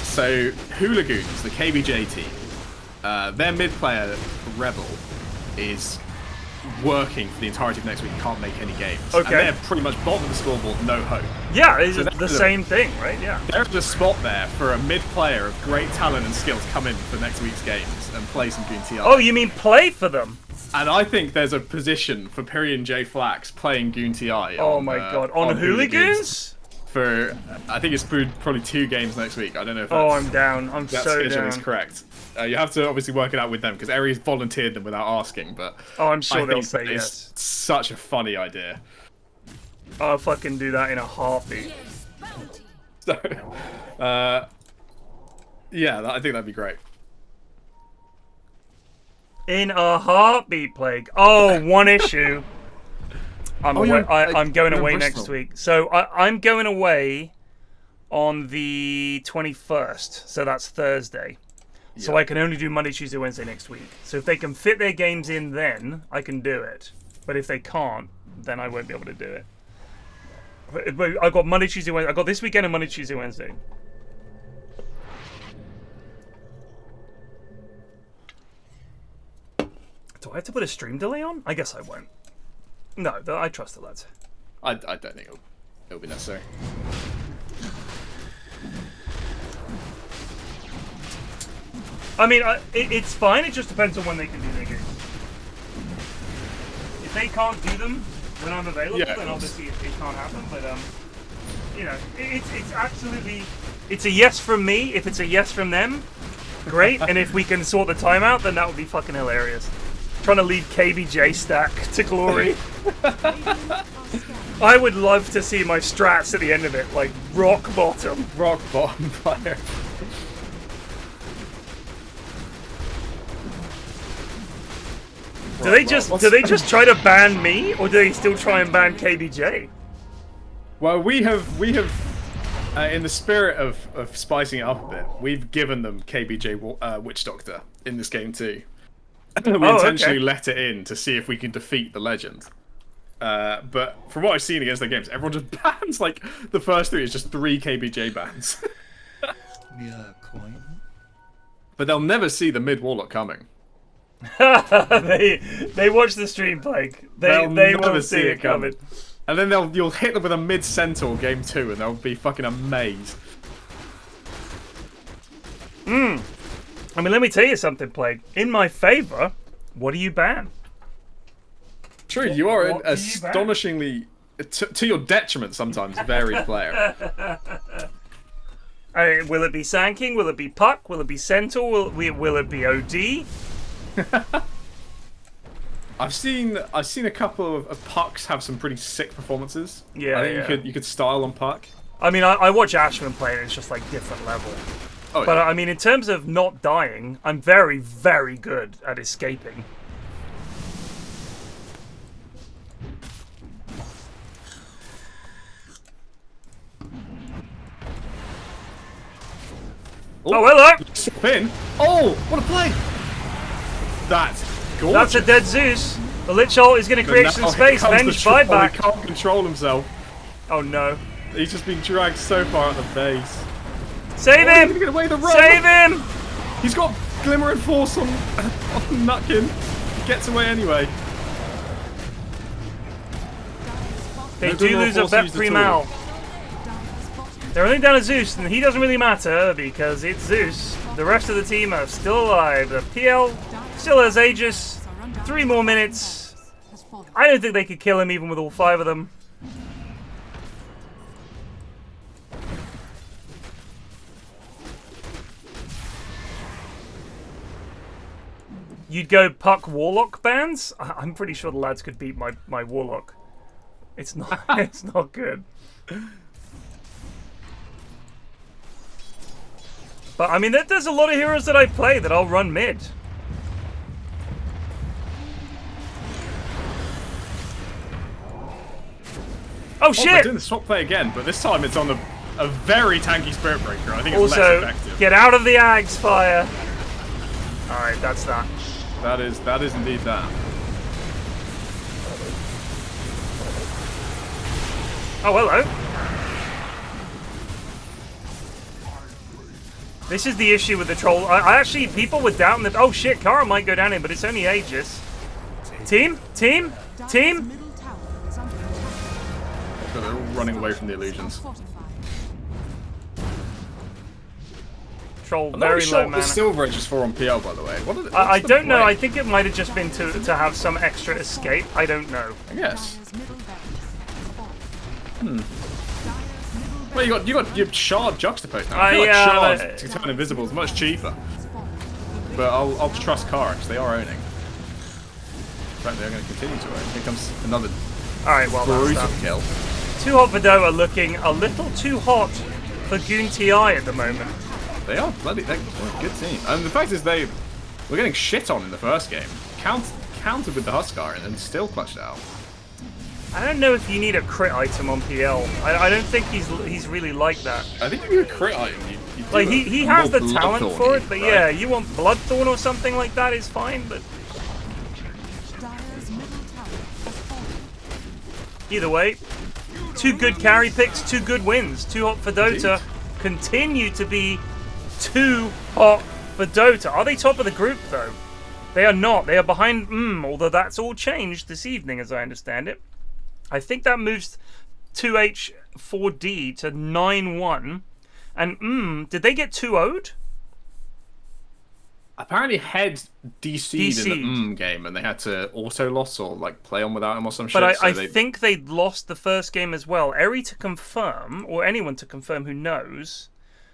So, Hooligans, the KBJ team, their mid player, Rebel, is working for the entirety of next week, can't make any games. Okay. And they're pretty much bottom of the scoreboard, no hope. Yeah, it's the same thing, right? Yeah. There's a spot there for a mid player of great talent and skill to come in for next week's games and play some GTi. Oh, you mean play for them? And I think there's a position for Pyrian Pflax playing GOONTERNATIONal. Oh my god, on Hooligans? For, I think it's probably 2 games next week. I don't know if that's... Oh, I'm down. I'm so down. That is correct. You have to obviously work it out with them, because Eri's volunteered them without asking, but... Oh, I'm sure they'll say yes. It's such a funny idea. I'll fucking do that in a heartbeat. So, yeah, I think that'd be great. In a heartbeat, Plague. Oh, one issue. I'm going away next week. So I'm going away on the 21st. So that's Thursday. Yeah. So I can only do Monday, Tuesday, Wednesday next week. So if they can fit their games in then, I can do it. But if they can't, then I won't be able to do it. But I've got Monday, Tuesday, Wednesday. I've got this weekend and Monday, Tuesday, Wednesday. Do I have to put a stream delay on? I guess I won't. No, I trust the lads. I don't think it'll be necessary. I mean, it's fine. It just depends on when they can do their games. If they can't do them when I'm available, then obviously it can't happen. But you know, it's absolutely, it's a yes from me. If it's a yes from them, great. And if we can sort the time out, then that would be fucking hilarious. Trying to lead KBJ stack to glory. I would love to see my strats at the end of it, like rock bottom. Rock bottom player. Do they just try to ban me, or do they still try and ban KBJ? Well, we have in the spirit of spicing it up a bit, we've given them KBJ Witch Doctor in this game too. We intentionally let it in to see if we can defeat the legend. But from what I've seen against their games, everyone just bans, like, the first 3 is just 3 KBJ bans. Yeah, coin. But they'll never see the mid Warlock coming. they watch the stream, Plague. They won't see it coming. And then you'll hit them with a mid Centaur game 2 and they'll be fucking amazed. I mean, let me tell you something, Plague. In my favor, what do you ban? True, you are an astonishingly, to your detriment sometimes, varied player. Will it be Sand King? Will it be Puck? Will it be Centaur? Will it be OD? I've seen a couple of Pucks have some pretty sick performances. Yeah, I think you could style on Puck. I mean, I watch Ashman play, and it's just like different level. Oh, but yeah. I mean, in terms of not dying, I'm very, very good at escaping. Oh, hello! Spin. Oh, what a play! That's gorgeous. That's a dead Zeus. The Lich Ult is going to create some space. Venge buyback. He can't control himself. Oh no. He's just been dragged so far out the base. Save He's him! gonna get away the run. Save him! He's got Glimmer and Force on Nutkin. He gets away anyway. They do lose a vet pre-mal. They're only down to Zeus, and he doesn't really matter because it's Zeus. The rest of the team are still alive. The PL still has Aegis. 3 more minutes. I don't think they could kill him even with all 5 of them. You'd go Puck Warlock bans? I'm pretty sure the lads could beat my Warlock. It's not it's not good. But I mean there's a lot of heroes that I play that I'll run mid. Oh shit! They're doing the swap play again, but this time it's on a very tanky Spirit Breaker. I think it's less Also, effective. get out of the Ag's fire. Alright, that's that. That is indeed that. Oh, hello. This is the issue with the troll. I actually, people were doubting that. Oh shit, Kara might go down in, but it's only Aegis. Team? Team? Team? So they're all running away from the illusions. Troll, I'm very not sure low what mana. the Silver Edge is for on PL, by the way. I don't know. I think it might have just been to have some extra escape. I don't know. I guess. Well, you got your shard juxtaposed now. I feel like shards to turn invisible is much cheaper. But I'll trust Kara because they are owning. In fact, they're going to continue to own. Here comes another brutal kill. Too Hot for Dota looking a little too hot for GOONTERNATIONal at the moment. They are bloody. They're a good team. And the fact is, they were getting shit on in the first game. Countered with the Huskar and still clutched out. I don't know if you need a crit item on PL. I don't think he's really like that. I think if you need a crit item, you do like he has the talent for it, but right? yeah, you want Bloodthorn or something like that is fine, but either way, 2 good carry picks, 2 good wins. Too Hot for Dota continue to be too hot for Dota. Are they top of the group though? They are not. They are behind although that's all changed this evening as I understand it. I think that moves 2H4D to 9-1. And did they get 2-0'd? Apparently Head DC'd in the game and they had to auto loss or like play on without him or some shit. But I think they lost the first game as well. Eri to confirm, or anyone to confirm who knows.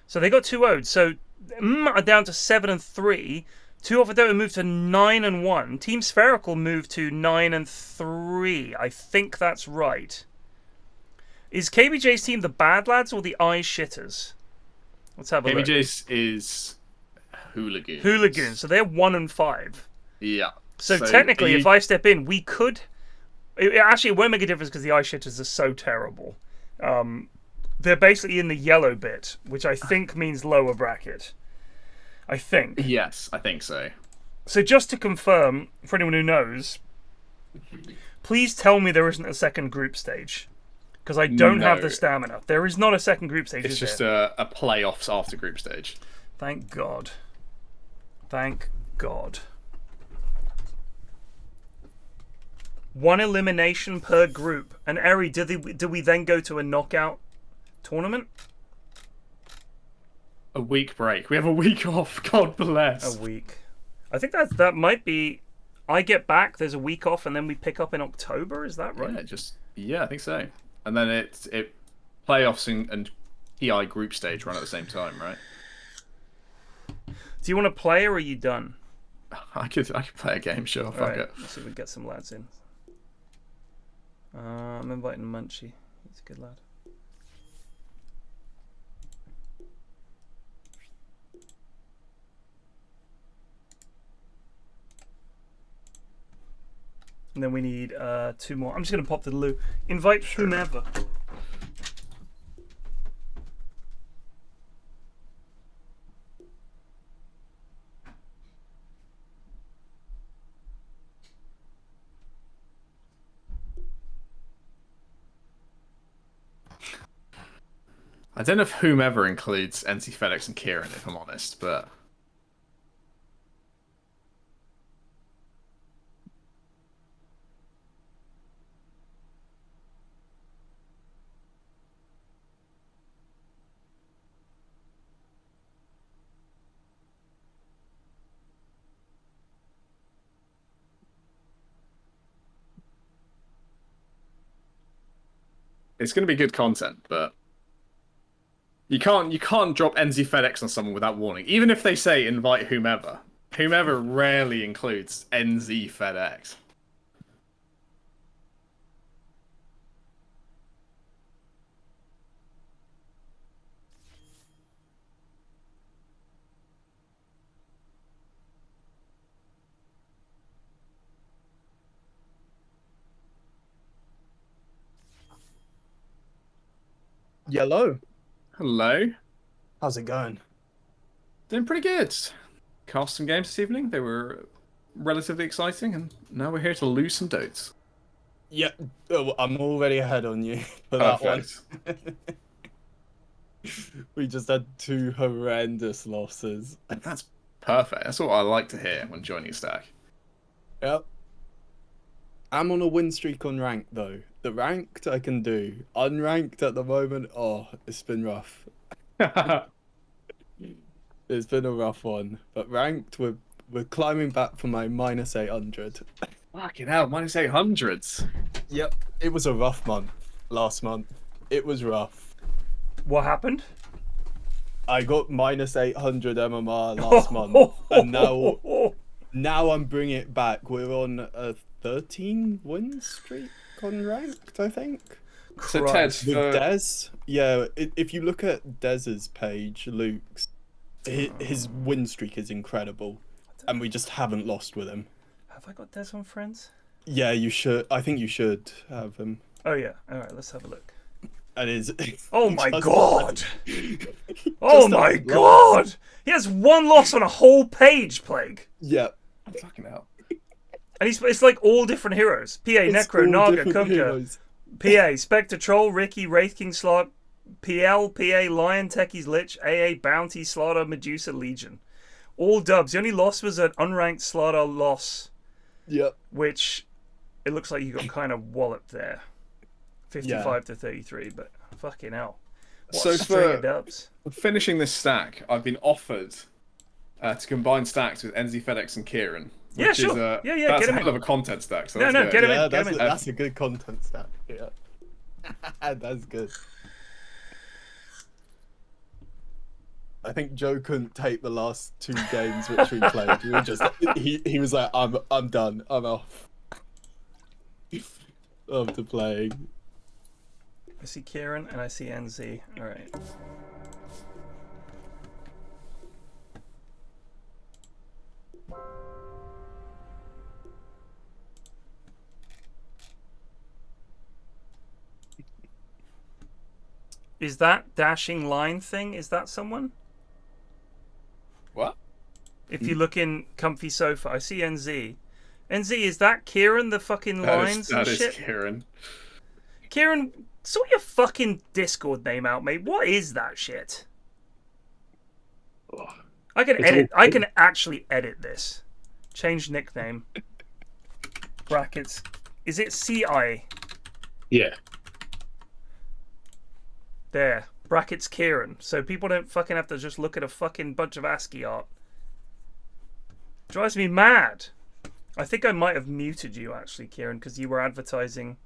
So they got 2-0'd. So are down to 7-3. 2 Hot for Dota moved to 9-1. Team Spherical moved to 9-3. I think that's right. Is KBJ's team the bad lads or the eye shitters? Let's have a look. KBJ's is Hooligans. Hooligans. So they're 1-5. Yeah. So technically, if I step in, we could. Actually, it won't make a difference because the eye shitters are so terrible. They're basically in the yellow bit, which I think means lower bracket. I think. Yes, I think so. So just to confirm, for anyone who knows, please tell me there isn't a second group stage. Because I don't have the stamina. There is not a second group stage, It's just a playoffs after group stage. Thank God. Thank God. 1 elimination per group. And Eri, do we then go to a knockout tournament? A week break. We have a week off. God bless. A week. I think that might be. I get back. There's a week off, and then we pick up in October. Is that right? Yeah, I think so. And then it playoffs and PI group stage run at the same time, right? Do you want to play, or are you done? I could play a game, sure. Fuck Alright, it. let's see if we can get some lads in. I'm inviting Munchie. He's a good lad. And then we need 2 more. I'm just going to pop to the loo. Invite whomever. I don't know if whomever includes NC FedEx and Kieran, if I'm honest, but... It's going to be good content, but... You can't drop NZ FedEx on someone without warning. Even if they say invite whomever. Whomever rarely includes NZ FedEx. Yellow. Hello. How's it going? Doing pretty good. Cast some games this evening. They were relatively exciting, and now we're here to lose some dotes. Yeah, I'm already ahead on you for that one. We just had 2 horrendous losses. That's perfect. That's what I like to hear when joining a stack. Yep. I'm on a win streak on ranked though. The ranked I can do. Unranked at the moment, oh, it's been rough. It's been a rough one. But ranked, we're climbing back for my minus 800. Fucking hell, minus 800s. Yep. It was a rough month last month. It was rough. What happened? I got minus 800 MMR last month, and now I'm bringing it back. We're on a 13 win streak on ranked, I think. So Ted, with Dez, yeah. If you look at Dez's page, Luke's, his win streak is incredible, and we just haven't lost with him. Have I got Des on friends? Yeah, you should. I think you should have him. Oh yeah. All right, let's have a look. And is. Oh my god! Oh my god! He has 1 loss on a whole page, Plague. Yeah. Fucking hell. And it's like all different heroes. PA, Necro, Naga, Kunkka. PA, Spectre, Troll, Ricky, Wraith King, Slot, PL, PA, Lion, Techies, Lich, AA, Bounty, Slaughter, Medusa, Legion. All dubs. The only loss was an unranked Slaughter loss. Yep. Which, it looks like you got kind of walloped there. 55 to 33, but fucking hell. What So string of dubs. for finishing this stack, I've been offered to combine stacks with NZ FedEx and Kieran. Yeah, which sure. Is yeah, that's get a him hell in. of a content stack. So No, that's no, good. get him in. Yeah, Get him in. that's a good content stat. Yeah. That's good. I think Joe couldn't take the last 2 games which we played. We were just he was like, I'm done. I'm off. After playing. I see Kieran and I see NZ. All right. Is that dashing line thing? Is that someone? What? If you look in comfy sofa, I see NZ. NZ, is that Kieran? The fucking lines and shit. That is Kieran. Kieran, sort your fucking Discord name out, mate. What is that shit? I can edit. I can actually edit this. Change nickname. Brackets. Is it CI? Yeah. There. Brackets Kieran. So people don't fucking have to just look at a fucking bunch of ASCII art. Drives me mad. I think I might have muted you actually, Kieran, because you were advertising.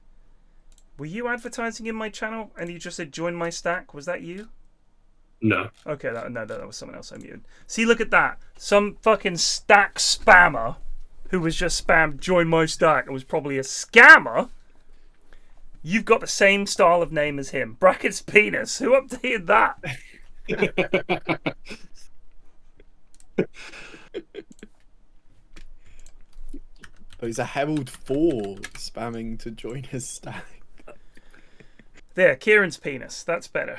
Were you advertising in my channel and you just said join my stack? Was that you? No. Okay, that was someone else I muted. See, look at that. some fucking stack spammer who was just spammed join my stack and was probably a scammer, you've got the same style of name as him. Brackets penis. Who updated that? Oh, he's a Herald 4 spamming to join his stack. There, Kieran's penis. That's better.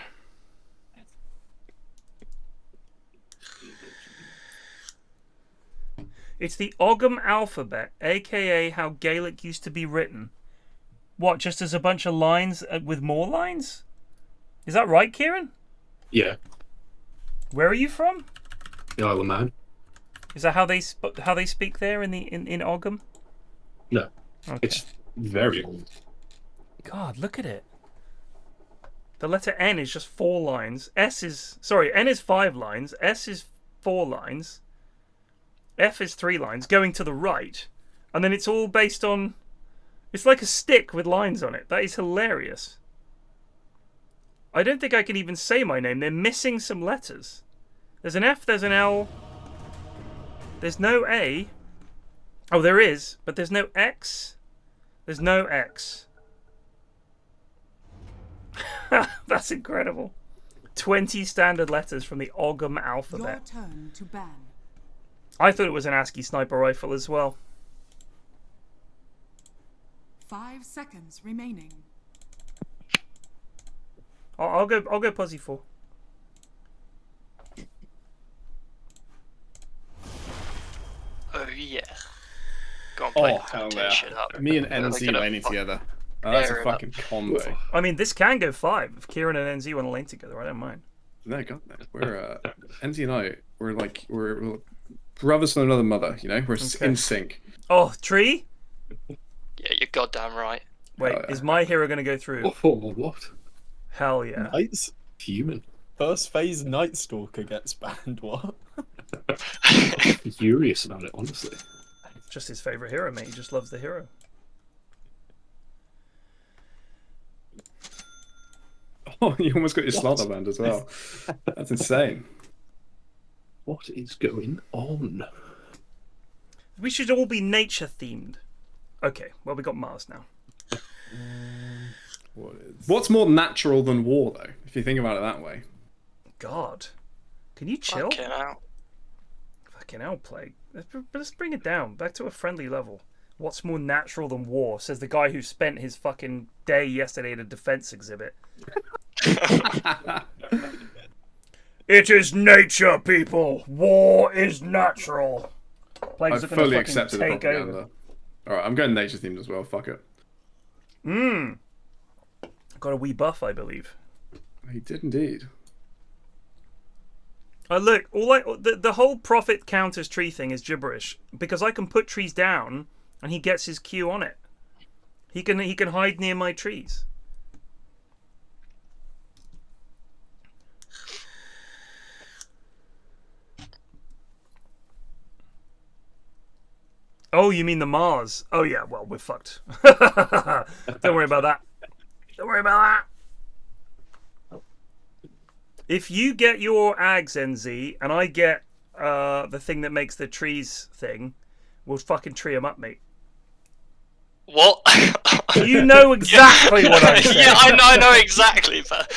It's the Ogham alphabet, aka how Gaelic used to be written. What, just as a bunch of lines with more lines? Is that right, Kieran? Yeah. Where are you from? The Isle of Man. Is that how they speak there in Ogham? No. Okay. It's very old. God, look at it. The letter N is just 4 lines. N is 5 lines. S is 4 lines. F is 3 lines, going to the right. And then it's all based on... It's like a stick with lines on it. That is hilarious. I don't think I can even say my name. They're missing some letters. There's an F, there's an L. There's no A. Oh, there is, but there's no X. There's no X. That's incredible. 20 standard letters from the Ogham alphabet. Your turn to ban. I thought it was an ASCII sniper rifle as well. 5 seconds remaining. I'll go Posy 4. Oh yeah. Go on, play hell tear yeah. shit up. Me and They're NZ gonna laning fuck together. Oh, that's a tear it up. fucking combo. I mean, this can go 5 if Kieran and NZ want to lane together. I don't mind. No, God, no. We're NZ and I. We're brothers from another mother. You know, we're in sync. Oh, tree. Yeah, you're goddamn right. Wait, is my hero going to go through? Oh, what? Hell yeah. Knights? Human. First phase Night Stalker gets banned, what? I'm furious about it, honestly. Just his favourite hero, mate. He just loves the hero. Oh, you almost got your slaughter band as well. That's insane. What is going on? We should all be nature themed. Okay, well, we got Mars now. What's more natural than war, though? If you think about it that way. God, can you chill? Fucking hell, Plague. Let's bring it down back to a friendly level. What's more natural than war? Says the guy who spent his fucking day yesterday at a defense exhibit. It is nature, people. War is natural. I fully accepted the propaganda. Alright, I'm going nature themed as well. Fuck it. Got a wee buff, I believe. He did indeed. Look, the whole profit counters tree thing is gibberish because I can put trees down and he gets his Q on it. He can hide near my trees. Oh, you mean the Mars? Oh yeah, well, we're fucked. Don't worry about that. Don't worry about that. If you get your Ags, NZ, and I get the thing that makes the trees thing, we'll fucking tree them up, mate. What? You know exactly what I'm saying. Yeah, I know exactly, but...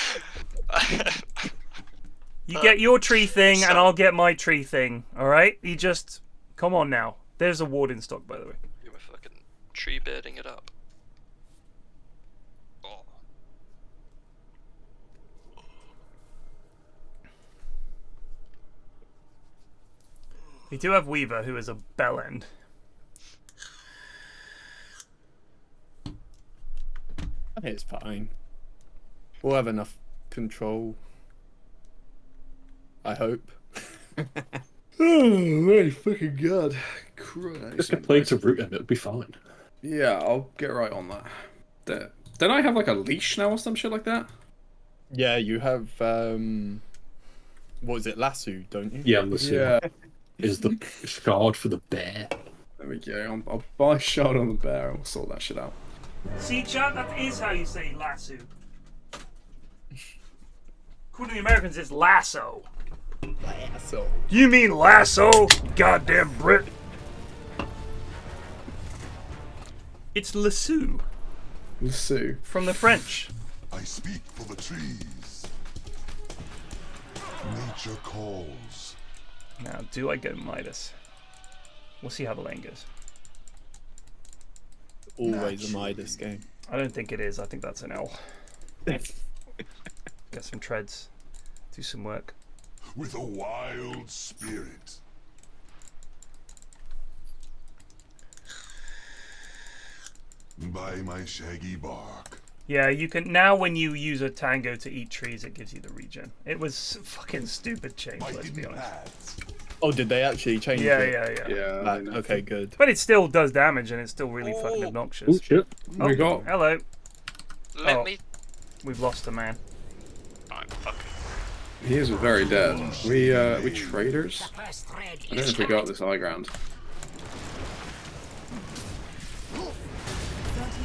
You get your tree thing, and I'll get my tree thing, alright? You just... Come on now. There's a ward in stock, by the way. You were fucking tree bearding it up. Oh. We do have Weaver, who is a bell end. It's fine. We'll have enough control. I hope. Oh my fucking god. Christ. Just get played to root him, it'll be fine. Yeah, I'll get right on that. Don't I have like a leash now or some shit like that? Yeah, you have what is it, lasso, don't you? Yeah, lasso. Yeah. Is the shard for the bear. There we go. I'll buy a shard on the bear and we'll sort that shit out. See, chat, that is how you say lasso. According to the Americans, it's lasso. Lasso. You mean lasso? Goddamn Brit. It's lasso. Lasso. From the French. I speak for the trees. Nature calls. Now, do I go Midas? We'll see how the lane goes. Always a Midas game. I don't think it is. I think that's an L. Get some treads. Do some work. With a wild spirit. By my shaggy bark. Yeah, you can now when you use a tango to eat trees, it gives you the regen. It was fucking stupid change, let's be honest. Oh, did they actually change Yeah, it? yeah. Okay, good. But it still does damage and it's still really fucking obnoxious. Oh shit. Oh, We got. hello. Let me. We've lost a man. I'm fucking. He is very dead. We traders? I don't know if we got this high ground. 30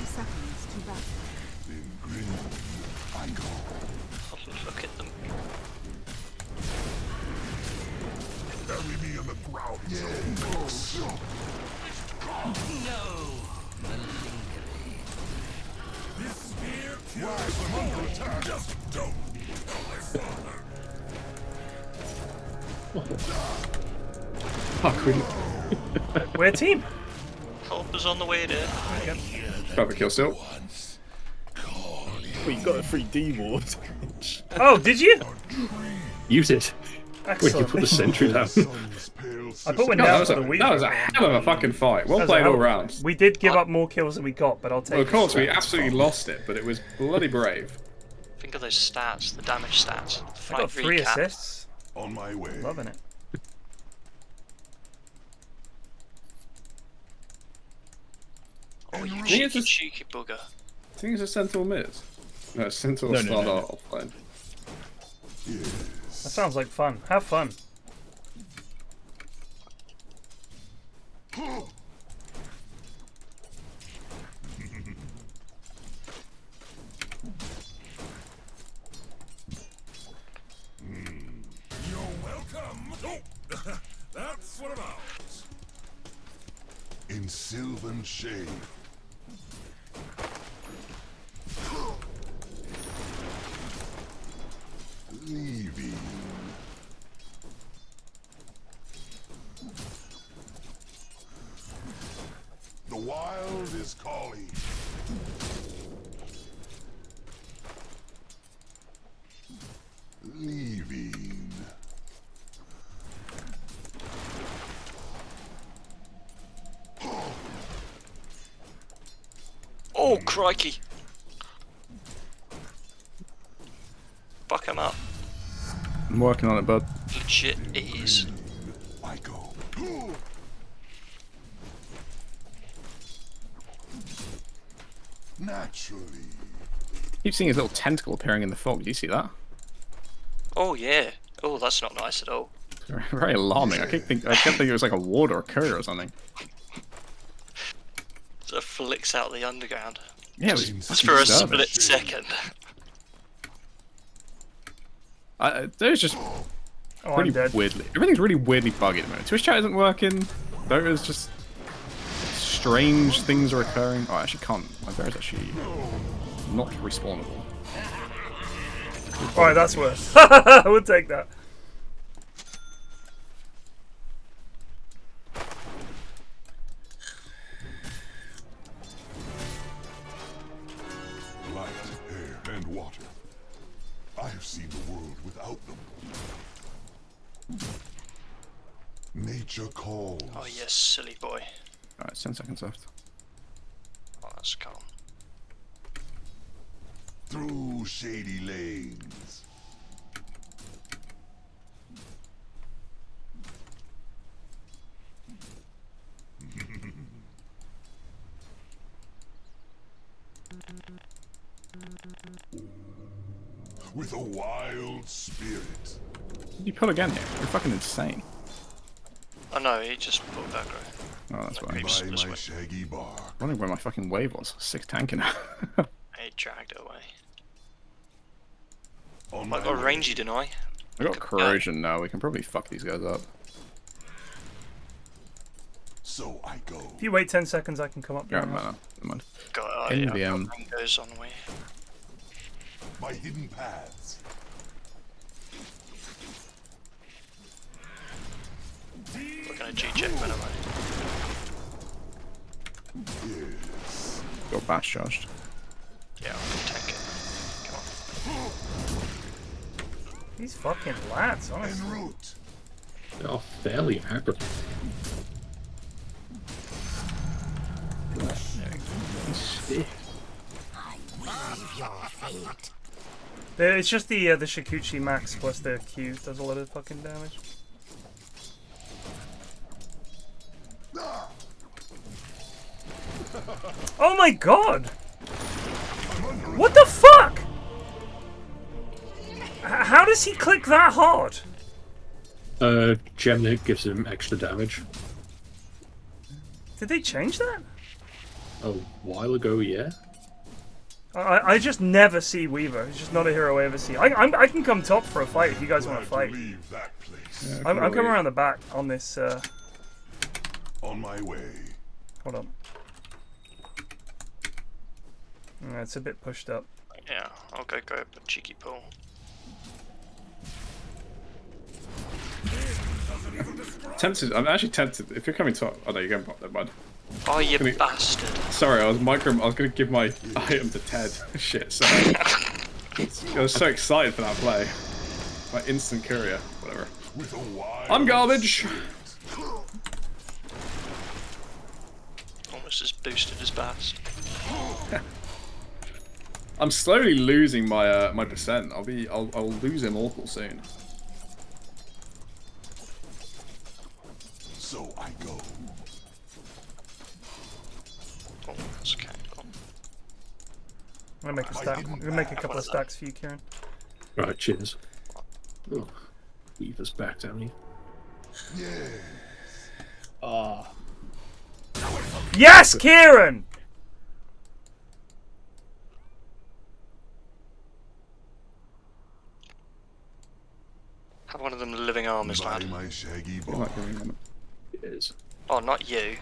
seconds to battle. Look at them. Bury me in the ground. Rise from under attack. Just don't. Fuck, we We're a team. Help is on the way there. Perfect kill still. We got a 3D ward. Oh, did you? You did. Wait, you Excellent. put the sentry down. I put one No, down that for the week. was a hell of a fucking fight. Well That was a played hell all of a round. fight. We did give up more kills than we got, but I'll take Well, of it. course, we absolutely lost it, but it was bloody brave. Think of those stats, the damage stats. I Fight got 3 recap. assists. On my way. Loving it. Oh, you think it's cheeky, just- cheeky bugger. I think it's a Sentinel mid. No, Sentinel No, no, start no. off offline. That sounds like fun. Have fun. You're welcome. Oh, that's what I'm about. In sylvan shade. Leaving. The wild is calling. Leaving. Oh, crikey. Fuck him up. I'm working on it, bud. Legit it is. I go. Naturally. Keep seeing his little tentacle appearing in the fog. Do you see that? Oh, yeah. Oh, that's not nice at all. Very alarming. I kept thinking it was like a ward or a courier or something. So it flicks out the underground. Yeah, it was Just for a split second. There's just Oh, pretty I'm dead. weirdly. Everything's really weirdly buggy at the moment. Twitch chat isn't working. Dota's just strange things are occurring. Oh, I actually can't. My bear's actually not respawnable. Alright, that's worse. I would take that. Light, air, and water. I have seen the world without them. Nature calls. Oh, yes, silly boy. Alright, 10 seconds left. Oh, that's calm. Through shady lanes. With a wild spirit. You pull again here. You're fucking insane. Oh, no, he just pulled back right. Oh, that's why. By my shaggy bark. I'm wondering where my fucking wave was. 6 tanking now. He dragged it away. On I my got way. rangy, didn't I? I got corrosion now. We can probably fuck these guys up. So I go. If you wait 10 seconds, I can come up. Yeah, man. Never mind. Got NVM. goes on the way. My hidden paths. We're gonna G-check when I'm ready. Yes. Got bash charged. Yeah, I'll tank it. Come on. These fucking lads, honestly. En route. They're all fairly accurate. It's just the Shikuchi Max plus the Q does a lot of fucking damage. Oh my god! What the fuck? How does he click that hard? Gem Hit gives him extra damage. Did they change that? A while ago, yeah. I just never see Weaver. He's just not a hero I ever see. I can come top for a fight if you guys want to fight. Yeah, I'm coming around the back on this. On my way. Hold on. It's a bit pushed up. Yeah, I'll go grab a cheeky pull. Tempted. I'm actually tempted. If you're coming top, oh no, you're going bot. Never mind. Oh, you bastard! Sorry, I was gonna give my item to Ted. Shit. Sorry. I was so excited for that play. My instant courier, whatever. I'm garbage. Almost as boosted as Bast. I'm slowly losing my my percent. I'll lose him awful soon. So I go. Oh, that's okay. Cool. I'm gonna make a stack. I'm gonna make a couple of stacks for you, Kieran. Right, cheers. Oh, Weaver's back down here. Yes. Ah. Yes, Kieran! Have one of them living armors, lad. My shaggy It is. Oh, not you.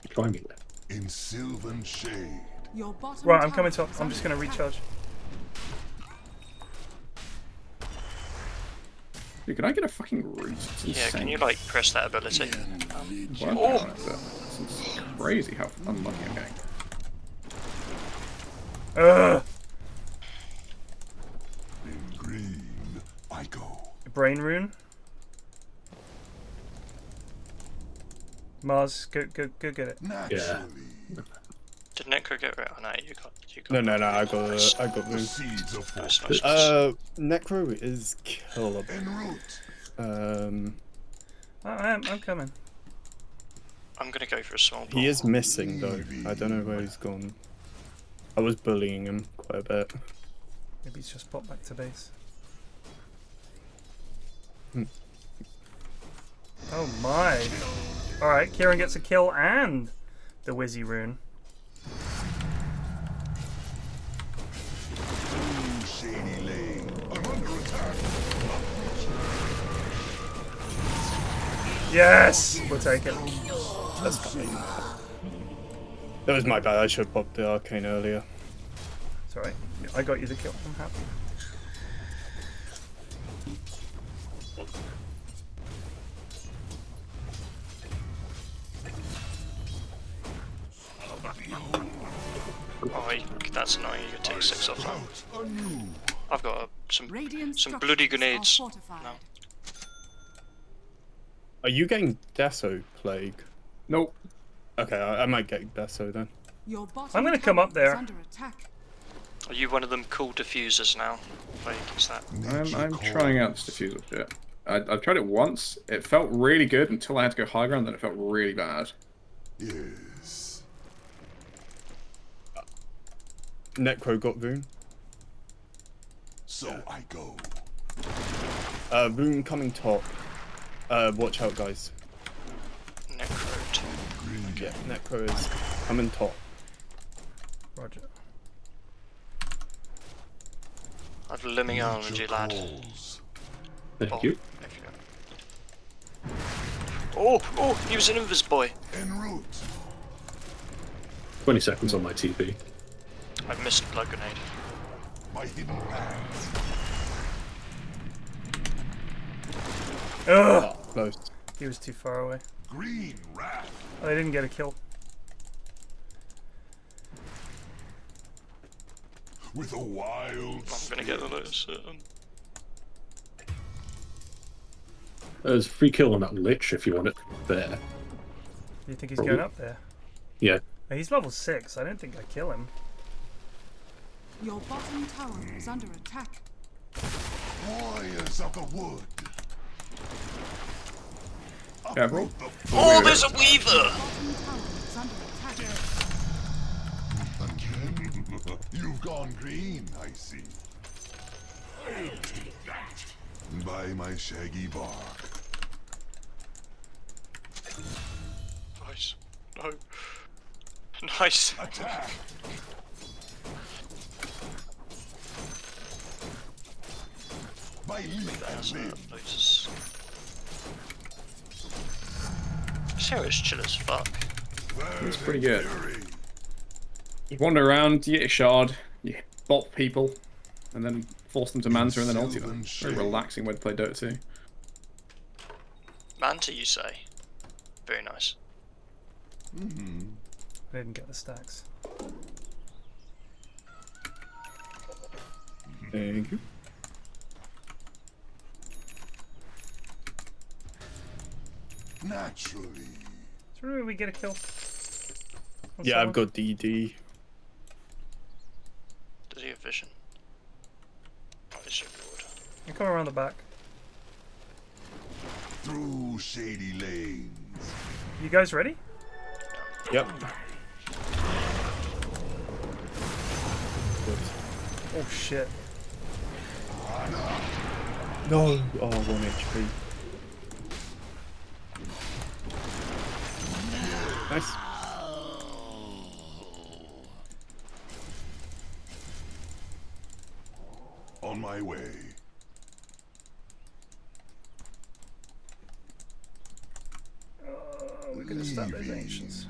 Try me there. In sylvan shade. Your bottom Right, I'm coming tower top. is I'm just under gonna attack. recharge. Dude, can I get a fucking root? It's Yeah, insane. can you like press that ability? Working Oh! on it, but it's crazy how unlucky I'm getting. Ugh! In green, I go. Brain rune. Mars, go get it. Yeah. Did Necro get rid? Oh no, you got. No, I got room. Seeds of Necro is killable. I'm coming. I'm gonna go for a small ball. He is missing though. I don't know where he's gone. I was bullying him quite a bit. Maybe he's just popped back to base. Oh my! Alright, Kieran gets a kill and the Wizzy rune. shady lane. I'm under attack. Yes! We'll take it. That's fine. That was my bad. I should have popped the arcane earlier. It's alright. I got you the kill. I'm happy. Oh, that's annoying. You can take 6 off that. I've got some bloody grenades. No. Are you getting Deso Plague? Nope. Okay, I might get Deso then. Your bottom I'm gonna come up tower is there. under attack. Are you one of them cool diffusers now? Plague, is that? I'm trying out this diffuser shit. I've tried it once. It felt really good until I had to go high ground, then it felt really bad. Yes. Necro got Voon. So I go. Voon coming top. Watch out, guys. Necro 2. Yeah, Necro is coming top. Roger. I've Luminology, lad. Thank you. Oh, he was an invis boy. En route. 20 seconds on my TP. I missed blood grenade. My hidden hands. Ugh! Close. He was too far away. Green wrath. Oh, they didn't get a kill. With a wild. I'm gonna get the Lotus. There's a free kill on that Lich if you want it there. Do you think he's Probably. going up there? Yeah. He's level 6. I don't think I kill him. Your bottom tower is under attack. Warriors of the wood. Careful. Oh, there's a Weaver! Bottom tower is under attack. You've gone green, I see. I'll take that. By my shaggy bark. Nice. No. Nice. Attack. My lead has lived. Lotus. Sarah's chill as fuck. It's pretty good. You wander around, you get your shard, you bop people, and then force them to Manta and then ulti them. Very relaxing way to play Dota 2. Manta, you say? Very nice. I didn't get the stacks. Thank you. Naturally. So remember we get a kill? On Yeah, someone? I've got DD. Does he have vision? Oh, this should be good. You come around the back. Through shady lanes. You guys ready? Yep. Oh shit. No! Oh, 1 HP. Nice. On my way. We're gonna stop those ancients.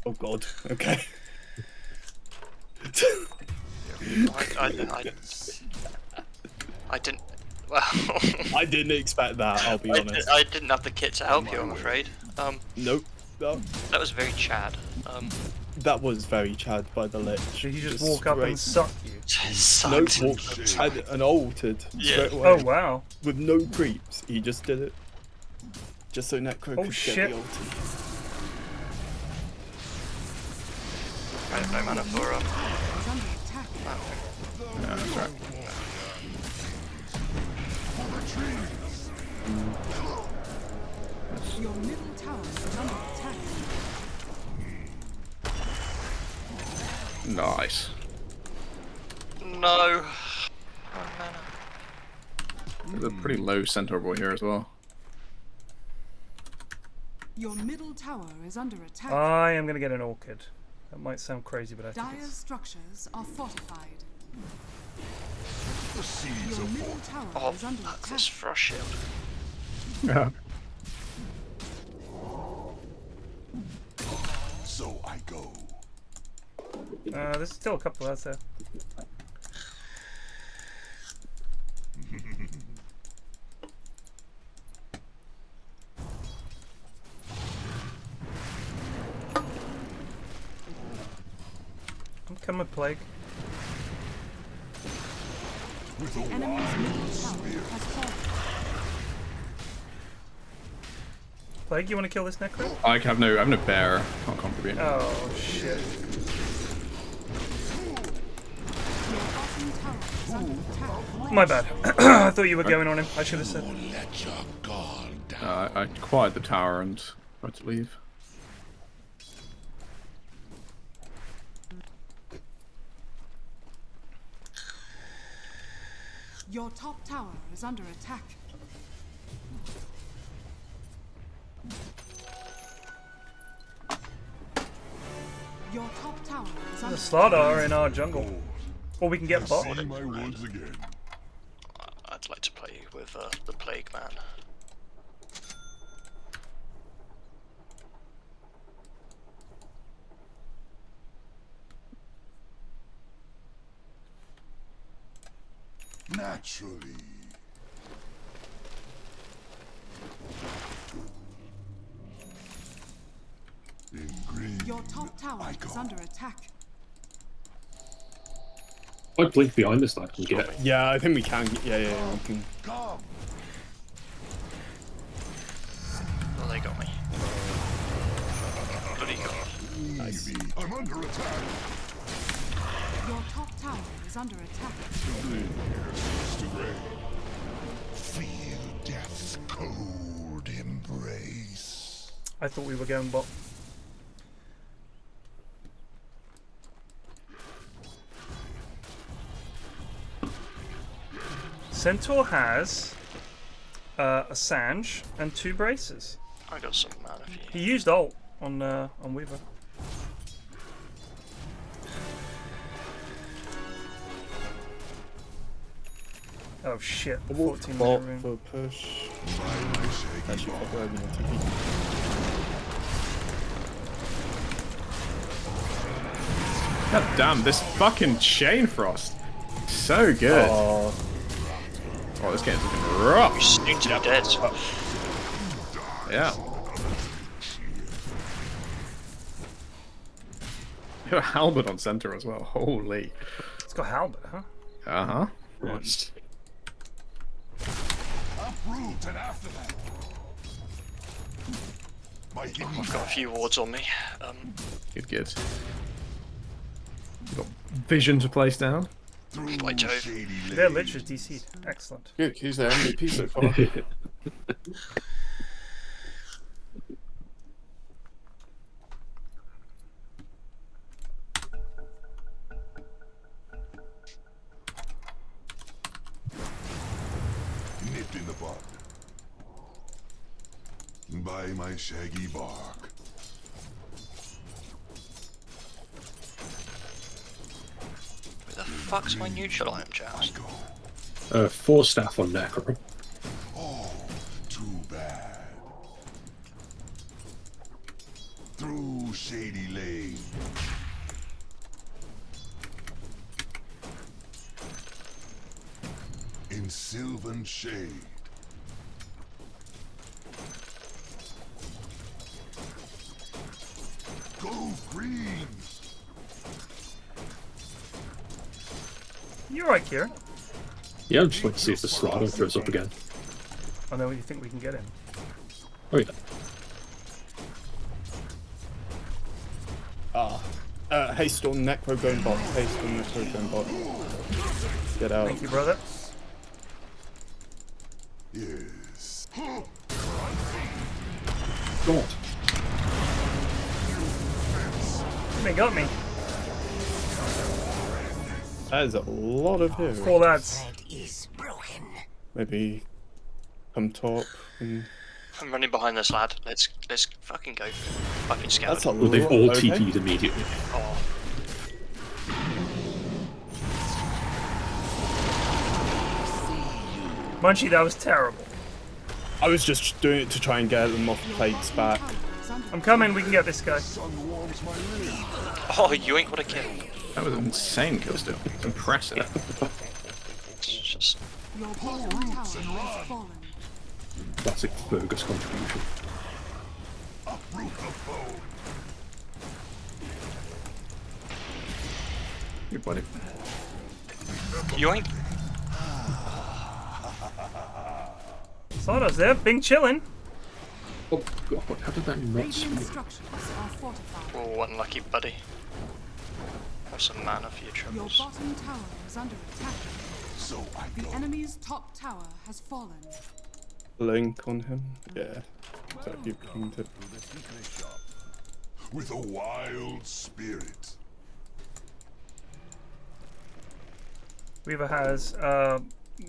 Oh god. Okay. I didn't. Well, I didn't expect that, I'll be honest. I didn't have the kit to help you, I'm afraid. Nope. No. That was very Chad. That was very Chad by the Lich. Did he just walk up and suck you? Nope, and altered straight away. Oh wow. With no creeps, he just did it. Just so Necro could shit. get the ulti. I have no mana for Is under attack. No, that's right. Your middle tower is under attack. Nice. No. There's a pretty low centaur boy here as well. Your middle tower is under attack. I am gonna get an orchid. That might sound crazy, but I think Dire's it's... structures are fortified. The seeds Your of middle fortune. tower Oh, is under fuck attack. this frost shield. Yeah. So I go. there's still a couple out there. I'm coming, Plague. The enemy's middle tower has fallen. Plague, you want to kill this Necro? I have no bear. Can't contribute. Oh shit. Your bottom tower is under attack. My bad. I thought you were going on him. I should have said. Let your guard down. I acquired the tower and tried to leave. Your top tower is under attack. Your top tower is There's under a Slardar in our jungle. Or we can get bot. See my woods again. I'd like to play with the Plague Man. Naturally. In green, Your top tower is under attack. I blink behind this lad can get. Yeah, I think we can. Yeah, we can. come. Oh, they got me. Bloody got me. Nice. I'm under attack. Your top tower is under attack. Feel death's cold embrace. I thought we were going bot. Centaur has a Sange and 2 braces. I got some mana for you. He used ult on Weaver. Oh shit! 14 Bot minute for room. push. Actually, I'll go ahead and TP. God damn, this fucking Chain Frost. So good. Oh, this game's looking rough. You soon to be dead. Yeah. You got a halberd on center as well. Holy. It's got halberd, huh? Uh-huh. Right. Uproot and after that. I've got a few wards on me. Good. You got vision to place down. By Jove. They're literally DC'd. Excellent. good. He's their MVP so far. Nipped in the bud. By my shaggy bark. Where the fuck's my neutral item, chaps? 4 staff on Necro. Oh, too bad. Through shady lane. In sylvan shade. Go green. You're right, Kieran. Yeah, I'm just waiting to see if the Slido throws up again. I know you think we can get him. Oh yeah. Haste on Necro going bot. Haste on Necro going bot. Get out. Thank you, brother. Yes. God. They got me. That is a lot of heroes. 4 lads. Maybe come top and... I'm running behind this lad. Let's fucking go. I've been scouted. That's a Well, they've all okay. TP'd immediately. Oh. Munchie, that was terrible. I was just doing it to try and get them off plates back. I'm coming, we can get this guy. Oh, you ain't got a kill. That was an insane kill still. It's impressive. It's just... Your bottom tower has fallen. Classic Fergus contribution. Uproot the foe. Good buddy. You ain't... Slido's there, bing chillin'. Oh god, how did that not Radiant speak? structures are fortified. Oh, unlucky buddy. Have some mana for your Your troubles. bottom tower is under attack. So I The go. enemy's top tower has fallen. Blink on him. Yeah. So you pinged it. With a wild spirit. Weaver has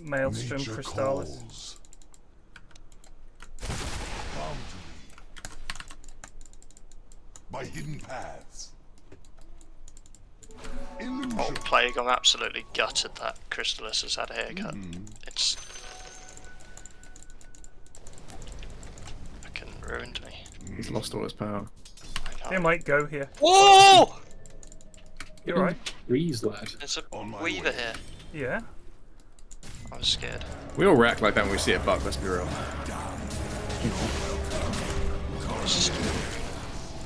Maelstrom Nature Crystallis. calls. Come to me. By hidden paths. In the execution. Oh, Plague, I'm absolutely gutted that Crystallis has had a haircut. It's fucking ruined me. He's lost all his power. They might go here. Whoa! You're right. Freeze, lad. There's a Weaver here. Yeah. I was scared. We all react like that when we see a bug, let's be real.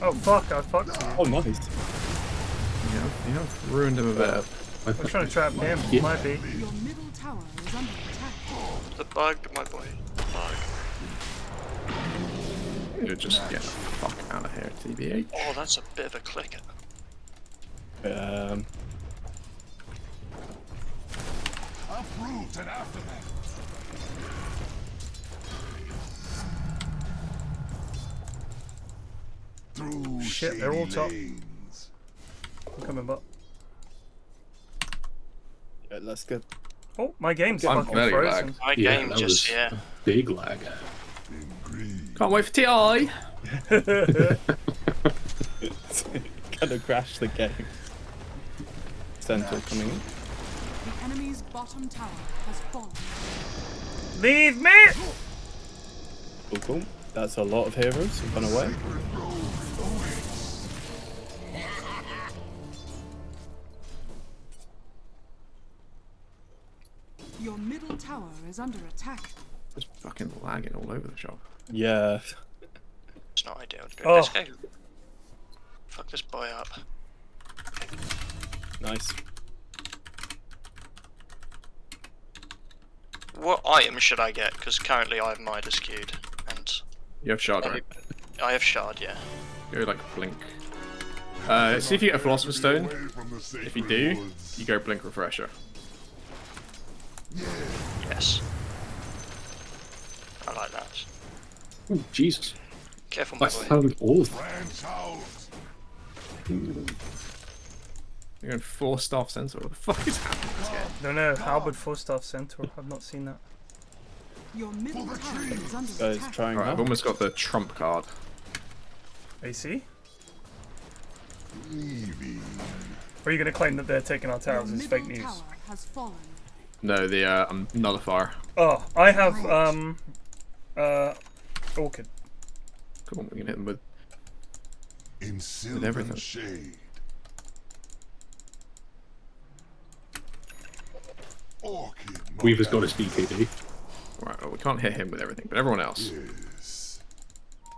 Oh fuck, I fucked you. Oh, nice. Yeah, ruined him a bit. I was trying to trap him. Might be. Your middle tower is under attack. The bug, my boy. Bug. You're just get the fuck out of here, TBH. Oh, that's a bit of a clicker. Uproot and after them. Through Shit, they're all top. lanes. I'm coming back. Yeah, let's go. Oh, my game's I'm fucking very frozen. lagged. My Yeah, game that just, was yeah. a big lag. Can't wait for TI! Gonna crash the game. Centaur coming in. The enemy's bottom tower has fallen. Leave me! Cool, cool. That's a lot of heroes who've gone away. Your middle tower is under attack. Just fucking lagging all over the shop. Yeah. It's not ideal. Oh. Let's go. Fuck this boy up. Nice. What item should I get? Because currently I have Midas queued, and You have shard, right? I have shard, yeah. Go like blink. See if you get a Philosopher's Stone. If you do, you go blink refresher. Yes. I like that. Oh, Jesus. Careful, I my boy. found all of them. Branch out. You're going 4-staff centaur. What the fuck is happening in this game? No, Halberd 4-staff Centaur. I've not seen that. Your middle tower is under Guys, attack. trying Alright, I've now. almost got the trump card. AC? Leaving. Or are you going to claim that they're taking our Your towers as middle fake news? tower has fallen. No, the nullifier. Oh, I have Orchid. Cool, we can hit them with In silver everything. shade. Orchid. Weaver's got his BKB. Right, well, we can't hit him with everything, but everyone else. Yes.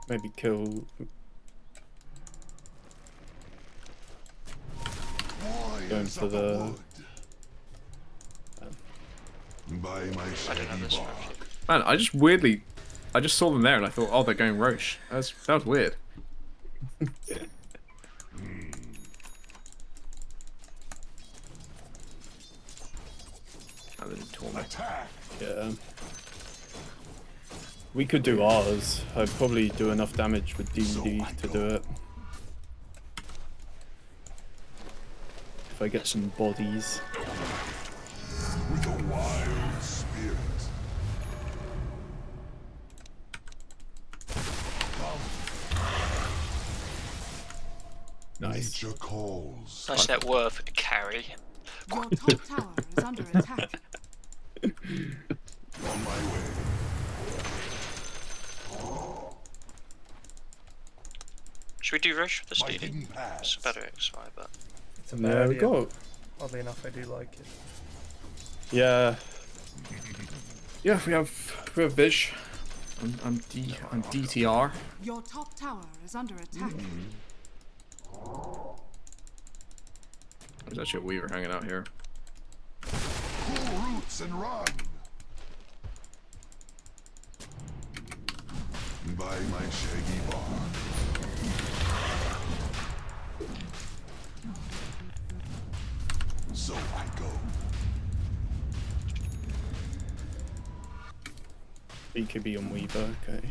Maybe kill. Going for the. By my I don't know this shaggy one. Man, I just weirdly, I just saw them there and I thought, oh, they're going Roche. That was weird. And then torment. attack. Yeah. We could do ours. I'd probably do enough damage with DD to do it. If I get some bodies. With a wild spirit. Nice. Nature calls. Nice net worth carry. Your top tower is under attack. On my way. Should we do Roche with this My DD? hidden paths. It's a better XY, but It's a Yeah, bad we idea. got. Oddly enough, I do like it. Yeah. Yeah, we have Vish. I'm DTR. Your top tower is under attack. There's actually a Weaver hanging out here. Pull roots and run. By my shaggy bark. So I go. BKB on Weaver, okay.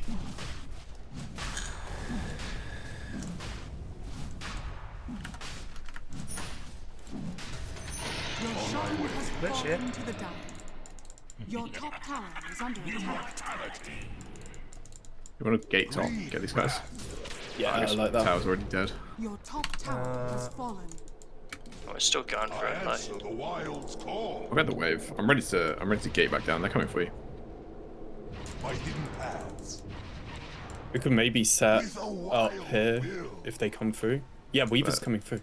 Your shrine has Let's fallen hear. to the down. Your top tower is under attack. You want to gate top? Get these guys. Yeah, I I guess like that. Tower's already dead. Your top tower has fallen. Oh, it's still going for it, though. The wild's call. I've got the wave. I'm ready to gate back down. They're coming for you. My hidden paths. We could maybe set up here if they come through. Yeah, Weaver's coming through.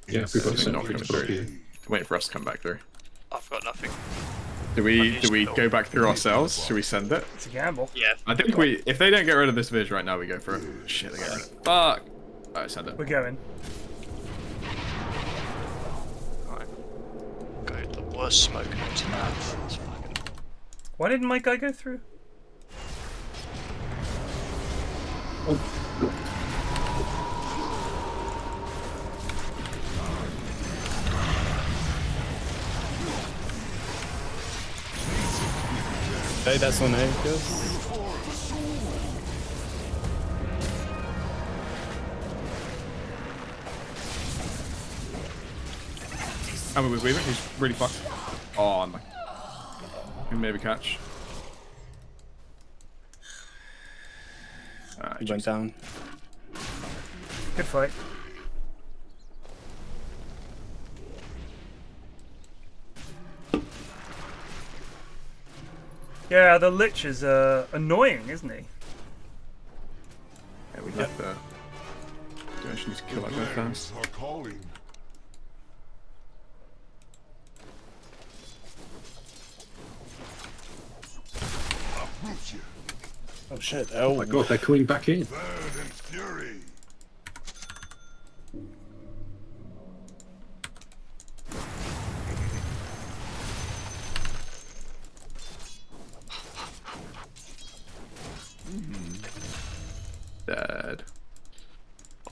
Yeah, people are not coming through. Waiting for us to come back through. I've got nothing. Do we go back through ourselves? Should we send it? It's a gamble. Yeah. I think if they don't get rid of this Viz right now, we go for it. Shit, they get rid of it. Fuck! Alright, send it. We're going. Alright. Go the worst smoke into that. Why didn't my guy go through? Hey, that's on A, good. I'm with Weaver, he's really fucked. Oh, my. Can maybe catch. He went down. Good fight. Yeah, the Lich is annoying, isn't he? Yeah, we left the... Do I need to kill that guy fast? Are calling. Oh shit, Oh my god, they're coming back in. Burn and fury. Dead.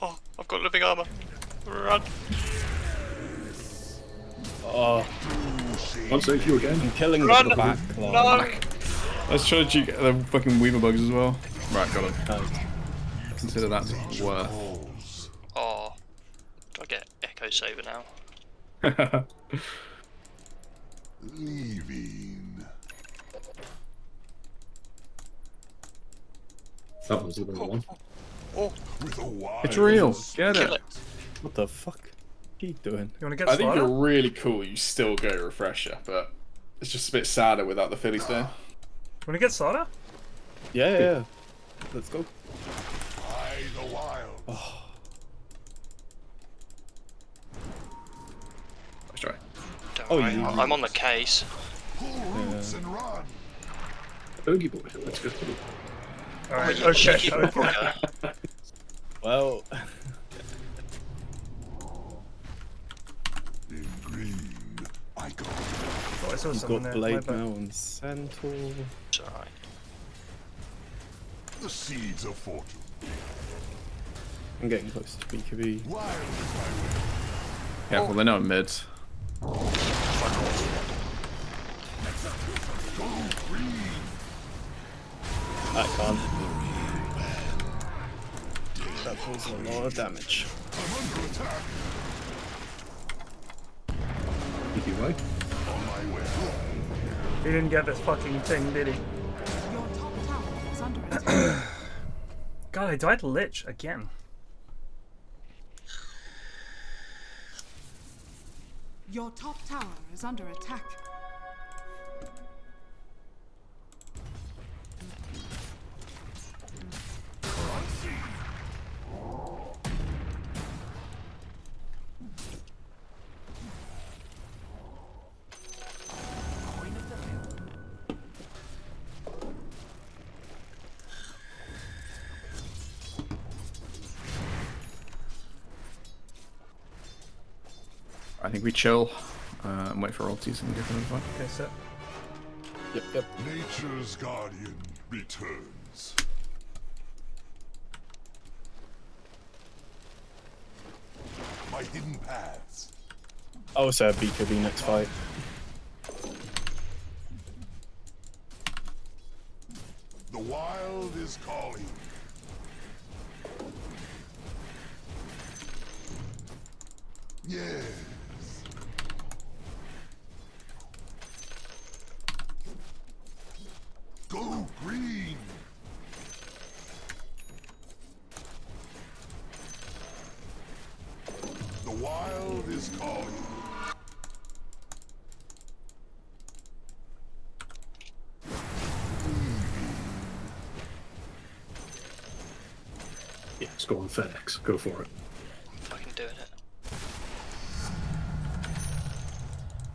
Oh, I've got living armor. Run. Oh. I'll save you again. I'm killing Run. the back. No. Let's try to get the fucking Weaver bugs as well. Right, got him. Consider that worth. Oh. Do I get Echo Saber now? Leaving. That was the other one. Oh. With a wild It's real. Get Kill it. What the fuck are you doing? You wanna get I think Slaughter? you're really cool. You still go refresher, but it's just a bit sadder without the Philly stone. Wanna get Slaughter? Yeah. Let's go. By the wild. Oh. Let's try. Don't Oh, worry, you- I'm on the case. Pull roots and run. Bogey boy, let's go. Alright, You okay. cheeky bugger. Well. In green, I go. Oh, I saw He's someone got there. My Blade bad. now on Centaur. It's alright. The seeds of fortune. I'm getting close to BKB. Wild is my way. Careful, they're not mids. Go green. I can't. That pulls a lot of damage. I'm under attack. Keep you away. On my way. He didn't get this fucking thing, did he? Your top tower is under attack. God, I died to Lich again. Your top tower is under attack. I think we chill and wait for ultis and give them a fight. Okay, so Yep. Nature's guardian returns. My hidden paths. I'll say a BKB next fight. The wild is calling. Yes. Go green. The wild is calling. Yeah, let's go on FedEx. Go for it. Fucking doing it.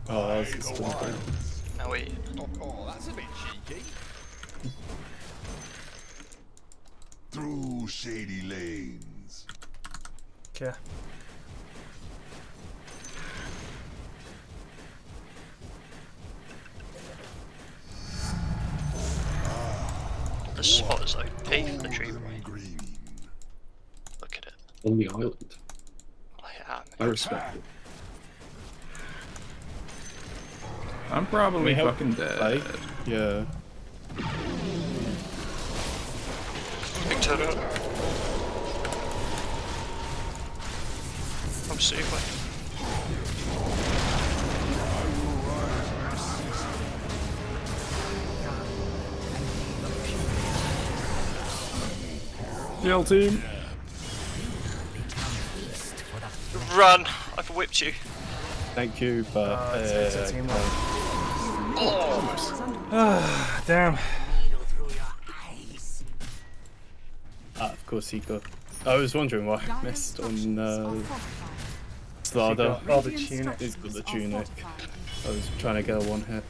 Oh, that was just Now wait. Oh, that's a bit cheeky. Through shady lanes. Okay. The spot is OP for the tree. Look at it. On the island. I respect it. I'm probably fucking dead. Yeah. Big turret. I'm super. GL team. Run! I've whipped you. Thank you, but it's a teamwork. oh. Damn. Of course he got. I was wondering why I missed on Slarda. Oh, the tunic. He's got the tunic. I was trying to get a one hit.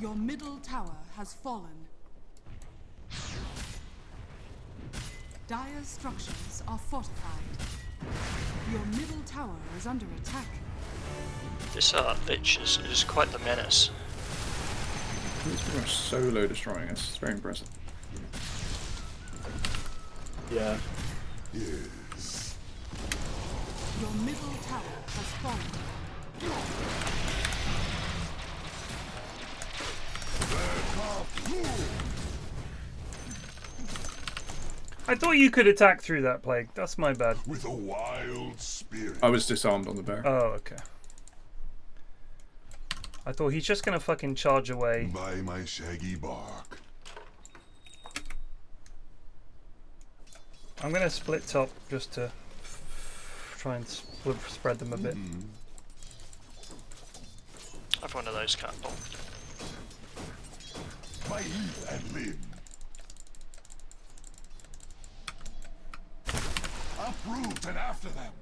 Your middle tower has fallen. Dire's structures are fortified. Your middle tower is under attack. This Lich is quite the menace. He's pretty much solo destroying us. It's very impressive. Yeah. Yes. Your middle tower has fallen. I thought you could attack through that plague. That's my bad. With a wild spirit. I was disarmed on the bear. Oh, okay. I thought he's just gonna fucking charge away. By my shaggy bark. I'm gonna split top just to try and spread them a bit. I have one of those cat bombs. My leaf and limb. Uproot and after them.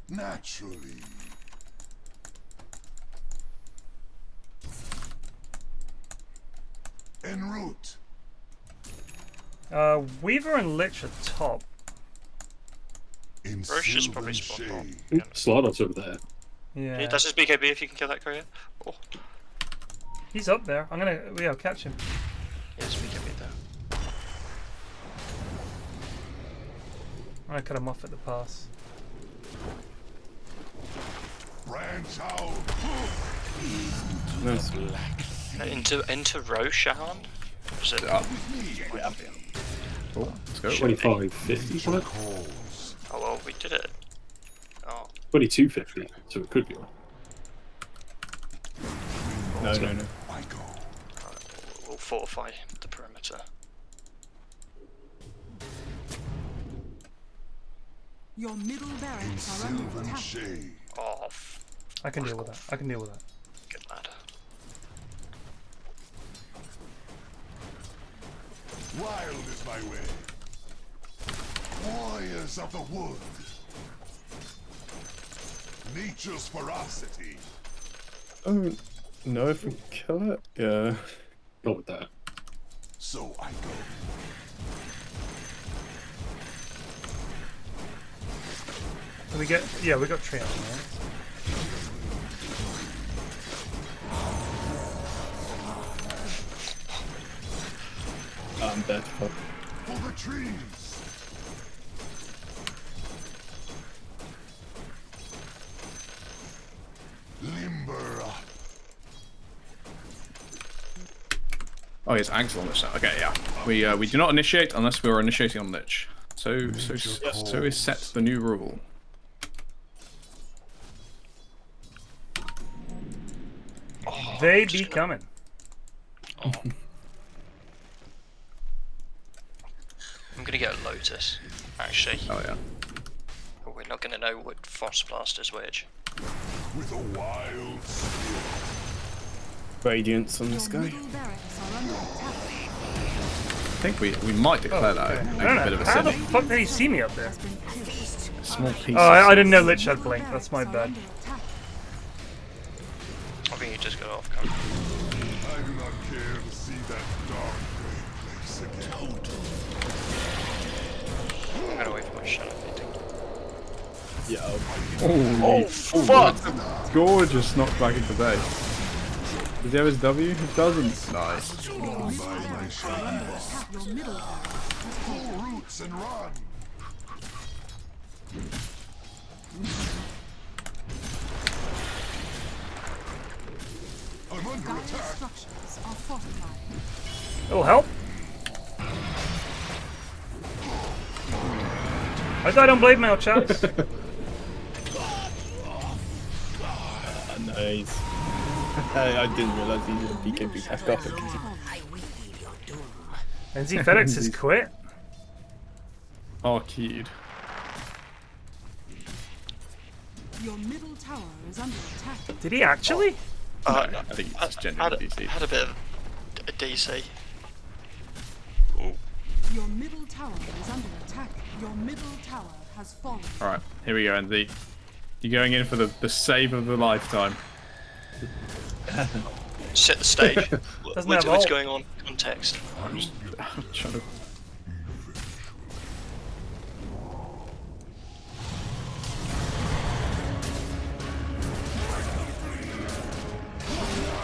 Naturally. En route. Weaver and Lich are top. Roche is probably spot on. Slardar's over there. Yeah. That's his BKB if you can kill that courier. Oh. He's up there. I'm gonna catch him. Yeah, his BKB there. I'm gonna cut him off at the pass. Branch out. Nice. Into Roche, Alan? Is it? Yeah. Yeah. Cool. Let's go. 25.50 for it? Oh well, we did it. Oh. 22.50, so it could be on. No. We'll fortify the perimeter. Your middle barracks are under attack. Oh. I can deal with that. I can deal with that. Good lad. Wild is my way. Warriors of the wood. Nature's ferocity. Oh, no, if we kill it? Yeah. Not with that. So I go. We get, yeah, we got Treon, right? I'm dead. Fuck. For the trees. Limber up. Oh, yes, Axel on this now. Okay, yeah. We do not initiate unless we are initiating on Lich. So is set the new rule. They be coming. I'm gonna get a Lotus, actually. Oh yeah. But we're not gonna know what Frost Blaster's which. With a wild Radiance on this guy. I think we might declare that. I Make don't a bit know. of a How the sin. fuck did he see me up there? Small piece. Oh, I didn't know Lich had blink. That's my bad. I think he just got off camera. I do not care to see that dark place again. I'm gonna wait for my shadow meeting. Yeah. Oh, fuck! Gorgeous knockback into base. Does he have his W? He doesn't. Nice. Pull roots and run. I'm under attack. Structures are fortified. It'll help. I died on blade mail, chaps. Nice. I didn't realise he was a BKB back up. And PFlax has quit. Oh, keyed. Your middle tower is under attack. Did he actually? I think he's just genuinely DC. Had a bit of a DC. Your middle tower is under attack. Your middle tower has fallen. Alright, here we go, Andy. You're going in for the save of the lifetime. Set the stage. What's going on? Context. I'm trying to...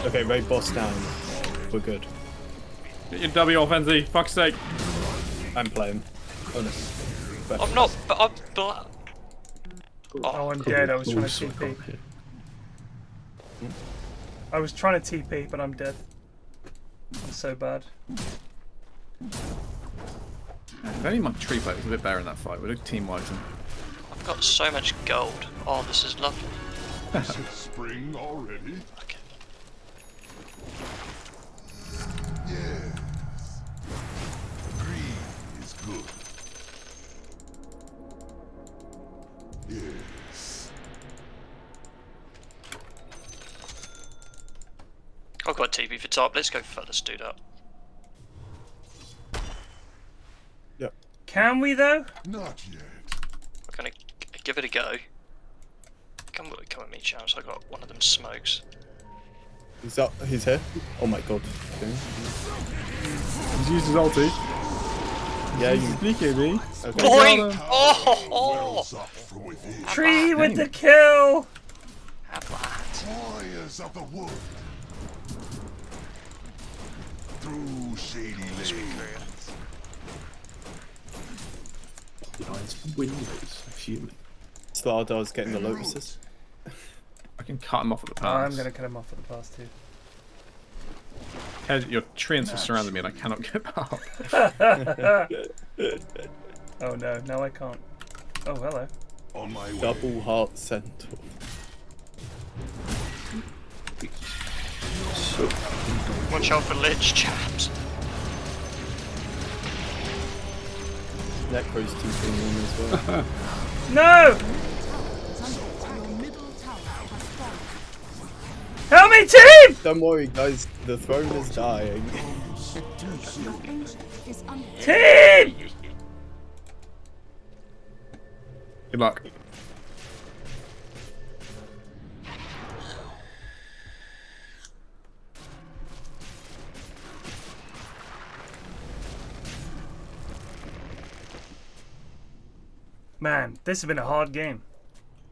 Okay, raid boss down. We're good. Get your W off, Enzy. Fuck's sake. I'm playing. Honest. I'm not, but I'm black. Oh, I'm dead. I was trying to TP. I was trying to TP, but I'm dead. I'm so bad. If only my tree plate was a bit better in that fight, would have team wiped him. I've got so much gold. Oh, this is lovely. Spring already? Okay. Yes. Green is good. Yes. I've got TP for top. Let's go first, do that. Yep. Can we though? Not yet. We're gonna give it a go. Come with me, chance. I got one of them smokes. He's here? Oh my god. Okay. He's used his ulti. Yeah, you BKB. Okay. Boing! Oh! Tree with the kill! Warriors of the wood. Through shady lanes. Behind windows, fuming. Slardar's getting the lotuses. I can cut him off at the Oh, pass. I'm gonna cut him off at the pass too. Your treants are surrounding me and I cannot get up. Oh no, now I can't. Oh, hello. On my way. Double heart centaur. Watch out for Lich, chaps. Necro's TPing on as well. No! Help me, team! Don't worry, guys. The throne is dying. Team! Good luck. Man, this has been a hard game.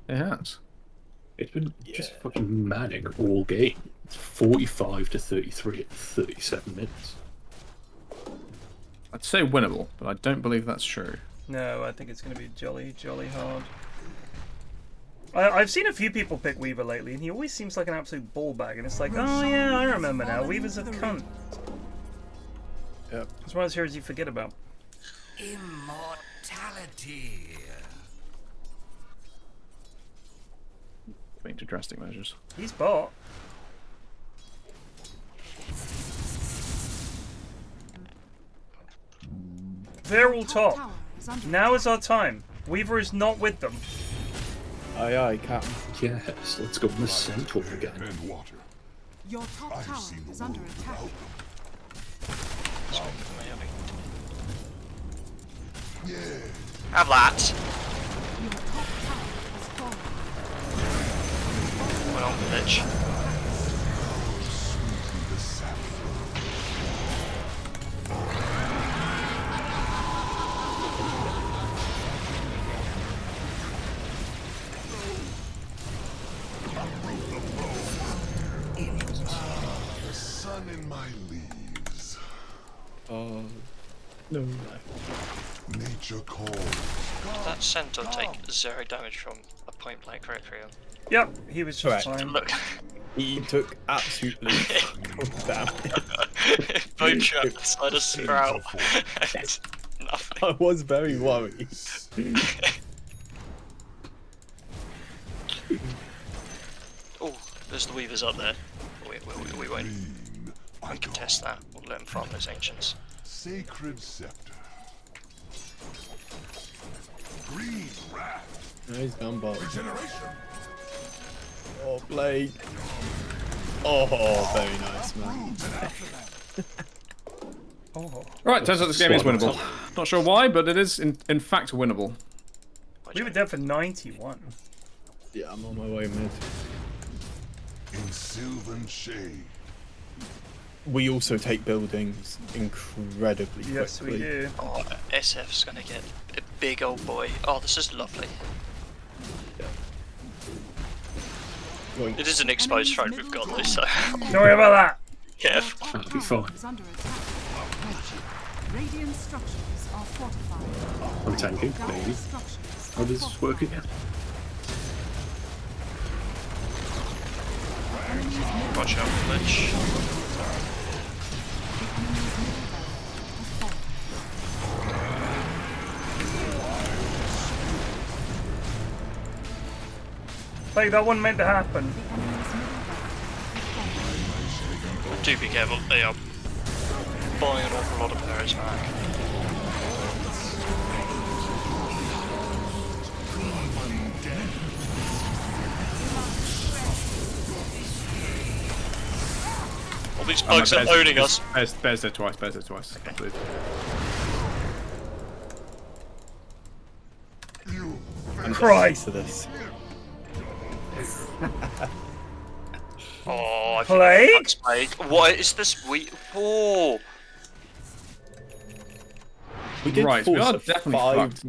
It has. It's been just fucking manic all game. It's 45 to 33 at 37 minutes. I'd say winnable, but I don't believe that's true. No, I think it's going to be jolly hard. I've seen a few people pick Weaver lately, and he always seems like an absolute ball bag, and it's like, oh yeah, I remember now, Weaver's a cunt. Yep. It's one of those heroes you forget about. Immortality. Being to drastic measures. He's bot. They're all top. Now is our time. Weaver is not with them. Aye, aye, Captain. Yes, let's go on the centaur again. Your top tower is under attack. Have that. Your top tower has fallen. Well, bitch. The sun in my leaves. Oh, no. Nature calls. Did that centaur take 0 damage from a point blank requiem? Yep, he was just Correct. fine. Look. He took absolutely no damage. Bone trap inside a sprout. Nothing. I was very worried. Oh, there's the weavers up there. We won't contest that. We'll let them farm those ancients. Sacred scepter. Green wrath. No, he's gone bot. Regeneration. Oh, Blake. Oh, very nice, man. Right, turns out this game is winnable. Not sure why, but it is in fact winnable. We were dead for 91. Yeah, I'm on my way mid. In sylvan shade. We also take buildings incredibly quickly. Yes, we do. Oh, SF's gonna get a big old boy. Oh, this is lovely. Yoink. It is an exposed throne we've got though, so. Don't worry about that. Careful. That'll be fine. Radiant structures are fortified. I'm tanking, maybe. How does this work again? Watch out, glitch. Like, that wasn't meant to happen. Do be careful, they are buying an awful lot of players back. All these bugs are owning us. Bear's there twice, Bear's there twice. Okay. Christ! To this. Oh, I Plague? Plague. What is this? Oh. We did Right, we are force a definitely 5. fucked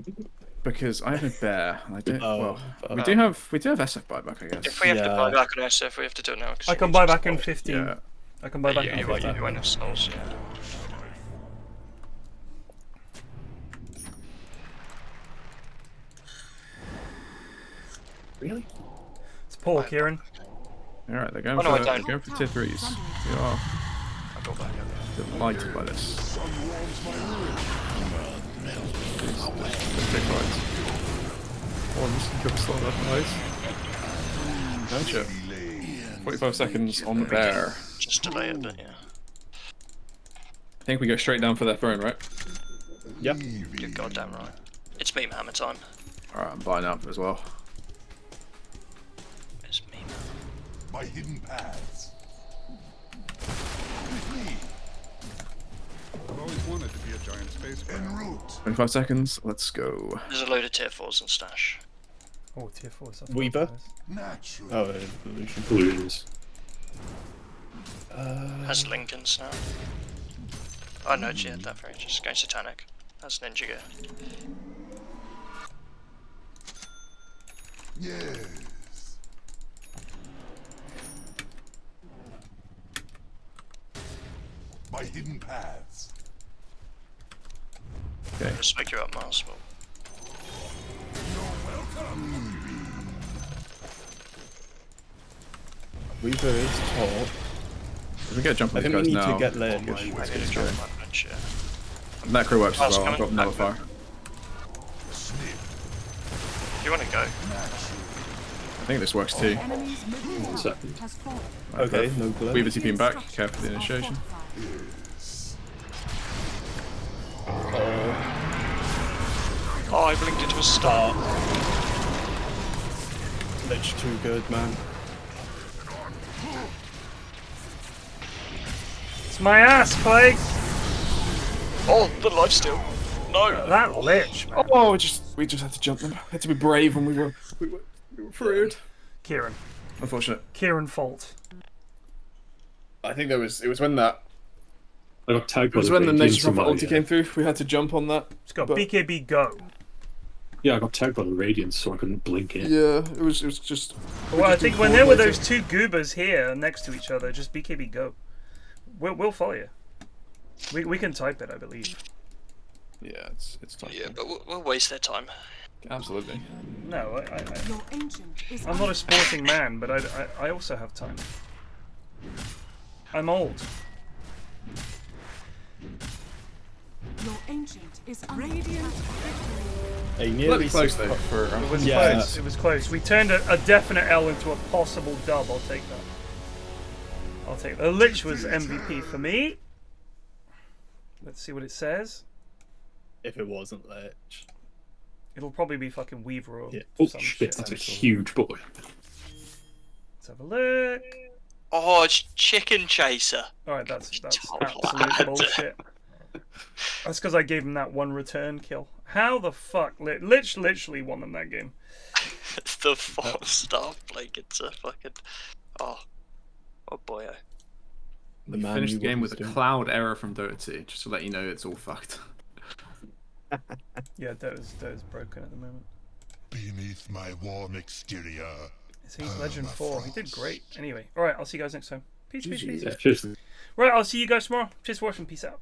because I have a bear. And I don't. Oh, well, we do have SF buyback, I guess. If we have to buy back on SF, we have to do it now. I can buy back in 15. Yeah. I can buy back in You 15. won't have souls, yeah. Really? It's poor, Kieran. Alright, they're going Oh, no, I for don't. tier 3s. You are I got back. delighted by this. Take fights. Oh, I'm just gonna slow that nice. Gotcha. 45 seconds on the bear. Just delay it a bit, yeah. I think we go straight down for that throne, right? Yep. You're goddamn right. It's meme hammer time. Alright, I'm buying up as well. It's meme hammer. My hidden paths. I've always wanted to be a giant space En route. 25 seconds, let's go. There's a load of tier 4s in stash. Oh, tier 4 stuff. Weaver. Natural. Oh, evolution. Balloons. Has Lincoln's now. Oh no, she had that for ages. Going satanic. That's Ninja Gear. Yes. My hidden paths. Okay. Respect you up, Miles. Well, Weaver is top. If we get a jump I on these think we guys need now. to get led. I need to jump on that bench, yeah. That crew works as Miles well, I've got coming. another fire. If you want to go, I think this works too. Enemy's middle tower Second. has fallen. Okay, no glare. Weaver TPing back, careful for the initiation. Oh, Oh, I blinked into a star. Lich too good, man. It's my ass, Clay! Oh, the lifesteal. No. That Lich, man. Oh, we just had to jump them. Had to be brave when we were through. Kieran. Unfortunate. Kieran fault. I think it was when that. I got tagged It by was the when the Radiant Nature Prophet somehow, ulti came through. We had to jump on that. It's got BKB go. Yeah, I got tagged by the Radiance, so I couldn't blink in. Yeah, it was just. Well, I think when there were those two goobers here next to each other, just BKB go. We'll follow you. We can type it, I believe. Yeah, it's type. Yeah, but we'll waste their time. Absolutely. No, Your ancient is I'm not a sporting man, but I also have time. I'm old. Your ancient is radiant victory. Hey, nearly close though. It was close. It was close. We turned a definite L into a possible dub. I'll take that. I'll take that. The Lich was MVP for me. Let's see what it says. If it wasn't Lich. It'll probably be fucking Weaver or Oh some shit, shit. that's a huge boy. Let's have a look. Oh, it's Chicken Chaser. Alright, that's Oh, absolute lad. bullshit. That's because I gave him that one return kill. How the fuck? Lich literally won them that game. The 4-star blink into fucking. Oh boy. We finished the game with a cloud error from Dota 2, just to let you know it's all fucked. Yeah, Dota's broken at the moment. Beneath my warm exterior. He's Legend 4. He did great. Anyway, alright, I'll see you guys next time. Peace, peace, peace. Yeah, cheers. Right, I'll see you guys tomorrow. Cheers for watching. Peace out.